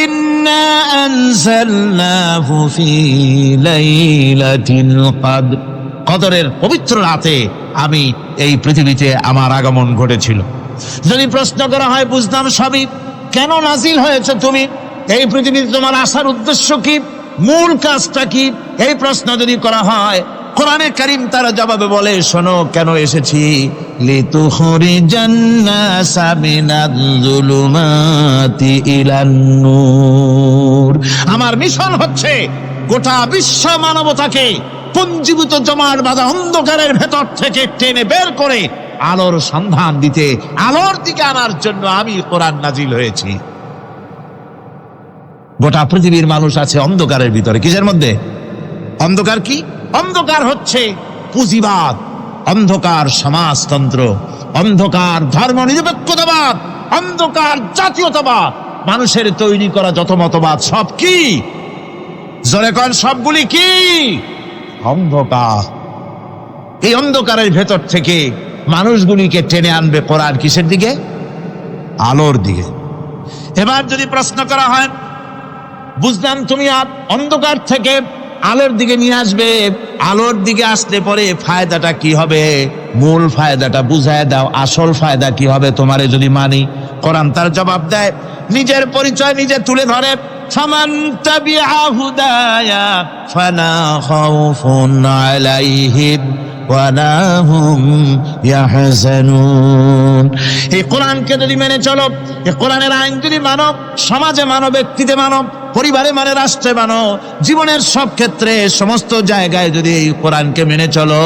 [SPEAKER 1] ইন্না আনজালনাহু ফি লাইলাতিল কদর, কদরের পবিত্র রাতে আমি এই পৃথিবীতে আমার আগমন ঘটেছিল। যদি প্রশ্ন করা হয়, বুঝলাম সবই, কেন নাজিল হয়েছে তুমি, এই পৃথিবীতে তোমার আসার উদ্দেশ্য কি, মূল কাজটা কি, এই প্রশ্ন যদি করা হয়, কোরআনে কারীম তার জবাবে বলে, শোনো কেন এসেছি, লিতুখরিজান নাসা মিনাজ যুলুমাতি ইলান নূর। আমার মিশন হচ্ছে গোটা বিশ্ব মানবতাকে পুঞ্জীভূত জমাট বাঁধা অন্ধকারের ভেতর থেকে টেনে বের করে আলোর সন্ধান দিতে, আলোর দিকে আনার জন্য আমি কোরআন নাজিল হয়েছি। গোটা পৃথিবীর মানুষ আছে অন্ধকারের ভিতরে। কিসের মধ্যে? অন্ধকার কি? অন্ধকার হচ্ছে পুঁজিবাদ, অন্ধকার সমাজতন্ত্র, অন্ধকার ধর্ম নিরপেক্ষতাবাদ, অন্ধকার জাতীয়তাবাদ। মানুষের তৈরি করা যত মতবাদ সব কি? জোরে কন, সবগুলি কি? অন্ধকার। এই অন্ধকারের ভেতর থেকে মানুষগুলিকে টেনে আনবে কোরআন কিসের দিকে? আলোর দিকে। এবার যদি প্রশ্ন করা হয়, বুঝলাম তুমি অন্ধকার থেকে আলোর দিকে নিয়ে আসবে, আলোর দিকে আসলে পরে ফায়দাটা কি হবে? মূল ফায়দাটা বুঝায় দাও, আসল ফায়দা কি হবে তোমারে যদি মানি? কোরআন তার জবাব দেয়, নিজের পরিচয় নিজে তুলে ধরে, ফামান তাবিআ হুদায়া ফালা খাউফুন আলাইহিম ওয়ালা হুম ইয়াহজানুন। এই কোরআনকে যদি মেনে চলো, এই কোরআনের আইন যদি মানো, সমাজে মানো, ব্যক্তিতে মানো, পরিবারে মানে, রাষ্ট্রে মানো, জীবনের সব ক্ষেত্রে সমস্ত জায়গায় যদি এই কোরআনকে মেনে চলো,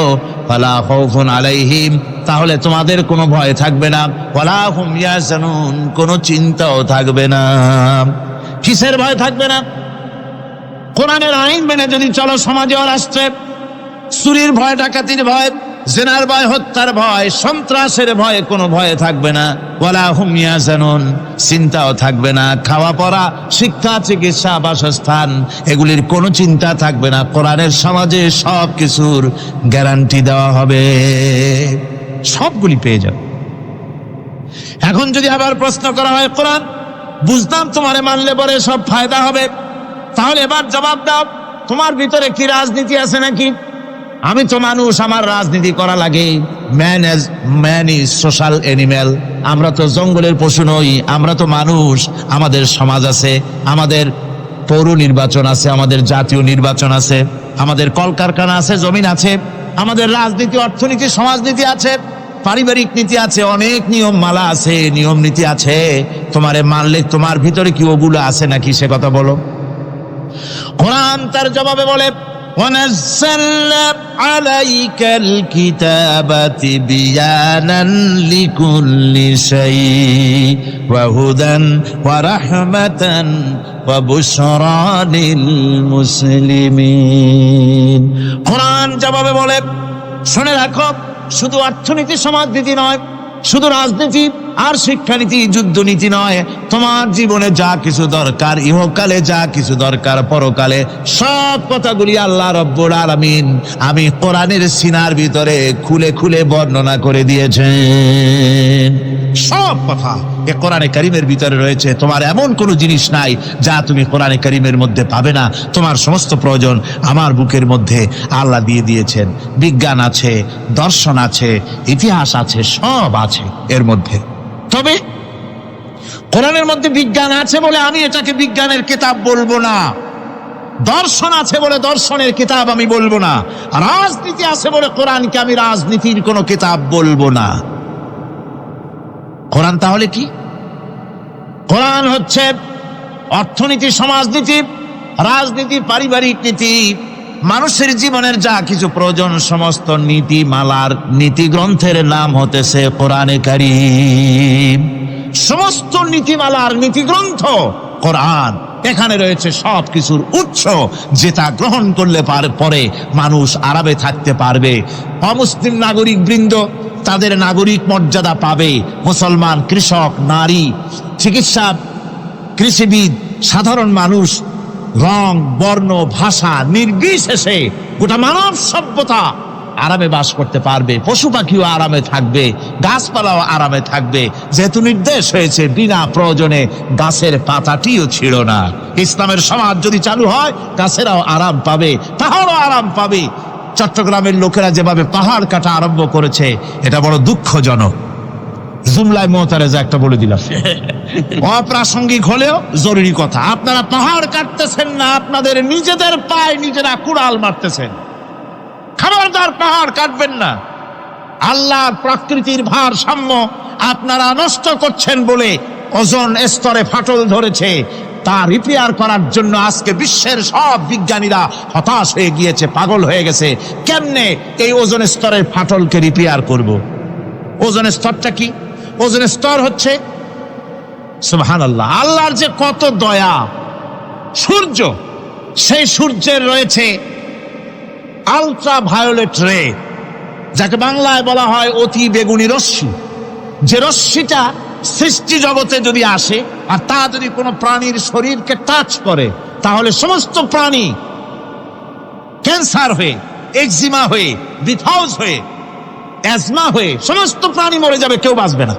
[SPEAKER 1] ফালা খাউফুন আলাইহিম, তাহলে তোমাদের কোনো ভয় থাকবে না, ওয়ালা হুম ইয়াহজানুন, কোনো চিন্তাও থাকবে না। কিসের ভয় থাকবে না? কোরআনের আইন মেনে যদি চলো সমাজে ও রাষ্ট্রে, চুরির ভয়, ডাকাতির ভয়, জেনার ভয়, হত্যার ভয়, সন্ত্রাসের ভয়, কোনো ভয় থাকবে না। ওয়ালা হুম ইয়াহজানুন, চিন্তাও থাকবে না। খাওয়া পড়া, শিক্ষা, চিকিৎসা, বাসস্থান, এগুলির কোনো চিন্তা থাকবে না। কোরআনের সমাজে সব কিছুর গ্যারান্টি দেওয়া হবে, সবগুলি পেয়ে যাবে। এখন যদি আবার প্রশ্ন করা হয়, কোরআন বুঝতাম তোমারে মানলে পরে সব ফায়দা হবে, তাহলে এবার জবাব দাও, তোমার ভিতরে কি রাজনীতি আছে নাকি? আমি তো মানুষ, আমার রাজনীতি করা লাগে। Man is social animal. আমরা তো জঙ্গলের পশু নই, আমরা তো মানুষ। আমাদের সমাজ আছে, আমাদের পৌর নির্বাচন আছে, আমাদের জাতীয় নির্বাচন আছে, আমাদের কলকারখানা আছে, জমিন আছে, আমাদের রাজনীতি, অর্থনীতি, সমাজনীতি আছে, পারিবারিক নীতি আছে, অনেক নিয়ম মালা আছে, নিয়ম নীতি আছে। তোমারে মানলে তোমার ভিতরে কি ওগুলো আছে নাকি সে কথা বলো। কোরআন তার জবাবে বলে, وَنَزَّلْنَا عَلَيْكَ الْكِتَابَ تِبْيَانًا لِكُلِّ شَيْءٍ وَهُدًى وَرَحْمَةً وَبُشْرَى لِلْمُسْلِمِينَ। কোরআন জবাবে বলে, শুনে রাখো, শুধু অর্থনীতি সমাজনীতি নয়, শুধু রাজনীতি আর শিক্ষানীতি, যুদ্ধনীতি নয়, তোমার জীবনে যা কিছু দরকার, ইহকালে যা কিছু দরকার, পরকালে, সব কথাগুলি আল্লাহ রব্বুল আলামিন আমি কোরআনের সিনার ভিতরে খুলে খুলে বর্ণনা করে দিয়েছেন। সব কথা এ কোরআনে কারীমের ভিতরে রয়েছে। তোমার এমন কোনো জিনিস নাই যা তুমি কোরআনে কারীমের মধ্যে পাবে না। তোমার সমস্ত প্রয়োজন আমার বুকের মধ্যে আল্লাহ দিয়ে দিয়েছেন। বিজ্ঞান আছে, দর্শন আছে, ইতিহাস আছে, সব আছে এর মধ্যে। তবে কোরআনের মধ্যে বিজ্ঞান আছে বলে আমি এটাকে বিজ্ঞানের কিতাব বলবো না, দর্শন আছে বলে দর্শনের কিতাব আমি বলবো না, রাজনীতি আছে বলে কোরআনকে আমি রাজনীতির কোনো কিতাব বলবো না। কোরআন তাহলে কি? কোরআন হচ্ছে অর্থনীতি, সমাজনীতি, রাজনীতি, পারিবারিক নীতি, মানুষের জীবনের যা কিছু প্রয়োজন, সমস্ত নীতিমালার নীতি গ্রন্থের নাম হতেছে কোরআনে কারীম। সমস্ত নীতিমালার নীতি গ্রন্থ কোরআন। এখানে রয়েছে সব কিছুর উৎস, যেটা গ্রহণ করলে পরে মানুষ আরামে থাকতে পারবে। অমুসলিম নাগরিক বৃন্দ তাদের নাগরিক মর্যাদা পাবে। মুসলমান, কৃষক, নারী, চিকিৎসা, কৃষিবিদ, সাধারণ মানুষ, রং, বর্ণ, ভাষা নির্বিশেষে গোটা মানব সভ্যতা আরামে বাস করতে পারবে। পশু পাখিও আরামে থাকবে, গাছপালাও আরামে থাকবে, যেহেতু নির্দেশ হয়েছে বিনা প্রয়োজনে গাছের পাতাটিও ছিল না। ইসলামের সমাজ যদি চালু হয়, গাছেরাও আরাম পাবে, পাহাড়ও আরাম পাবে। চট্টগ্রামের লোকেরা যেভাবে পাহাড় কাটা আরম্ভ করেছে, এটা বড় দুঃখজনক। জুমলায় মোতারেজা একটা বলে দিলাম, অপ্রাসঙ্গিক হলেও জরুরি কথা। আপনারা পাহাড় কাটতেছেন না, আপনাদের নিজেদের পায়ে নিজেরা কুড়াল মারতেছেন। খবরদার পাহাড় কাটবেন না। আল্লাহর প্রকৃতির ভারসাম্য আপনারা নষ্ট করছেন বলে ওজোন স্তরে ফাটল ধরেছে। তা রিপেয়ার করার জন্য আজকে বিশ্বের সব বিজ্ঞানীরা হতাশ হয়ে গিয়েছে, পাগল হয়ে গেছে। কেমনে এই ওজোন স্তরের ফাটলকে রিপেয়ার করব? ওজনের স্তরটা কি? ওজনের স্তর হচ্ছে সুবহানাল্লাহ, আল্লাহর যে কত দয়া। সূর্য, সেই সূর্যের রয়েছে আলট্রা ভায়োলেট রে, যাকে বাংলায় বলা হয় অতি বেগুনি রশ্মি। যে রশ্মিটা সৃষ্টি জগতে যদি আসে আর তা যদি কোনো প্রাণীর শরীরকে টাচ করে, তাহলে সমস্ত প্রাণী ক্যান্সার হয়ে, এক্সিমা হয়ে, বিথহাউস হয়ে, অ্যাজমা হয়ে সমস্ত প্রাণী মরে যাবে, কেউ বাঁচবে না।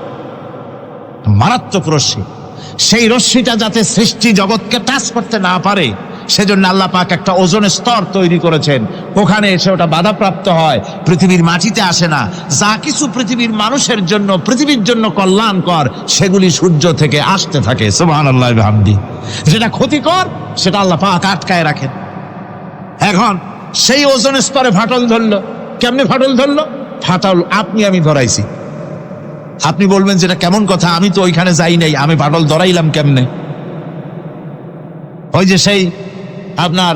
[SPEAKER 1] মারাত্মক রশ্মি। সেই রশ্মিটা যাতে সৃষ্টি জগৎকে টাচ করতে না পারে, সেজন্য আল্লাহ পাক একটা ওজনের স্তর তৈরি করেছেন। ওখানে এসে ওটা বাধাপ্রাপ্ত হয়, পৃথিবীর মাটিতে আসে না। যা কিছু পৃথিবীর মানুষের জন্য, পৃথিবীর জন্য কল্যাণকর, সেগুলি সূর্য থেকে আসতে থাকে। সুবহানাল্লাহ ওয়া বিহামদি। যেটা ক্ষতিকর, সেটা আল্লাহ পাক আটকায় রাখেন। এখন সেই ওজনের স্তরে ফাটল ধরলো। কেমনে ফাটল ধরলো? ফাটল আপনি আমি ধরাইছি। আপনি বলবেন যেটা কেমন কথা, আমি তো ওইখানে যাই নাই, আমি ফাটল ধরাইলাম কেমনে? ওই যে সেই আপনার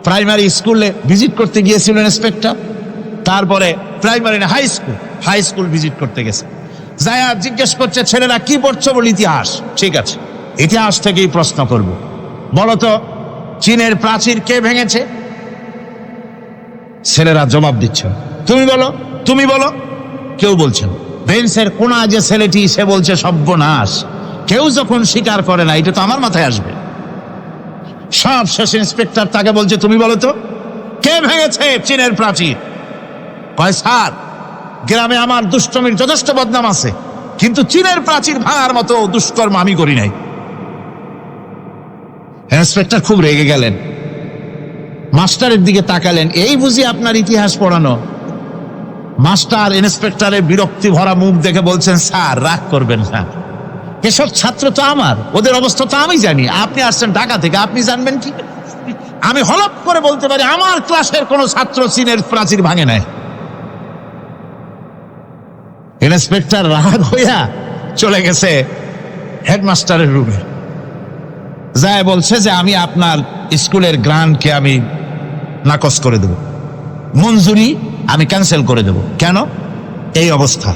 [SPEAKER 1] প্রাইমারি স্কুলে ভিজিট করতে গিয়েছিলেন ইন্সপেক্টর, তারপরে প্রাইমারি না হাই স্কুল ভিজিট করতে গেছে, যায়া জিজ্ঞেস করছে ছেলেরা কি পড়ছো? বল ইতিহাস। ঠিক আছে, ইতিহাস থেকেই প্রশ্ন করব, বলতো চীনের প্রাচীর কে ভেঙেছে? ছেলেরা জবাব দিচ্ছে, তুমি বলো, তুমি বলো। কেউ বলছেন। বেঞ্চের কোনা যে ছেলেটি, সে বলছে সর্বনাশ, কেউ যখন স্বীকার করে না, এটা তো আমার মাথায় আসবে। সব শেষ ইন্সপেক্টর তাকে বলছে, তুমি বলো তো কে ভেঙেছে চীনের প্রাচীর? কয় স্যার, গ্রামে আমার দুষ্টমির যথেষ্ট বদনাম আছে, কিন্তু চীনের প্রাচীর ভাঙার মতো দুষ্কর্ম আমি করি নাই। ইন্সপেক্টর খুব রেগে গেলেন, মাস্টারের দিকে তাকালেন, এই বুঝি আপনার ইতিহাস পড়ানো? মাস্টার ইন্সপেক্টরের বিরক্তি ভরা মুখ দেখে বলছেন, স্যার রাগ করবেন না, এসব ছাত্র তো আমার, ওদের অবস্থা তো আমি জানি। আপনি আসছেন ঢাকা থেকে, আপনি জানবেন কি? আমি হলপ করে বলতে পারি আমার ক্লাসের কোন ছাত্র চীনের প্রাচীর ভাঙে নাই। ইন্সপেক্টর রাগ হইয়া চলে গেছে হেডমাস্টারের রুমে, যায় বলছে যে আমি আপনার স্কুলের গ্রান্টকে আমি নাকচ করে দেব, মঞ্জুরি আমি ক্যান্সেল করে দেব। কেন? এই অবস্থা।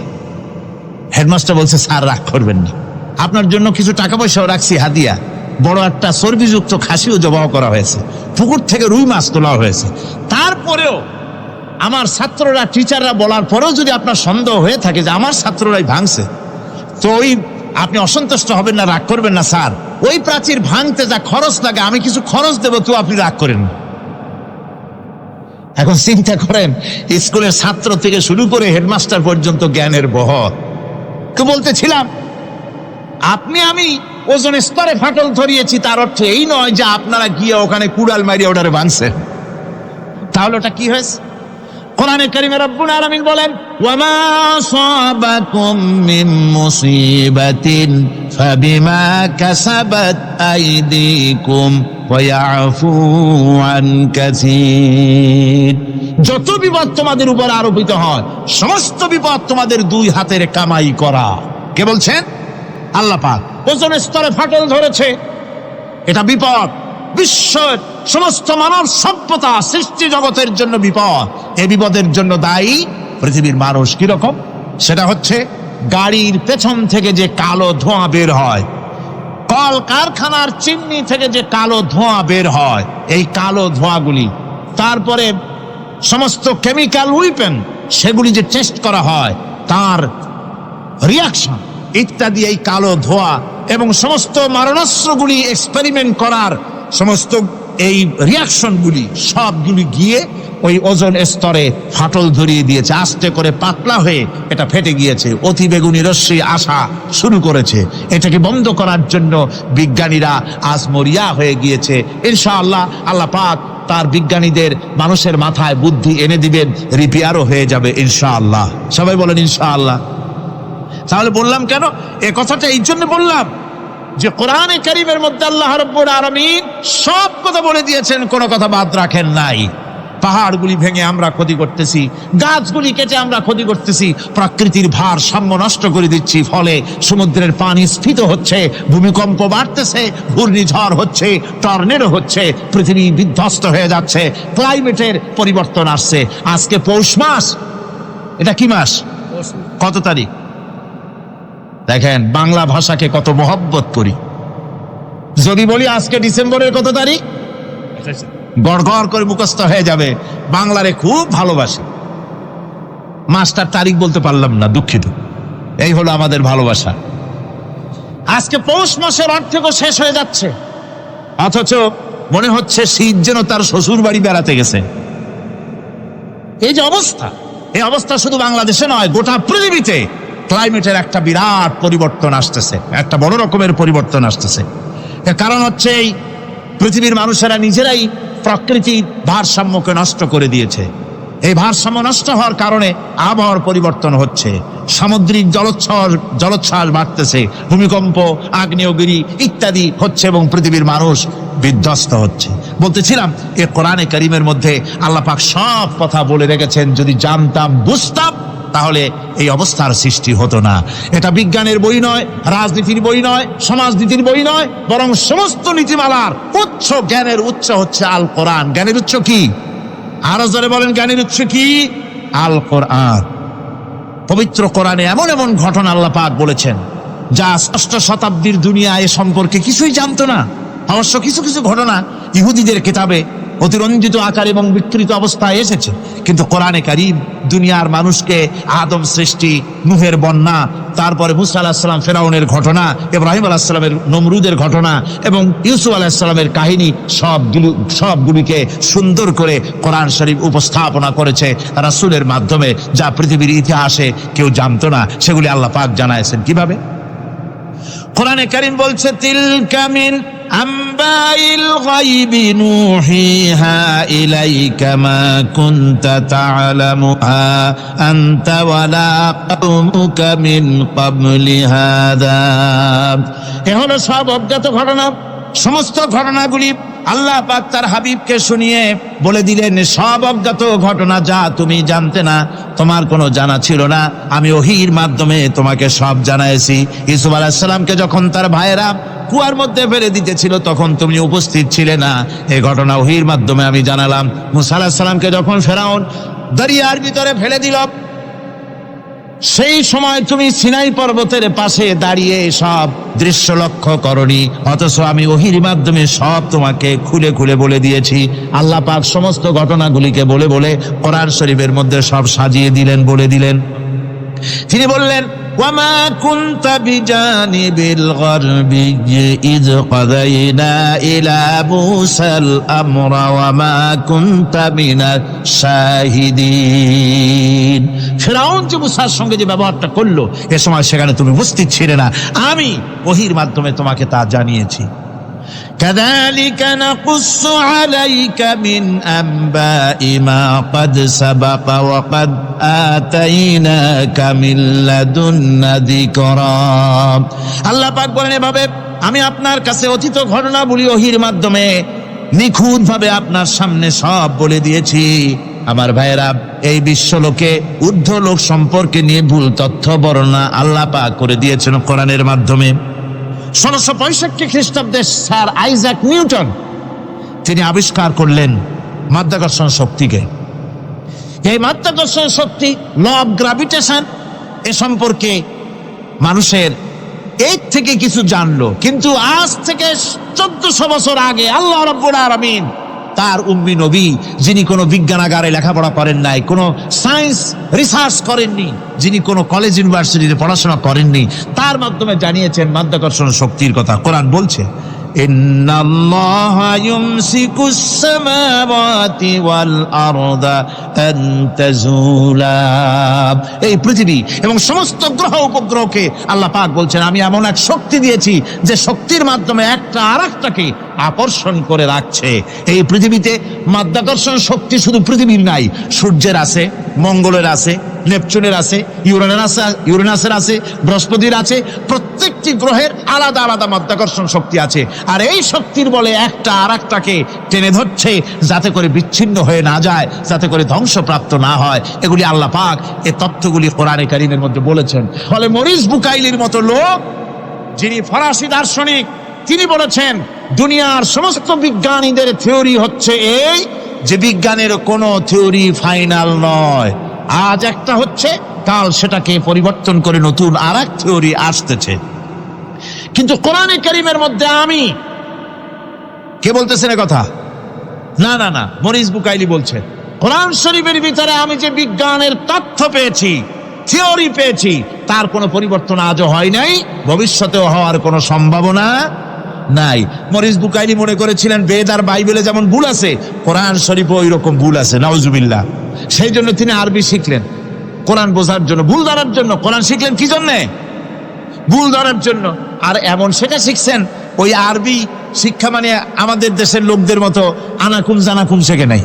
[SPEAKER 1] হেডমাস্টার বলছে, স্যার রাগ করবেন না, আপনার জন্য কিছু টাকা পয়সাও রাখছি হাদিয়া, বড় একটা চর্বিযুক্ত খাসিও জবাই করা হয়েছে, পুকুর থেকে রুই মাছ তোলা হয়েছে। তারপরেও আমার ছাত্ররা, টিচাররা বলার পরেও যদি আপনার সন্দেহ হয়ে থাকে যে আমার ছাত্ররাই ভাঙছে, তো ওই আপনি অসন্তুষ্ট হবেন না, রাগ করবেন না। স্যার ওই প্রাচীর ভাঙতে যা খরচ লাগে আমি কিছু খরচ দেবো, তো আপনি রাগ করেন না। এখন চিন্তা করেন, স্কুলের ছাত্র থেকে শুরু করে হেডমাস্টার পর্যন্ত জ্ঞানের বহর। তো বলতেছিলাম, আপনি আমি ওজনের স্তরে ফাটল ধরিয়েছি, তার অর্থ এই নয় যে আপনারা গিয়ে ওখানে কুড়াল মারিয়ে ওটারে ভাঙছেন। তাহলে ওটা কি হয়েছে? কোরআনে কারিমে রব্বুল আলামিন বলেন, ওয়ামা সাবাকুম মিন মুসিবাতিন ফাবিমা কাসাবাত আইদিকুম ওয়া ইয়াফু আন কাসীর। যত বিপদ তোমাদের উপর আরোপিত হয়, সমস্ত বিপদ তোমাদের দুই হাতের কামাই করা। কে বলছেন? আল্লাহ পাক। ওজনের স্তরে ফাটল ধরেছে, এটা বিপদ, বিশ্বের সমস্ত মানব সভ্যতা সৃষ্টি জগতের জন্য বিপদ। এই বিপদের জন্য দায়ী পৃথিবীর মানুষ। কিরকম? সেটা হচ্ছে গাড়ির পেছন থেকে যে কালো ধোঁয়া বের হয়, কল কারখানার চিমনি থেকে যে কালো ধোঁয়া বের হয়, এই কালো ধোঁয়াগুলি, তারপরে সমস্ত কেমিক্যাল উইপেন সেগুলি যে টেস্ট করা হয়, তার রিয়াকশন ইত্যাদি, এই কালো ধোঁয়া এবং সমস্ত মারণাস্ত্রগুলি এক্সপেরিমেন্ট করার সমস্ত এই রিয়াকশনগুলি সবগুলি গিয়ে ওই ওজন স্তরে ফাটল ধরিয়ে দিয়েছে। আস্তে করে পাতলা হয়ে এটা ফেটে গিয়েছে, অতি বেগুনি রশ্মি আসা শুরু করেছে। এটাকে বন্ধ করার জন্য বিজ্ঞানীরা আজ মরিয়া হয়ে গিয়েছে। ইনশাআল্লাহ আল্লাহ পাক তার বিজ্ঞানীদের মানুষের মাথায় বুদ্ধি এনে দিবেন, রিপেয়ারও হয়ে যাবে ইনশাআল্লাহ। সবাই বলেন ইনশাআল্লাহ। তাহলে বললাম কেন এ কথাটা? এই জন্য বললাম যে কোরআনে কারীমের মধ্যে আল্লাহ রাব্বুল আলামিন সব কথা বলে দিয়েছেন, কোনো কথা বাদ রাখেন নাই। পাহাড়গুলি ভেঙে আমরা ক্ষতি করতেছি, গাছগুলি কেটে আমরা ক্ষতি করতেছি, প্রকৃতির ভারসাম্য নষ্ট করে দিচ্ছি, ফলে সমুদ্রের পানি স্ফীত হচ্ছে, ভূমিকম্প বাড়তেছে, ঘূর্ণিঝড় হচ্ছে, টর্নেডো হচ্ছে, পৃথিবী বিধ্বস্ত হয়ে যাচ্ছে, ক্লাইমেটের পরিবর্তন আসছে। আজকে পৌষ মাস, এটা কি মাস? কত তারিখ? দেখেন বাংলা ভাষাকে কত মহব্বত করি। যদি বলি আজকে ডিসেম্বরের কত তারিখ, গড়গড় করে মুখস্থ হয়ে যাবে। বাংলারে খুব ভালোবাসি, মাস্টার তারিখ বলতে পারলাম না, দুঃখিত। এই হলো আমাদের ভালোবাসা। আজকে পৌষ মাসের অর্ধেকও শেষ হয়ে যাচ্ছে, অথচ মনে হচ্ছে শীত যেন তার শ্বশুর বাড়ি বেড়াতে গেছে। এই যে অবস্থা, এই অবস্থা শুধু বাংলাদেশে নয়, গোটা পৃথিবীতে ক্লাইমেটের একটা বিরাট পরিবর্তন আসতেছে, একটা বড় রকমের পরিবর্তন আসতেছে। এর কারণ হচ্ছে এই পৃথিবীর মানুষেরা নিজেরাই প্রকৃতির ভারসাম্যকে নষ্ট করে দিয়েছে। এই ভারসাম্য নষ্ট হওয়ার কারণে আবহাওয়ার পরিবর্তন হচ্ছে, সামুদ্রিক জলোচ্ছ্বাস বাড়তেছে, ভূমিকম্প, আগ্নেয়গিরি ইত্যাদি হচ্ছে এবং পৃথিবীর মানুষ বিধ্বস্ত হচ্ছে। বলতেছিলাম এই কোরআনে কারীমের মধ্যে আল্লাহ পাক সব কথা বলে রেখেছেন। যদি জানতাম, বুঝতাম, তাহলে এই অবস্থার সৃষ্টি হতো না। এটা বিজ্ঞানের বই নয়, রাজনীতির বই নয়, সমাজনীতির বই নয়, বরং সমস্ত নীতিমালার উচ্চ, জ্ঞানের উচ্চ হচ্ছে আল কোরআন। জ্ঞানের উচ্চ কি? আরো জোরে বলেন, জ্ঞানের উৎস কি? আল কোরআন। পবিত্র কোরআনে এমন এমন ঘটনা আল্লাহ পাক বলেছেন যা ষষ্ঠ শতাব্দীর দুনিয়া এ সম্পর্কে কিছুই জানতো না। অবশ্য কিছু কিছু ঘটনা ইহুদিদের কিতাবে অতিরঞ্জিত আকার এবং বিকৃত অবস্থায় এসেছে, কিন্তু কোরআনে কারীম দুনিয়ার মানুষকে আদম সৃষ্টি, নূহের বন্যা, তারপরে মুসা আলাইহিস সালাম ফেরাউনের ঘটনা, ইব্রাহিম আলাইহিস সালামের নমরুদের ঘটনা এবং ইউসুফ আলাইহিস সালামের কাহিনী সবগুলিকে সুন্দর করে কোরআন শরীফ উপস্থাপনা করেছে রাসূলের মাধ্যমে, যা পৃথিবীর ইতিহাসে কেউ জানতো না। সেগুলি আল্লাহ পাক জানাইছেন কিভাবে? কোরআনে কারীম বলছে, তিলকা মিন আম্বাইল গায়বি নূহিহা ইলাইকা মা কুনতা তা'লামুহা আনতা ওয়ালা কওমুকা মিন ক্বাবলি হাযা। এ হলো সব অজ্ঞাত ঘটনা। সমস্ত ঘটনাগুলি আল্লাহ পাক তার হাবিবকে শুনিয়ে বলে দিলেন, সব অজ্ঞাত ঘটনা যা তুমি জানতে না, তোমার কোনো জানা ছিল না, আমি ওহীর মাধ্যমে তোমাকে সব জানাইছি। ইউসুফ আলাইহিস সালামকে যখন তার ভাইয়েরা কুয়ার মধ্যে ফেলে দিতেছিল তখন তুমি উপস্থিত ছিলে না, এই ঘটনা ওহীর মাধ্যমে আমি জানালাম। মুসা আলাইহিস সালামকে যখন ফেরাউন দরিয়ার ভিতরে ফেলে দিল, সেই সময় তুমি সিনাই পর্বতের পাশে দাঁড়িয়ে সব দৃশ্য লক্ষ্য করনি, অথচ আমি ওহীর মাধ্যমে সব তোমাকে খুলে খুলে বলে দিয়েছি। আল্লাহ পাক সমস্ত ঘটনাগুলিকে বলে বলে কোরআন শরীফের মধ্যে সব সাজিয়ে দিলেন, বলে দিলেন। তিনি বললেন, ওয়ামা কুনতা বিজানিবিল গারবি ইয কাযাইনা ইলা মুসাল আমরা ওয়ামা কুনতা মিনাশ শাহিদিন। ফিরআউন যে মুসার সঙ্গে যে ব্যবহারটা করলো, এ সময় সেখানে তুমি উপস্থিত ছিলে না, আমি ওহীর মাধ্যমে তোমাকে তা জানিয়েছি। কাযালিকা নাকুসসু আলাইকা মিন আনবাই মা ক্বাদ সাবাকা ওয়া ক্বাদ আতাইনাকা মিন লাদুন্না যিকরা। আল্লাহ পাক বলেন, এভাবে আমি আপনার কাছে অতীত ঘটনাবলী ওহীর মাধ্যমে নিখুঁতভাবে আপনার সামনে সব বলে দিয়েছি। আমার ভাইয়েরা, এই বিশ্বলোকে ঊর্ধ্ব লোক সম্পর্কে নিয়ে ভুল তথ্য বর্ণনা আল্লাহ পাক করে দিয়েছেন কোরআনের মাধ্যমে। 1665 খ্রিস্টাব্দে স্যার আইজাক নিউটন তিনি আবিষ্কার করলেন মাধ্যাকর্ষণ শক্তিকে। এই মাধ্যাকর্ষণ শক্তি, ল অফ গ্রাভিটেশন, এ সম্পর্কে মানুষের এর থেকে কিছু জানলো, কিন্তু আজ থেকে 1400 বছর আগে আল্লাহ রাব্বুল আলামিন তার উম্মি নবী, যিনি কোনো বিজ্ঞানাগারে লেখাপড়া করেন নাই, কোনো সায়েন্স রিসার্চ করেননি, যিনি কোনো কলেজ ইউনিভার্সিটিতে পড়াশোনা করেননি, তার মাধ্যমে জানিয়েছেন মাধ্যাকর্ষণ শক্তির কথা। কোরআন বলছে, ইন্নাল্লাহা ইউমসিকুস সামাওয়াতি ওয়াল আরদা আন তাজুলা। এই পৃথিবী এবং সমস্ত গ্রহ উপগ্রহকে আল্লাহ পাক বলছেন, আমি এমন এক শক্তি দিয়েছি যে শক্তির মাধ্যমে একটা আরেকটাকে আকর্ষণ করে রাখছে। এই পৃথিবীতে মাধ্যাকর্ষণ শক্তি শুধু পৃথিবীর নাই, সূর্যের আছে, মঙ্গলের আছে, নেপচুনের আছে, ইউরেনাসের আছে, বৃহস্পতির আছে। প্রত্যেকটি গ্রহের আলাদা আলাদা মাধ্যাকর্ষণ শক্তি আছে, আর এই শক্তির বলে একটা আরেকটাকে টেনে ধরছে যাতে করে বিচ্ছিন্ন হয়ে না যায়, যাতে করে ধ্বংসপ্রাপ্ত না হয়। এগুলি আল্লাহ পাক এই তথ্যগুলি কোরআনে কারীমের মধ্যে বলেছেন। ফলে মরিস বুকাইলির মতো লোক, যিনি ফরাসি দার্শনিক, তিনি বলেছেন দুনিয়ার সমস্ত বিজ্ঞানীদের থিওরি হচ্ছে এই যে বিজ্ঞানের কোনো থিওরি ফাইনাল নয়। আজ একটা হচ্ছে, কাল সেটাকে পরিবর্তন করে নতুন আর এক থিওরি আসতেছে। কিন্তু কোরআনে কারীমের মধ্যে আমি, কে বলতেছেন এ কথা? না না না, মরিস বুকাইলি বলছে, কোরআন শরীফের ভিতরে আমি যে বিজ্ঞানের তথ্য পেয়েছি, থিওরি পেয়েছি, তার কোনো পরিবর্তন আজও হয় নাই, ভবিষ্যতেও হওয়ার কোনো সম্ভাবনা নাই। মরিস বুকাইলি মনে করেছিলেন বেদ আর বাইবেলে যেমন ভুল আছে, কোরআন শরীফে ওই রকম ভুল আছে, নাউজুবিল্লাহ। সেই জন্য তিনি আরবি শিখলেন কোরআন বোঝার জন্য, ভুল ধরার জন্য। কোরআন শিখলেন কি জন্যে? ভুল ধরার জন্য। আর এমন সেটা শিখছেন, ওই আরবি শিক্ষা মানে আমাদের দেশের লোকদের মতো আনাকুম জানাকুম শেখে নাই,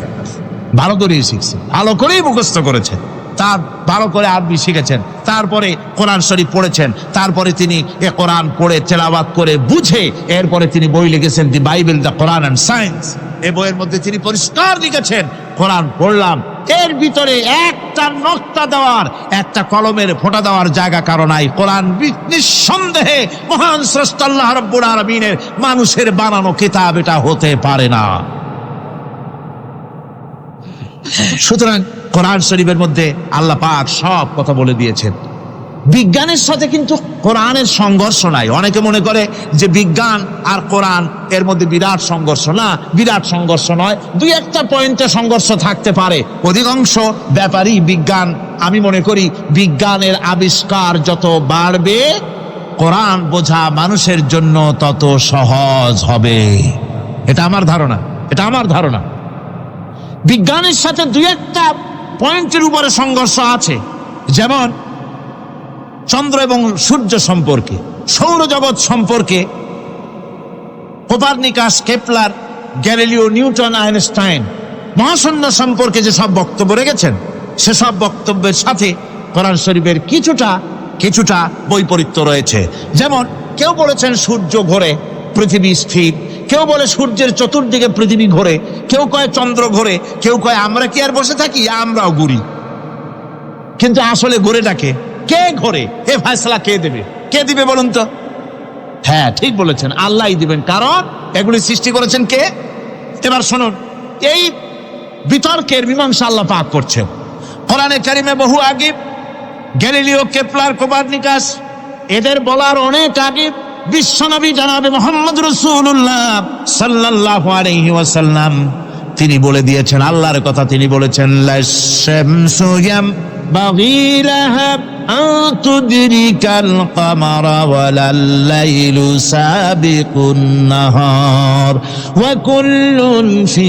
[SPEAKER 1] ভালো করেই শিখছে, ভালো করেই মুখস্থ করেছে, তার ভালো করে আরবি শিখেছেন, তারপরে কোরআন শরীফ পড়েছেন, তারপরে তিনি এ কোরআন পড়ে তেলাওয়াত করে বুঝে এরপরে তিনি বই লিখেছেন দি Bible, the Quran and science. এই বইয়ের মধ্যে তিনি পরিষ্কার লিখেছেন, কোরআন পড়লাম, এর ভিতরে একটা নকতা দেওয়ার, একটা কলমের ফোঁটা দেওয়ার জায়গা কারো নাই। কোরআন নিঃসন্দেহে মহান স্রষ্টা আল্লাহ রাব্বুল আলামিনের মানুষের বানানো কিতাব, এটা হতে পারে না। সুতরাং কোরআন শরীফের মধ্যে আল্লাহ পাক সব কথা বলে দিয়েছেন। বিজ্ঞানের সাথে কিন্তু কোরআনের সংঘর্ষ নাই। অনেকে মনে করে যে বিজ্ঞান আর কোরআন এর মধ্যে বিরাট সংঘর্ষ। না, বিরাট সংঘর্ষ নয়, দুই একটা পয়েন্টে সংঘর্ষ থাকতে পারে। অধিকাংশ ব্যাপারই বিজ্ঞান, আমি মনে করি বিজ্ঞানের আবিষ্কার যত বাড়বে, কোরআন বোঝা মানুষের জন্য তত সহজ হবে। এটা আমার ধারণা, এটা আমার ধারণা। বিজ্ঞানের সাথে দুই একটা পয়েন্টের উপরে সংঘর্ষ আছে, যেমন চন্দ্র এবং সূর্য সম্পর্কে, সৌরজগৎ সম্পর্কে Copernicus, Kepler, Galileo, Newton, Einstein মহাশূন্য সম্পর্কে যে সব বক্তব্য রেখেছেন, সেসব বক্তব্যের সাথে কোরআন শরীফের কিছুটা বৈপরীত্য রয়েছে। যেমন কেউ বলেছেন সূর্য ঘোরে, পৃথিবী স্থির, কেউ বলে সূর্যের চতুর্দিকে পৃথিবী ঘোরে, কেউ কয় চন্দ্র ঘোরে, কেউ কয় আমরা কি আর বসে থাকি, আমরাও ঘুরি। কিন্তু আসলে ঘোরেটাকে কে ঘোরে, এ ফয়সালা কে দেবে? কে দিবে বলুন তো? হ্যাঁ, ঠিক বলেছেন, আল্লাহই দিবেন, কারণ এগুলি সৃষ্টি করেছেন কে? এবার শুনুন, এই বিতর্কের মীমাংসা আল্লাহ পাক করছেন কোরআনে কারিমে বহু আগে। গ্যালিলিও, কেপলার, কোপারনিকাস এদের বলার অনেক আগে বিশ্বনবী জনাবে মুহাম্মদ রাসূলুল্লাহ সাল্লাল্লাহু আলাইহি ওয়াসাল্লাম তিনি বলে দিয়েছেন, আল্লাহর কথা তিনি বলেছেন, লাশ-শামসু ইয়ামবাগি লাহা আন তুদরিকাল কামারা ওয়ালাল লাইলু সাবিকুন নাহার ওয়া কুল্লুন ফি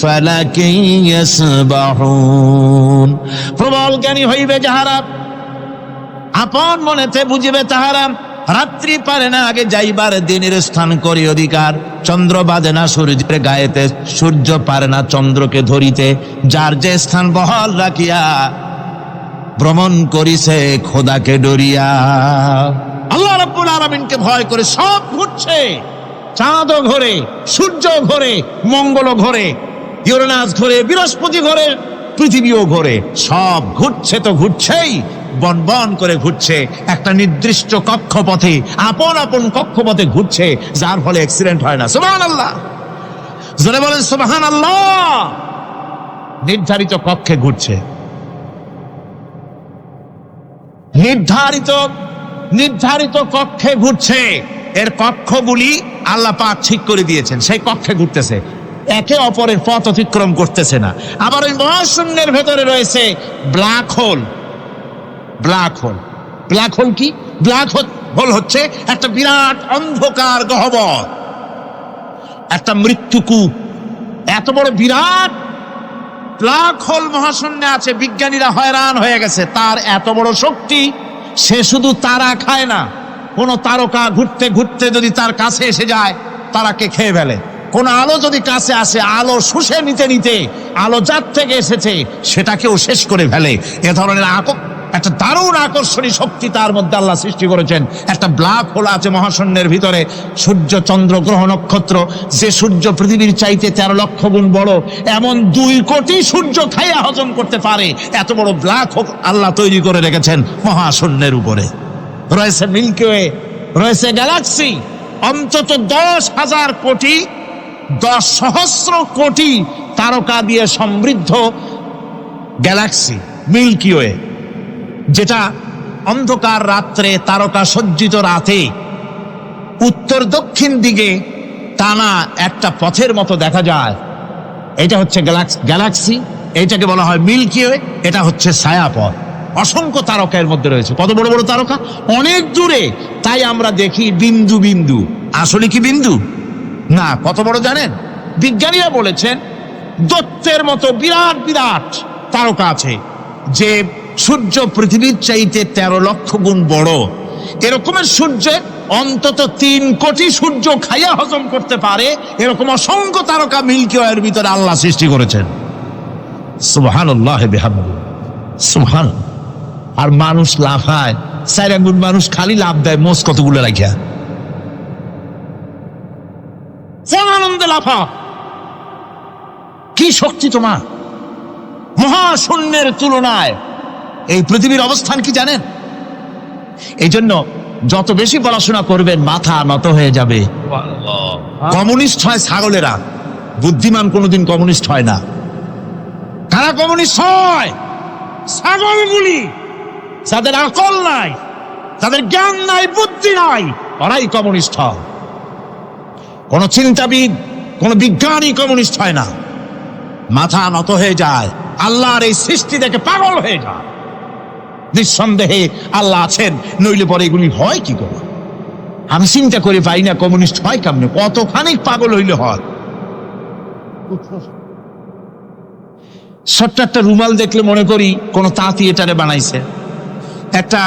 [SPEAKER 1] ফালাকিন ইয়াসবাহুন। প্রবল জ্ঞানী হইবে যাহারা, আপন মনেতে বুঝিবে তাহারা, রাত্রি পারে না আগে যাইবার দিনের স্থান করি অধিকার। চন্দ্র বাঁধে না সূর্যের গায়েতে, সূর্য পারে না চন্দ্রকে ধরিতে। যার যে স্থান বহাল রাখিয়া ভ্রমণ করিছে খোদাকে ডরিয়া। আল্লাহ রাব্বুল আলামিনকে ভয় করে সব ঘুরছে, চাঁদও ঘোরে, সূর্য ঘোরে, মঙ্গলও ঘোরে, ইউরেনাস ঘোরে, বৃহস্পতি ঘোরে, পৃথিবীও ঘোরে। সব ঘুরছে তো ঘুরছেই, বন বন করে ঘুরছে একটা নির্দিষ্ট কক্ষপথে, আপন আপন কক্ষপথে ঘুরছে, যার ফলে অ্যাক্সিডেন্ট হয় না। সুবহানাল্লাহ, জোরে বলেন সুবহানাল্লাহ। নির্ধারিত কক্ষে ঘুরছে, নির্ধারিত কক্ষে ঘুরছে। এর কক্ষগুলি আল্লাহ পাক ঠিক করে দিয়েছেন, সেই কক্ষে ঘুরতেছে, একে অপরের পথ অতিক্রম করতেছে না। আবার ওই মহাশূন্যের ভেতরে রয়েছে ব্ল্যাক হোল। ব্ল্যাক হোল কি? ব্ল্যাক হোল হচ্ছে একটা বিরাট অন্ধকার গহ্বর, একটা মৃত্যুকূপ। এত বড় বিরাট ব্ল্যাক হোল মহাশূন্যে আছে, বিজ্ঞানীরা হয়রান হয়ে গেছে। তার এত বড় শক্তি, সে শুধু তারা খায় না, কোন তারকা ঘুরতে ঘুরতে যদি তার কাছে এসে যায়, তারাকে খেয়ে ফেলে। কোন আলো যদি কাছে আসে, আলো শুষে নিতে নিতে আলো যার থেকে এসেছে সেটাকেও শেষ করে ফেলে। এ ধরনের একটা দারুণ আকর্ষণী শক্তি তার মধ্যে আল্লাহ সৃষ্টি করেছেন। একটা ব্ল্যাক হোল আছে মহাশূন্যের ভিতরে। সূর্য, চন্দ্র, গ্রহ, নক্ষত্র, যে সূর্য পৃথিবীর চাইতে 13 লক্ষ গুণ বড়, এমন 2 কোটি সূর্য খাইয়া হজম করতে পারে, এত বড় ব্ল্যাক হোল আল্লাহ তৈরি করে রেখেছেন মহাশূন্যের উপরে। রয়েছে মিল্কি ওয়ে, রয়েছে গ্যালাক্সি, অন্তত 10,000 কোটি, 10 সহস্র কোটি তারকা দিয়ে সমৃদ্ধ গ্যালাক্সি মিল্কি ওয়ে। যেটা অন্ধকার রাত্রে তারকা সজ্জিত রাতে উত্তর দক্ষিণ দিকে টানা একটা পথের মতো দেখা যায়। এটা হচ্ছে গ্যালাক্সি, এইটাকে বলা হয় মিল্কি ওয়ে, এটা হচ্ছে ছায়াপথ। অসংখ্য তারকা এর মধ্যে রয়েছে। কত বড় বড় তারকা, অনেক দূরে, তাই আমরা দেখি বিন্দু বিন্দু। আসলে কি বিন্দু না, কত বড় জানেন? বিজ্ঞানীরা বলেছেন দৈত্যের মতো বিরাট বিরাট তারকা আছে, যে সূর্য পৃথিবীর চাইতে 13 লক্ষ গুণ বড়। এরকমের সূর্য অন্তত 3 কোটি সূর্য খাইয়া হজম করতে পারে, এরকম অসংখ্য তারকা মিল্কি ওয়ের ভিতরে আল্লাহ সৃষ্টি করেছেন। সুবহানাল্লাহ বিহামদিহি, সুবহান। আর মানুষ লাফায়, 4 আঙ্গুল মানুষ খালি লাভ দেয়, মোষ কতগুলো রাখিয়া আনন্দে লাফা। কি শক্তি তোমার! মহাশূন্যের তুলনায় এই পৃথিবীর অবস্থান কি জানেন? এই জন্য যত বেশি পড়াশোনা করবেন মাথা নত হয়ে যাবে। কমিউনিস্ট হয় ছাগলেরা, বুদ্ধিমান কোনোদিন কমিউনিস্ট হয় না। কারা কমিউনিস্ট হয়? ছাগলগুলি, যাদের আকল নাই, যাদের জ্ঞান নাই, বুদ্ধি নাই, ওরাই কমিউনিস্ট হয়। কোন চিন্তাবিদ, কোন বিজ্ঞানী কমিউনিস্ট হয় না। মাথা নত হয়ে যায়, আল্লাহর এই সৃষ্টি দেখে পাগল হয়ে যায়। নিঃসন্দেহে আল্লাহ আছেন, নইলে পরে এগুলি হয় কি করে? আমি চিন্তা করে পাই না কমিউনিস্ট হয় কেমনে, কতখানি পাগল হইলে হয়। ছোট্ট একটা রুমাল দেখলে মনে করি কোন তাঁতি এটারে বানাইছে। একটা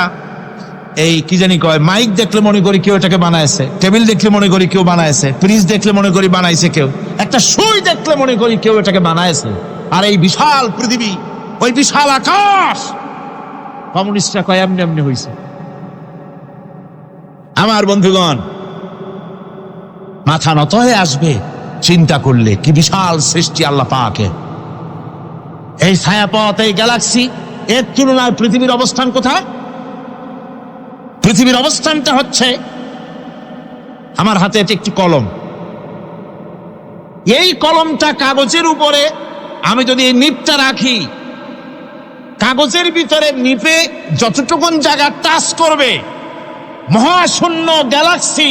[SPEAKER 1] এই কি জানি কয় মাইক দেখলে মনে করি কেউ এটাকে বানাইছে। টেবিল দেখলে মনে করি কেউ বানাইছে। ফ্রিজ দেখলে মনে করি বানাইছে কেউ। একটা সুই দেখলে মনে করি কেউ এটাকে বানাইছে। আর এই বিশাল পৃথিবী, ওই বিশাল আকাশ, কমিউনিস্টরা কয় এমনি এমনি হয়েছে। আমার বন্ধুগণ, মাথা নত হয়ে আসবে চিন্তা করলে কি বিশাল সৃষ্টি আল্লাহ পাকের। এই ছায়াপথ, এই গ্যালাক্সি, এর তুলনায় পৃথিবীর অবস্থান কোথায়? পৃথিবীর অবস্থানটা হচ্ছে, আমার হাতে একটি কলম। এই কলমটা কাগজের উপরে আমি যদি এই নিপটা রাখি, কাগজের ভিতরে নিপে যতটুকুন জায়গা টাচ করবে, মহাশূন্য গ্যালাক্সি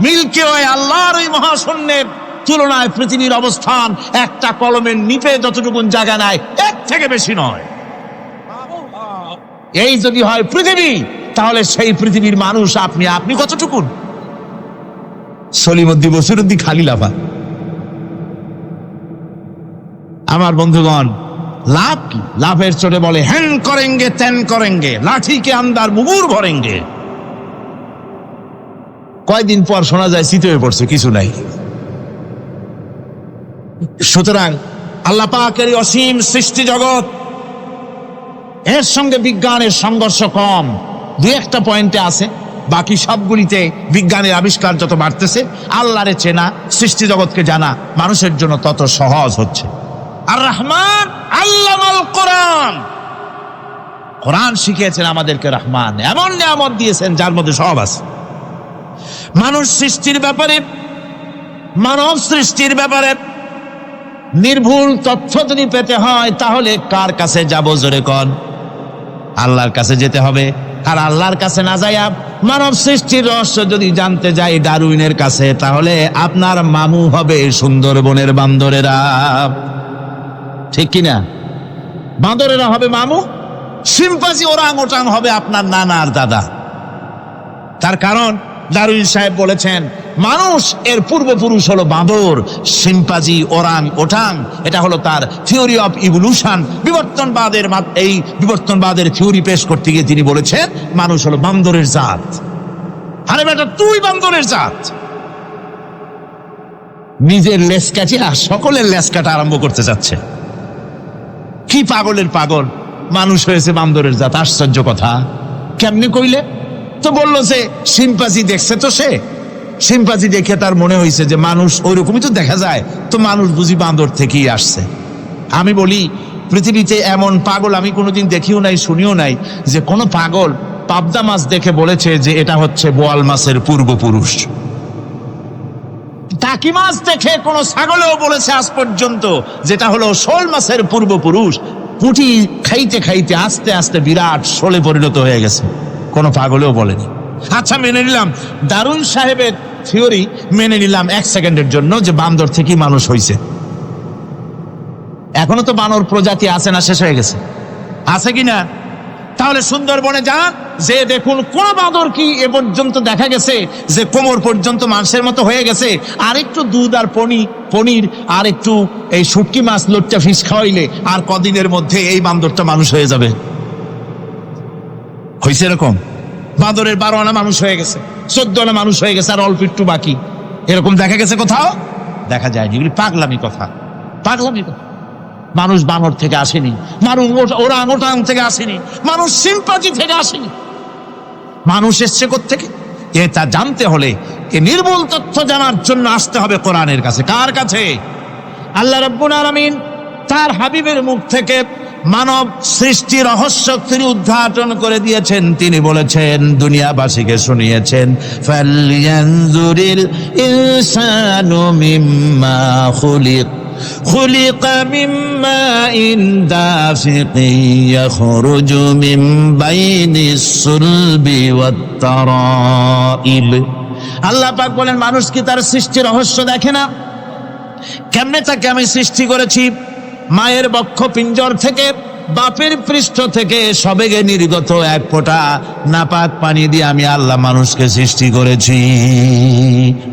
[SPEAKER 1] মিল্কি ওয়ে, আল্লাহর ওই মহাশূন্যের তুলনায় পৃথিবীর অবস্থান একটা কলমের নিপে যতটুকুন জায়গা নেয়, এর থেকে বেশি নয়। এই যদি হয় পৃথিবী, তাহলে সেই পৃথিবীর মানুষ আপনি কতটুকুন? সলিমুদ্দিন বসিরুদ্দিন খালি লাফা। আমার বন্ধুগণ, লাভ কি? লাভের চোটে বলে হ্যান করেঙ্গে ত্যান করেঙ্গে, লাঠি কে আন্দার মুগুর ভরেঙ্গে। কয়দিন পর শোনা যায় শীত হয়ে পড়ছে, কিছু নাই। সুতরাং আল্লাহ পাকের অসীম সৃষ্টি জগৎ, এর সঙ্গে বিজ্ঞানের সংঘর্ষ কম। 2-1টা পয়েন্টে আছে, বাকি সবগুলিতে বিজ্ঞানের আবিষ্কার যত বাড়তেছে, আল্লাহরে চেনা, সৃষ্টি জগৎকে জানা মানুষের জন্য তত সহজ হচ্ছে। আর রহমান আল্লামাল কোরআন, কোরআন শিখিয়েছেন আমাদেরকে। রহমান এমন নিয়ামত দিয়েছেন যার মধ্যে সব আছে। মানুষ সৃষ্টির ব্যাপারে, মানব সৃষ্টির ব্যাপারে নির্ভুল তথ্য যদি পেতে হয়, তাহলে কার কাছে যাব? জোরে কন। আল্লাহর কাছে যেতে হবে। আর আল্লাহর কাছে না যাইয়া মানব সৃষ্টির রহস্য যদি জানতে যাই ডারউইনের কাছে, তাহলে আপনার মামু হবে সুন্দরবনের বান্দরেরা। ঠিক কিনা? বান্দরেরা হবে মামু, শিম্পাঞ্জি ওরাং ওটাং হবে আপনার নানা আর দাদা। তার কারণ ডারউইন সাহেব বলেছেন মানুষ এর পূর্বপুরুষ হলো বাঁদর, শিম্পাঞ্জি, ওরাং ওটাং। এটা হলো তার থিওরি অফ ইভলিউশন। এই বিবর্তনবাদের থিওরি পেশ করতে গিয়ে তিনি বলেছেন মানুষ হলো বান্দরের জাত। আরে বেটা, তুই বান্দরের জাত। নিজের লেজ কাটিয়া সকলের লেজ কাটা আরম্ভ করতে যাচ্ছে। কি পাগলের পাগল, মানুষ হয়েছে বান্দরের জাত। আশ্চর্য কথা। কেমনে কইলে? তো বললো যে শিম্পাঞ্জি দেখছে, তো সে শিম্পাঞ্জি দেখে তার মনে হয়েছে যে মানুষ ওইরকমই তো দেখা যায়, তো মানুষ বুঝি বান্দর থেকেই আসছে। আমি বলি পৃথিবীতে এমন পাগল আমি কোনোদিন দেখিও নাই, শুনিও নাই যে কোনো পাগল পাবদা মাছ দেখে বলেছে যে এটা হচ্ছে বোয়াল মাছের পূর্বপুরুষ। টাকি মাছ দেখে কোনো ছাগলেও বলেছে আজ পর্যন্ত যেটা হলো শোল মাছের পূর্বপুরুষ। পুঁটি খাইতে খাইতে আস্তে আস্তে বিরাট শোলে পরিণত হয়ে গেছে, কোনো পাগলেও বলেনি। আচ্ছা মেনে নিলাম দারুন সাহেবের থিওরি, মেনে নিলাম 1 সেকেন্ডের জন্য যে বান্দর থেকেই মানুষ হয়েছে। এখনো তো বানর প্রজাতি আছে না, শেষ হয়ে গেছে? আছে কিনা? তাহলে সুন্দরবনে যান, যে দেখুন কোন বাঁদর কি এ পর্যন্ত দেখা গেছে যে কোমর পর্যন্ত মানুষের মতো হয়ে গেছে? আর একটু দুধ আর পনির আর একটু এই শুটকি মাছ লোট্টা ফিশ খাওয়াইলে আর কদিনের মধ্যে এই বান্দরটা মানুষ হয়ে যাবে। হয়েছে এরকম? বাঁদরের 12 আনা মানুষ হয়ে গেছে, 14 আনা মানুষ হয়ে গেছে, আর অল্প একটু বাকি। এরকম দেখা গেছে কোথাও? দেখা যায়। এগুলি পাগলামি কথা, পাগলামি কথা। মানুষ বানর থেকে আসেনি, মানুষ ওরাং থেকে আসেনি, মানুষ সিম্পাজি থেকে আসেনি। মানুষ এসছে কোত্থেকে? এটা জানতে হলে এ নির্মূল তথ্য জানার জন্য আসতে হবে কোরআনের কাছে। কার কাছে? আল্লাহ রাব্বুল আলামিন তার হাবিবের মুখ থেকে মানব সৃষ্টি রহস্য তিনি উদ্ঘাটন করে দিয়েছেন। তিনি বলেছেন, দুনিয়াবাসীকে শুনিয়েছেন, ফালয়ানজুরিল ইনসানু মিম্মা খুলিক خلق من ماء دافق يخرج من بين الصلب والترائب। আল্লাহ পাক বলেন, মানুষ কি তার সৃষ্টি রহস্য দেখে না? কেমনে তাকে আমি সৃষ্টি করেছি? মায়ের বক্ষ পিঞ্জর থেকে, বাপের পৃষ্ঠ থেকে সবেগে নির্গত এক ফোঁটা নাপাক পানি দিয়ে আমি আল্লাহ মানুষকে সৃষ্টি করেছি।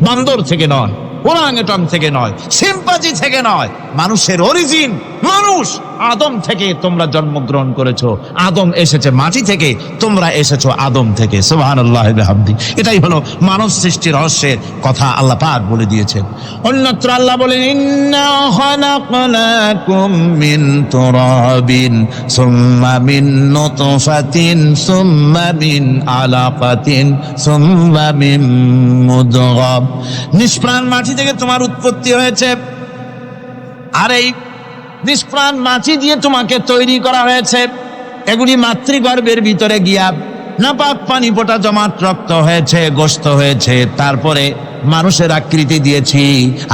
[SPEAKER 1] বান্দর থেকে নয়, ওরাংওটাং থেকে নয়, সিম্পাজি থেকে নয়, মানুষের অরিজিন মানুষ। আদম থেকে তোমরা জন্মগ্রহণ করেছো, আদম এসেছে মাটি থেকে, তোমরা এসেছো আদম থেকে। সুবহানাল্লাহ বিহামদি। এটাই হলো মানব সৃষ্টি রহস্যের কথা আল্লাহ পাক বলে দিয়েছেন। অন্যত্র আল্লাহ বলেন, ইন্না খালাকনাকুম মিন তুরাবিন সুম্মা মিন নুতফাতিন সুম্মা মিন আলাকাতিন সুম্মা মিন মুদগাহ। নিষ্প্রাণ মাটি থেকে তোমার উৎপত্তি হয়েছে, আর এই নিষ্প্রাণ মাটি দিয়ে তোমাকে তৈরি করা হয়েছে। এগুলি মাতৃগর্ভের ভিতরে গিয়া নাপাক পানি ফোঁটা জমাট রক্ত হয়েছে, গোশত হয়েছে, তারপরে মানুষের আকৃতি দিয়েছি,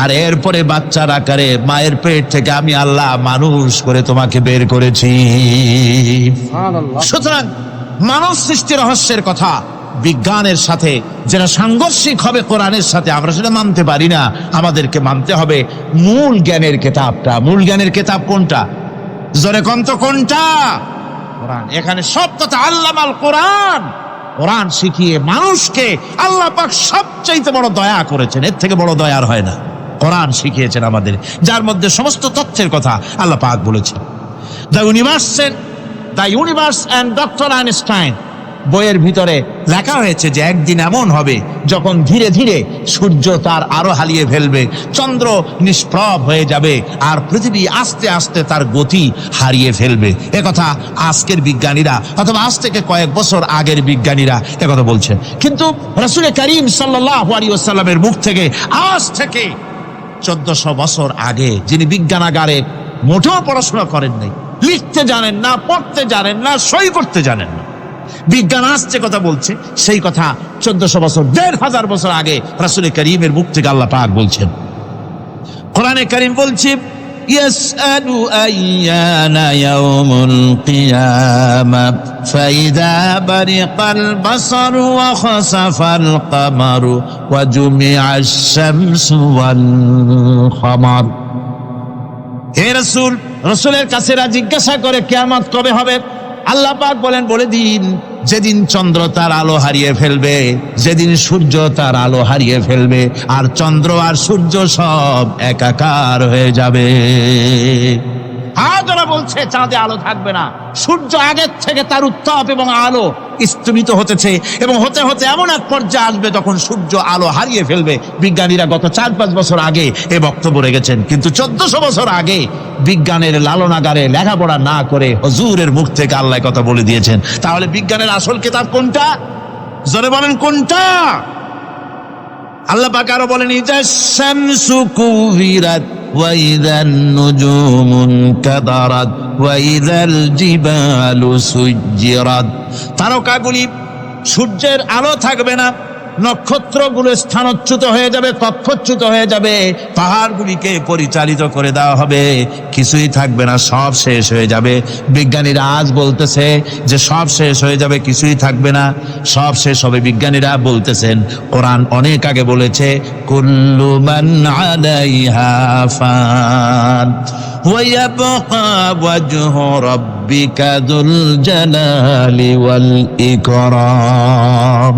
[SPEAKER 1] আর এরপরে বাচ্চার আকারে মায়ের পেট থেকে আমি আল্লাহ মানুষ করে তোমাকে বের করেছি। সুতরাং মানব সৃষ্টি রহস্যের কথা বিজ্ঞানের সাথে যেটা সাংঘর্ষিক হবে কোরআনের সাথে, আমরা সেটা মানতে পারি না। আমাদেরকে মানতে হবে মূল জ্ঞানের কেতাবটা। মূল জ্ঞানের কেতাব কোনটা? জোরে কোন তো কোনটা? কোরআন। এখানে সব কথা আল্লামাল কোরআন। কোরআন শিখিয়ে মানুষকে আল্লাহ পাক সবচাইতে বড় দয়া করেছেন, এর থেকে বড় দয়ার হয় না। কোরআন শিখিয়েছেন আমাদের, যার মধ্যে সমস্ত তথ্যের কথা আল্লাহ পাক বলেছেন। The universe and doctor Einstein বইয়ের ভিতরে লেখা হয়েছে যে একদিন এমন হবে যখন ধীরে ধীরে সূর্য তার আরো হারিয়ে ফেলবে, চন্দ্র নিষ্প্রভ হয়ে যাবে, আর পৃথিবী আস্তে আস্তে তার গতি হারিয়ে ফেলবে। একথা আজকের বিজ্ঞানীরা অথবা আজ থেকে কয়েক বছর আগের বিজ্ঞানীরা একথা বলছেন। কিন্তু রাসূল করিম সাল্লাল্লাহু আলাইহি ওয়াসাল্লামের মুখ থেকে আজ থেকে 1400 বছর আগে, যিনি বিজ্ঞানাগারে মোটেও পড়াশোনা করেন নাই, লিখতে জানেন না, পড়তে জানেন না, সই করতে জানেন না, বিজ্ঞান আসছে কথা বলছে, সেই কথা 1400 বছর 1500 বছর আগে রাসূল করিমের মুখ থেকে আল্লাহ পাক বলছেন। কোরআনে কারীম বলছে, ইয়াসআলু আইয়ানা ইয়াউমুল কিয়ামা ফাইযা বারিকাল বাসারু ওয়া খাসাফাল কামারু ওয়া জুমিআশ শামসু ওয়াল কামার। হে রাসূল, রাসূলের কাছে জিজ্ঞাসা করে কিয়ামত কবে হবে? আল্লাহ পাক বলেন, বলে দিন যেদিন চন্দ্র তার আলো হারিয়ে ফেলবে, যেদিন সূর্য তার আলো হারিয়ে ফেলবে, আর চন্দ্র আর সূর্য সব একাকার হয়ে যাবে। আজ ওরা বলছে চাঁদে আলো থাকবে না, সূর্য আগের থেকে তার উত্তাপ এবং আলো স্তমিত হতেছে, এবং হতে হতে এমন এক পর্যায়ে আসবে যখন সূর্য আলো হারিয়ে ফেলবে। বিজ্ঞানীরা গত 4-5 বছর আগে এ বক্তব্য রেখেছেন, কিন্তু 1400 বছর আগে বিজ্ঞানের লালনাগারে লেখাপড়া না করে হুজুরের মুখ থেকে আল্লাহ কথা বলে দিয়েছেন। তাহলে বিজ্ঞানের আসল কিতাব কোনটা? জোরে বলেন কোনটা? আল্লাহ পাক আরো বলেন, ইজাশ শামসু কুবিরাত ওয়া ইযান নুজুমু কাদারাত ওয়া ইযাল জিবালু সুজ্জিরাত। তারকাগুলি, সূর্যের আলো থাকবে না, নক্ষত্রগুলো স্থানচ্যুত হয়ে যাবে, কক্ষচ্যুত হয়ে যাবে, পাহাড়গুলিকে পরিচালিত করে দেওয়া হবে, কিছুই থাকবে না, সব শেষ হয়ে যাবে। বিজ্ঞানীরা আজ বলতেছে যে সব শেষ হয়ে যাবে, কিছুই থাকবে না, সব শেষ হবে। বিজ্ঞানীরা বলতেছেন, কোরআন অনেক আগে বলেছে, কুল্লু মান আলাইহা ফান ওয়া ইয়াবকা ওয়াজহু রাব্বিকা যুল জালালি ওয়াল ইকরাম।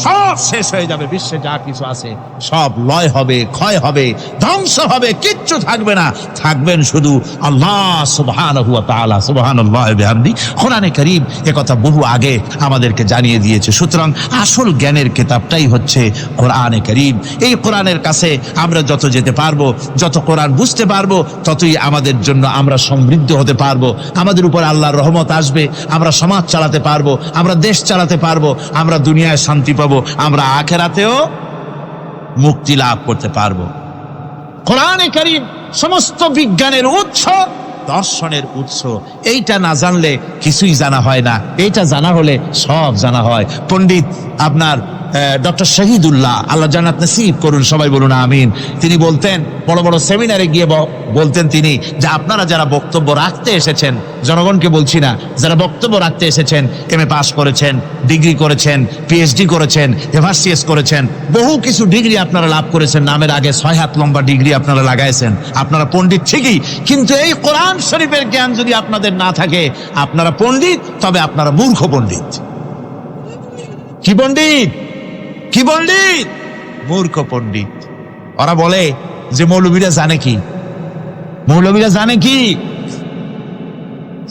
[SPEAKER 1] সব শেষ হয়ে যাবে, বিশ্বে যা কিছু আছে সব লয় হবে, ক্ষয় হবে, ধ্বংস হবে, কিচ্ছু থাকবে না, থাকবেন শুধু আল্লাহ সুবহানাহু ওয়া তাআলা। সুবহানাল্লাহি ওয়া বিহামদিহি। কোরআনে কারীম একথা বহু আগে আমাদেরকে জানিয়ে দিয়েছে। সুতরাং আসল জ্ঞানের কিতাবটাই হচ্ছে কোরআনে কারীম। এই কোরআনের কাছে আমরা যত যেতে পারবো, যত কোরআন বুঝতে পারবো, ততই আমাদের জন্য আমরা সমৃদ্ধ হতে পারবো। আমাদের উপর আল্লাহর রহমত আসবে, আমরা সমাজ চালাতে পারবো, আমরা দেশ চালাতে পারবো, আমরা দুনিয়ায় শান্তি পাবো, আমরা আখিরাতেও মুক্তি লাভ করতে পারবো। কোরআনে কারীম সমস্ত বিজ্ঞানের উৎস, দর্শনের উৎস। এইটা না জানলে কিছুই জানা হয় না, এইটা জানা হলে সব জানা হয়। পণ্ডিত আপনার ডক্টর শহীদুল্লাহ, আল্লাহ জান্নাত নসিব করুন, সবাই বলুন আমিন। তিনি বলতেন, বড় বড় সেমিনারে গিয়ে বলতেন তিনি, যে আপনারা যারা বক্তব্য রাখতে এসেছেন, জনগণকে বলছি না, যারা বক্তব্য রাখতে এসেছেন, এমএ পাস করেছেন, ডিগ্রি করেছেন, পিএইচডি করেছেন, এভারসিএস করেছেন, বহু কিছু ডিগ্রি আপনারা লাভ করেছেন, নামের আগে 6 হাত লম্বা ডিগ্রি আপনারা লাগাইছেন, আপনারা পণ্ডিত ঠিকই, কিন্তু এই কোরআন শরীফের জ্ঞান যদি আপনাদের না থাকে, আপনারা পণ্ডিত, তবে আপনারা মূর্খ পণ্ডিত। কি পণ্ডিত? কি পণ্ডিত? মূর্খ পণ্ডিত। ওরা বলে যে মৌলবীরা জানে কি, মৌলবীরা জানে কি?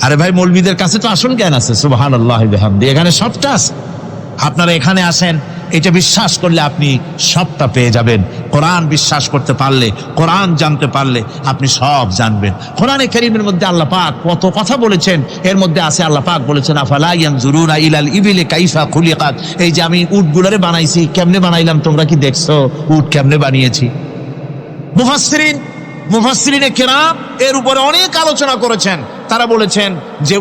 [SPEAKER 1] আরে ভাই, মৌলবীদের কাছে তো আসল জ্ঞান আছে। সুবহানাল্লাহি ওয়া বিহামদিহি। এখানে সবটা আছে। আপনারা এখানে আসেন, এটা বিশ্বাস করলে আপনি সবটা পেয়ে যাবেন। কোরআন বিশ্বাস করতে পারলে, কোরআন জানতে পারলে আপনি সব জানবেন। কোরআনে কারীমের মধ্যে আল্লাহ পাক কত কথা বলেছেন। এর মধ্যে আছে, আল্লাহ পাক বলেছেন, আফালা ইয়ানজুরুনা ইলাল ইবিলি কাইফা খুলিকাত। এই যে আমি উটগুলোরে বানাইছি, কেমনে বানাইলাম তোমরা কি দেখছো? উট কেমনে বানিয়েছি? মুফাসসিরিনে কেরাম এর উপরে অনেক আলোচনা করেছেন। তারা বলেছেন যে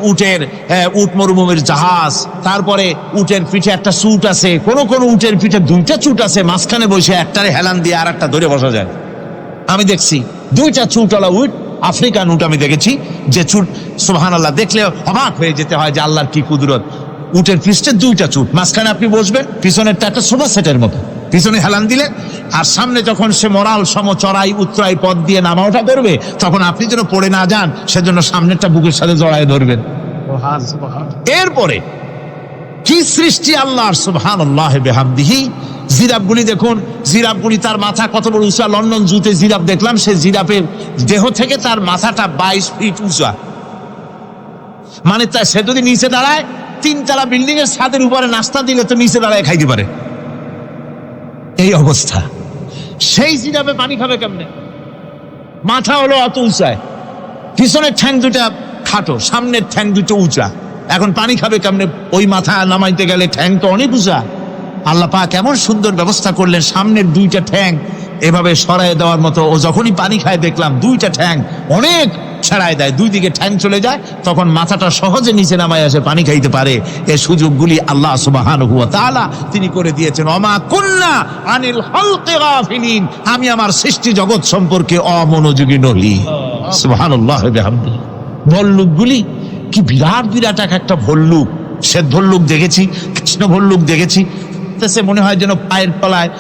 [SPEAKER 1] উট মরুভূমির জাহাজ, তারপরে উটের পিঠে একটা চুট আছে, কোন কোন উটের পিঠে 2টা চুট আছে, মাঝখানে বসে একটারে হেলান দিয়ে আর একটা ধরে বসা যায়। আমি দেখছি 2টা চুটওয়ালা উট, আফ্রিকান উট আমি দেখেছি, যে চুট সুবহানাল্লাহ, দেখলে অবাক হয়ে যেতে হয় যে আল্লাহর কি কুদরত। উটের পৃষ্ঠে 2টা চুট, মাঝখানে আপনি বসবেন, পিছনেরটা একটা সোফা সেটের মতো, পিছনে হেলান দিলে, আর সামনে যখন সে মরাল সম চড়াই উত্তরাই পথ দিয়ে নামা ওঠা করবে, তখন আপনি যেন পড়ে না যান, সেজন্য সামনেরটা বুকের সাথে জড়ায় ধরবেন। এরপরে কি সৃষ্টি আল্লাহর, সুবহানাল্লাহি বিহামদিহি। জিরাফগুলি দেখুন, জিরাফগুলি তার মাথা কত বড় উঁচা। লন্ডন জুতে জিরাফ দেখলাম, সে জিরাফের দেহ থেকে তার মাথাটা 22 ফিট উঁচা। মানে সে যদি নিচে দাঁড়ায়, 3 তলা বিল্ডিং এর ছাদের উপরে নাস্তা দিলে তো নিচে দাঁড়ায় খাইতে পারে, এই অবস্থা। সেই জিরাফে পানি খাবে কেমনে? মাথা হলো অত উঁচায়, পিছনের ঠ্যাং 2টা খাটো, সামনের ঠ্যাং 2টো উঁচা, এখন পানি খাবে কেমনে? ওই মাথা নামাইতে গেলে ঠ্যাং তো অনেক উঁচা। আল্লাহ পাক এমন সুন্দর ব্যবস্থা করলেন, সামনের 2টা ঠ্যাং এভাবে সরায় দেওয়ার মতো। ও যখনই পানি খায় দেখলাম 2টা ঠ্যাং অনেক ছাড়ায় দেয়, 2 দিকে ঠ্যাং চলে যায়, তখন মাথাটা সহজে নিচে নামায় আসে, পানি খাইতে পারে। এই সুযোগগুলি আল্লাহ সুবহানাহু ওয়া তাআলা তিনি করে দিয়েছেন। ওমা কুন্না আনিল খালকি গাফিলিন, আমি আমার সৃষ্টি জগৎ সম্পর্কে অমনোযোগী নই। সুবহানাল্লাহি ওয়া বিহামদিহি। ভল্লুকগুলি কি বিরাট বিরাট একটা ভল্লুক, শ্বেত ভল্লুক দেখেছি, কৃষ্ণ ভল্লুক দেখেছি, মনে হয় যেন পায়ের তলায়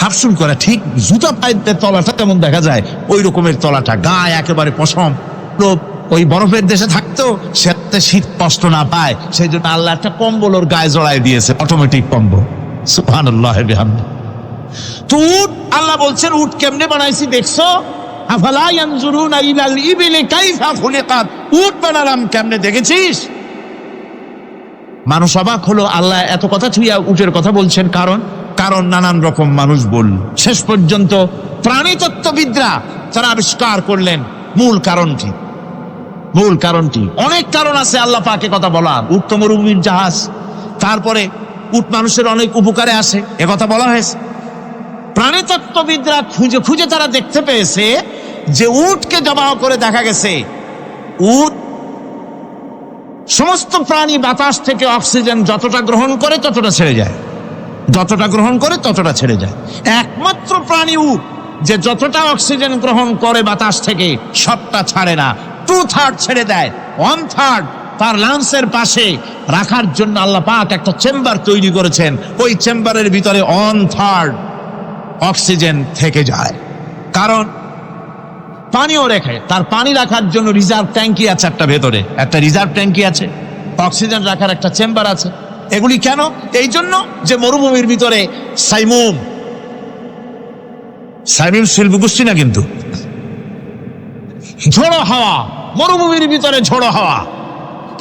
[SPEAKER 1] হাফসুল করা, ঠিক জুতা পায়ের তলাটা তেমন দেখা যায়, ওই রকমের তলাটা, গায়ে একেবারে পশম। ওই বরফের দেশে থাকতো, সেটাতে শীত কষ্ট না পায়, সেই জন্য আল্লাহ একটা কম্বল ওর গায়ে জড়াই দিয়েছে, অটোমেটিক কম্বল। সুবহানাল্লাহি বিহামদিহি। তো উট, আল্লাহ বলছেন উট কেমনে বানাইছি দেখছো? আফালা ইয়ানজুরুনা ইলাল ইবিলি কাইফা খুলিকাত। উট বানালাম কেমনে দেখেছিস? মানুষ অবাক হলো, আল্লাহ এত কথা ছুঁয়া উটের কথা বলছেন, কারণ নানান রকম মানুষ বলল। শেষ পর্যন্ত প্রাণীতত্ত্ববিদরা তারা আবিষ্কার করলেন মূল কারণটি। অনেক কারণ আছে আল্লাহ পাকে কথা বলার। উট তো মরুভূমির জাহাজ, তারপরে উট মানুষের অনেক উপকারে আসে, একথা বলা হয়েছে। প্রাণীতত্ত্ববিদরা খুঁজে খুঁজে তারা দেখতে পেয়েছে যে উটকে জবাহ করে দেখা গেছে, উট সমস্ত প্রাণী বাতাস থেকে অক্সিজেন যতটা গ্রহণ করে ততটা ছেড়ে যায়। যতটা গ্রহণ করে ততটা ছেড়ে যায়। একমাত্র প্রাণী উট যে যতটা অক্সিজেন গ্রহণ করে বাতাস থেকে সবটা ছাড়ে না, 2/3 ছেড়ে দেয়, 1/3 তার লাংসের পাশে রাখার জন্য আল্লাহ পাক একটা চেম্বার তৈরি করেছেন। ওই চেম্বারের ভিতরে 1/3 অক্সিজেন থেকে যায়, কারণ পানিও রেখে। তার পানি রাখার জন্য রিজার্ভ ট্যাঙ্কি আছে, একটা রিজার্ভ ট্যাঙ্কি আছে, অক্সিজেন রাখার একটা চেম্বার আছে। এগুলি কেন? এই জন্য যে মরুভূমির ভিতরে সাইমুম শিল্প গোষ্ঠী না, কিন্তু ঝোড়ো হাওয়া, মরুভূমির ভিতরে ঝোড়ো হাওয়া,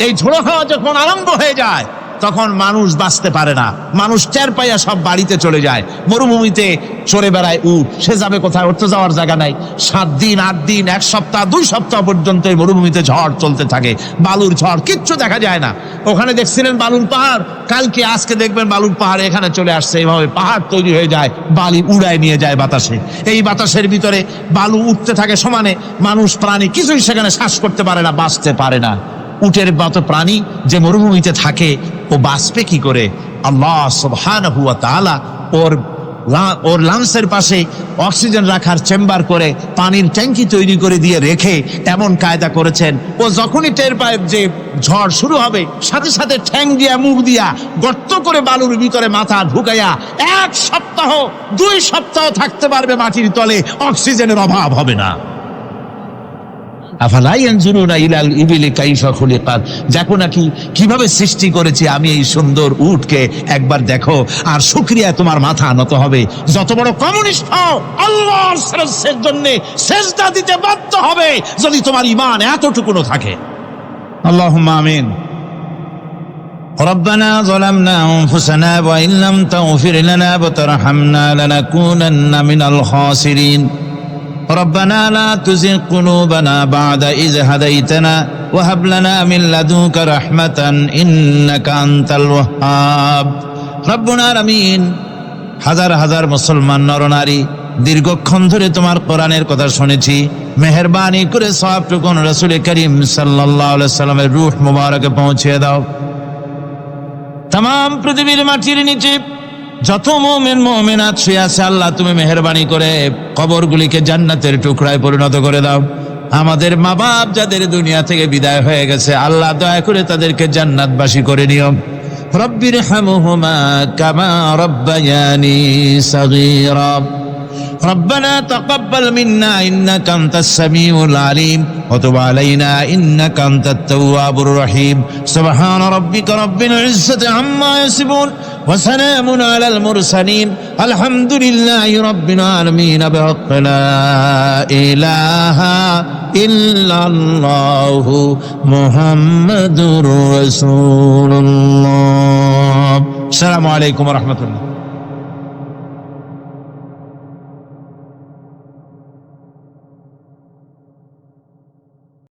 [SPEAKER 1] এই ঝোড়ো হাওয়া যখন আরম্ভ হয়ে যায় তখন মানুষ বাঁচতে পারে না, মানুষ টের পাইয়া সব বাড়িতে চলে যায়। মরুভূমিতে চড়ে বেড়ায় উট, সে যাবে কোথায়? উঠতে যাওয়ার জায়গা নাই। 7 দিন 8 দিন 1 সপ্তাহ 2 সপ্তাহ পর্যন্ত এই মরুভূমিতে ঝড় চলতে থাকে, বালুর ঝড়, কিচ্ছু দেখা যায় না। ওখানে দেখছিলেন বালুর পাহাড়, কালকে আজকে দেখবেন বালুর পাহাড় এখানে চলে আসছে। এইভাবে পাহাড় তৈরি হয়ে যায়, বালি উড়ায় নিয়ে যায় বাতাসে। এই বাতাসের ভিতরে বালু উঠতে থাকে সমানে, মানুষ প্রাণী কিছুই সেখানে শ্বাস করতে পারে না, বাঁচতে পারে না। উটের মতো প্রাণী যে মরুভূমিতে থাকে ও বাঁচবে কি করে? আল্লাহ সুবহানাহু ওয়া তাআলা ওর লাংসের পাশে অক্সিজেন রাখার চেম্বার করে পানির ট্যাঙ্কি তৈরি করে দিয়ে রেখে এমন কায়দা করেছেন, ও যখনই টের পায় যে ঝড় শুরু হবে, সাথে সাথে ঠ্যাং দিয়া মুখ দিয়া গর্ত করে বালুর ভিতরে মাথা ঢুকাইয়া 1 সপ্তাহ 2 সপ্তাহ থাকতে পারবে মাটির তলে, অক্সিজেনের অভাব হবে না। আফালা ইয়ানজুরুনা ইলাল ইবিলি কাইফা খুলিকাত, দেখো নাকি কিভাবে সৃষ্টি করেছি আমি এই সুন্দর উটকে, একবার দেখো। আর শুকরিয়া তোমার মাথা নত হবে। যত বড় কমিউনিস্ট হও, আল্লাহর শ্রেষ্ঠের জন্য সেজদা দিতে বাধ্য হবে যদি তোমার ঈমান এতটুকুনো থাকে। আল্লাহুম্মা আমিন। ربنا ظلمنا أنفسنا وإن لم تغفر لنا وترحمنا لنكونن من الخاسرين ربنا لا تزغ قلوبنا بعد إذ هديتنا وهب لنا من لدنك رحمة إنك أنت الوهاب ربنا العالمين। হাজার হাজার মুসলমান নরনারী দীর্ঘক্ষণ ধরে তোমার কোরআনের কথা শুনেছি, মেহেরবানি করে সওয়াবটুকু রাসূল করিম সাল্লাল্লাহু আলাইহি সাল্লামের রূহ মুবারকে পৌঁছে দাও। तमाम পৃথিবীর মাটির নিচে যত মুমিন মুমিনাত শুয়ে আছে, আল্লাহ তুমি মেহেরবানি করে কবরগুলিকে জান্নাতের টুকরায় পরিণত করে দাও। আমাদের মা বাপ যাদের দুনিয়া থেকে বিদায় হয়ে গেছে, আল্লাহ দয়া করে তাদেরকে জান্নাতবাসী করে নিও। রব্বিরহামহুমা কামা রব্বায়ানি সাগীরা ربنا تقبل منا إنك أنت السميع العليم وتب علينا إنك أنت التواب الرحيم سبحان ربك رب العزة عما يصفون وسلام على المرسلين الحمد لله رب العالمين بحق لا إله إلا الله محمد رسول الله السلام عليكم ورحمة الله।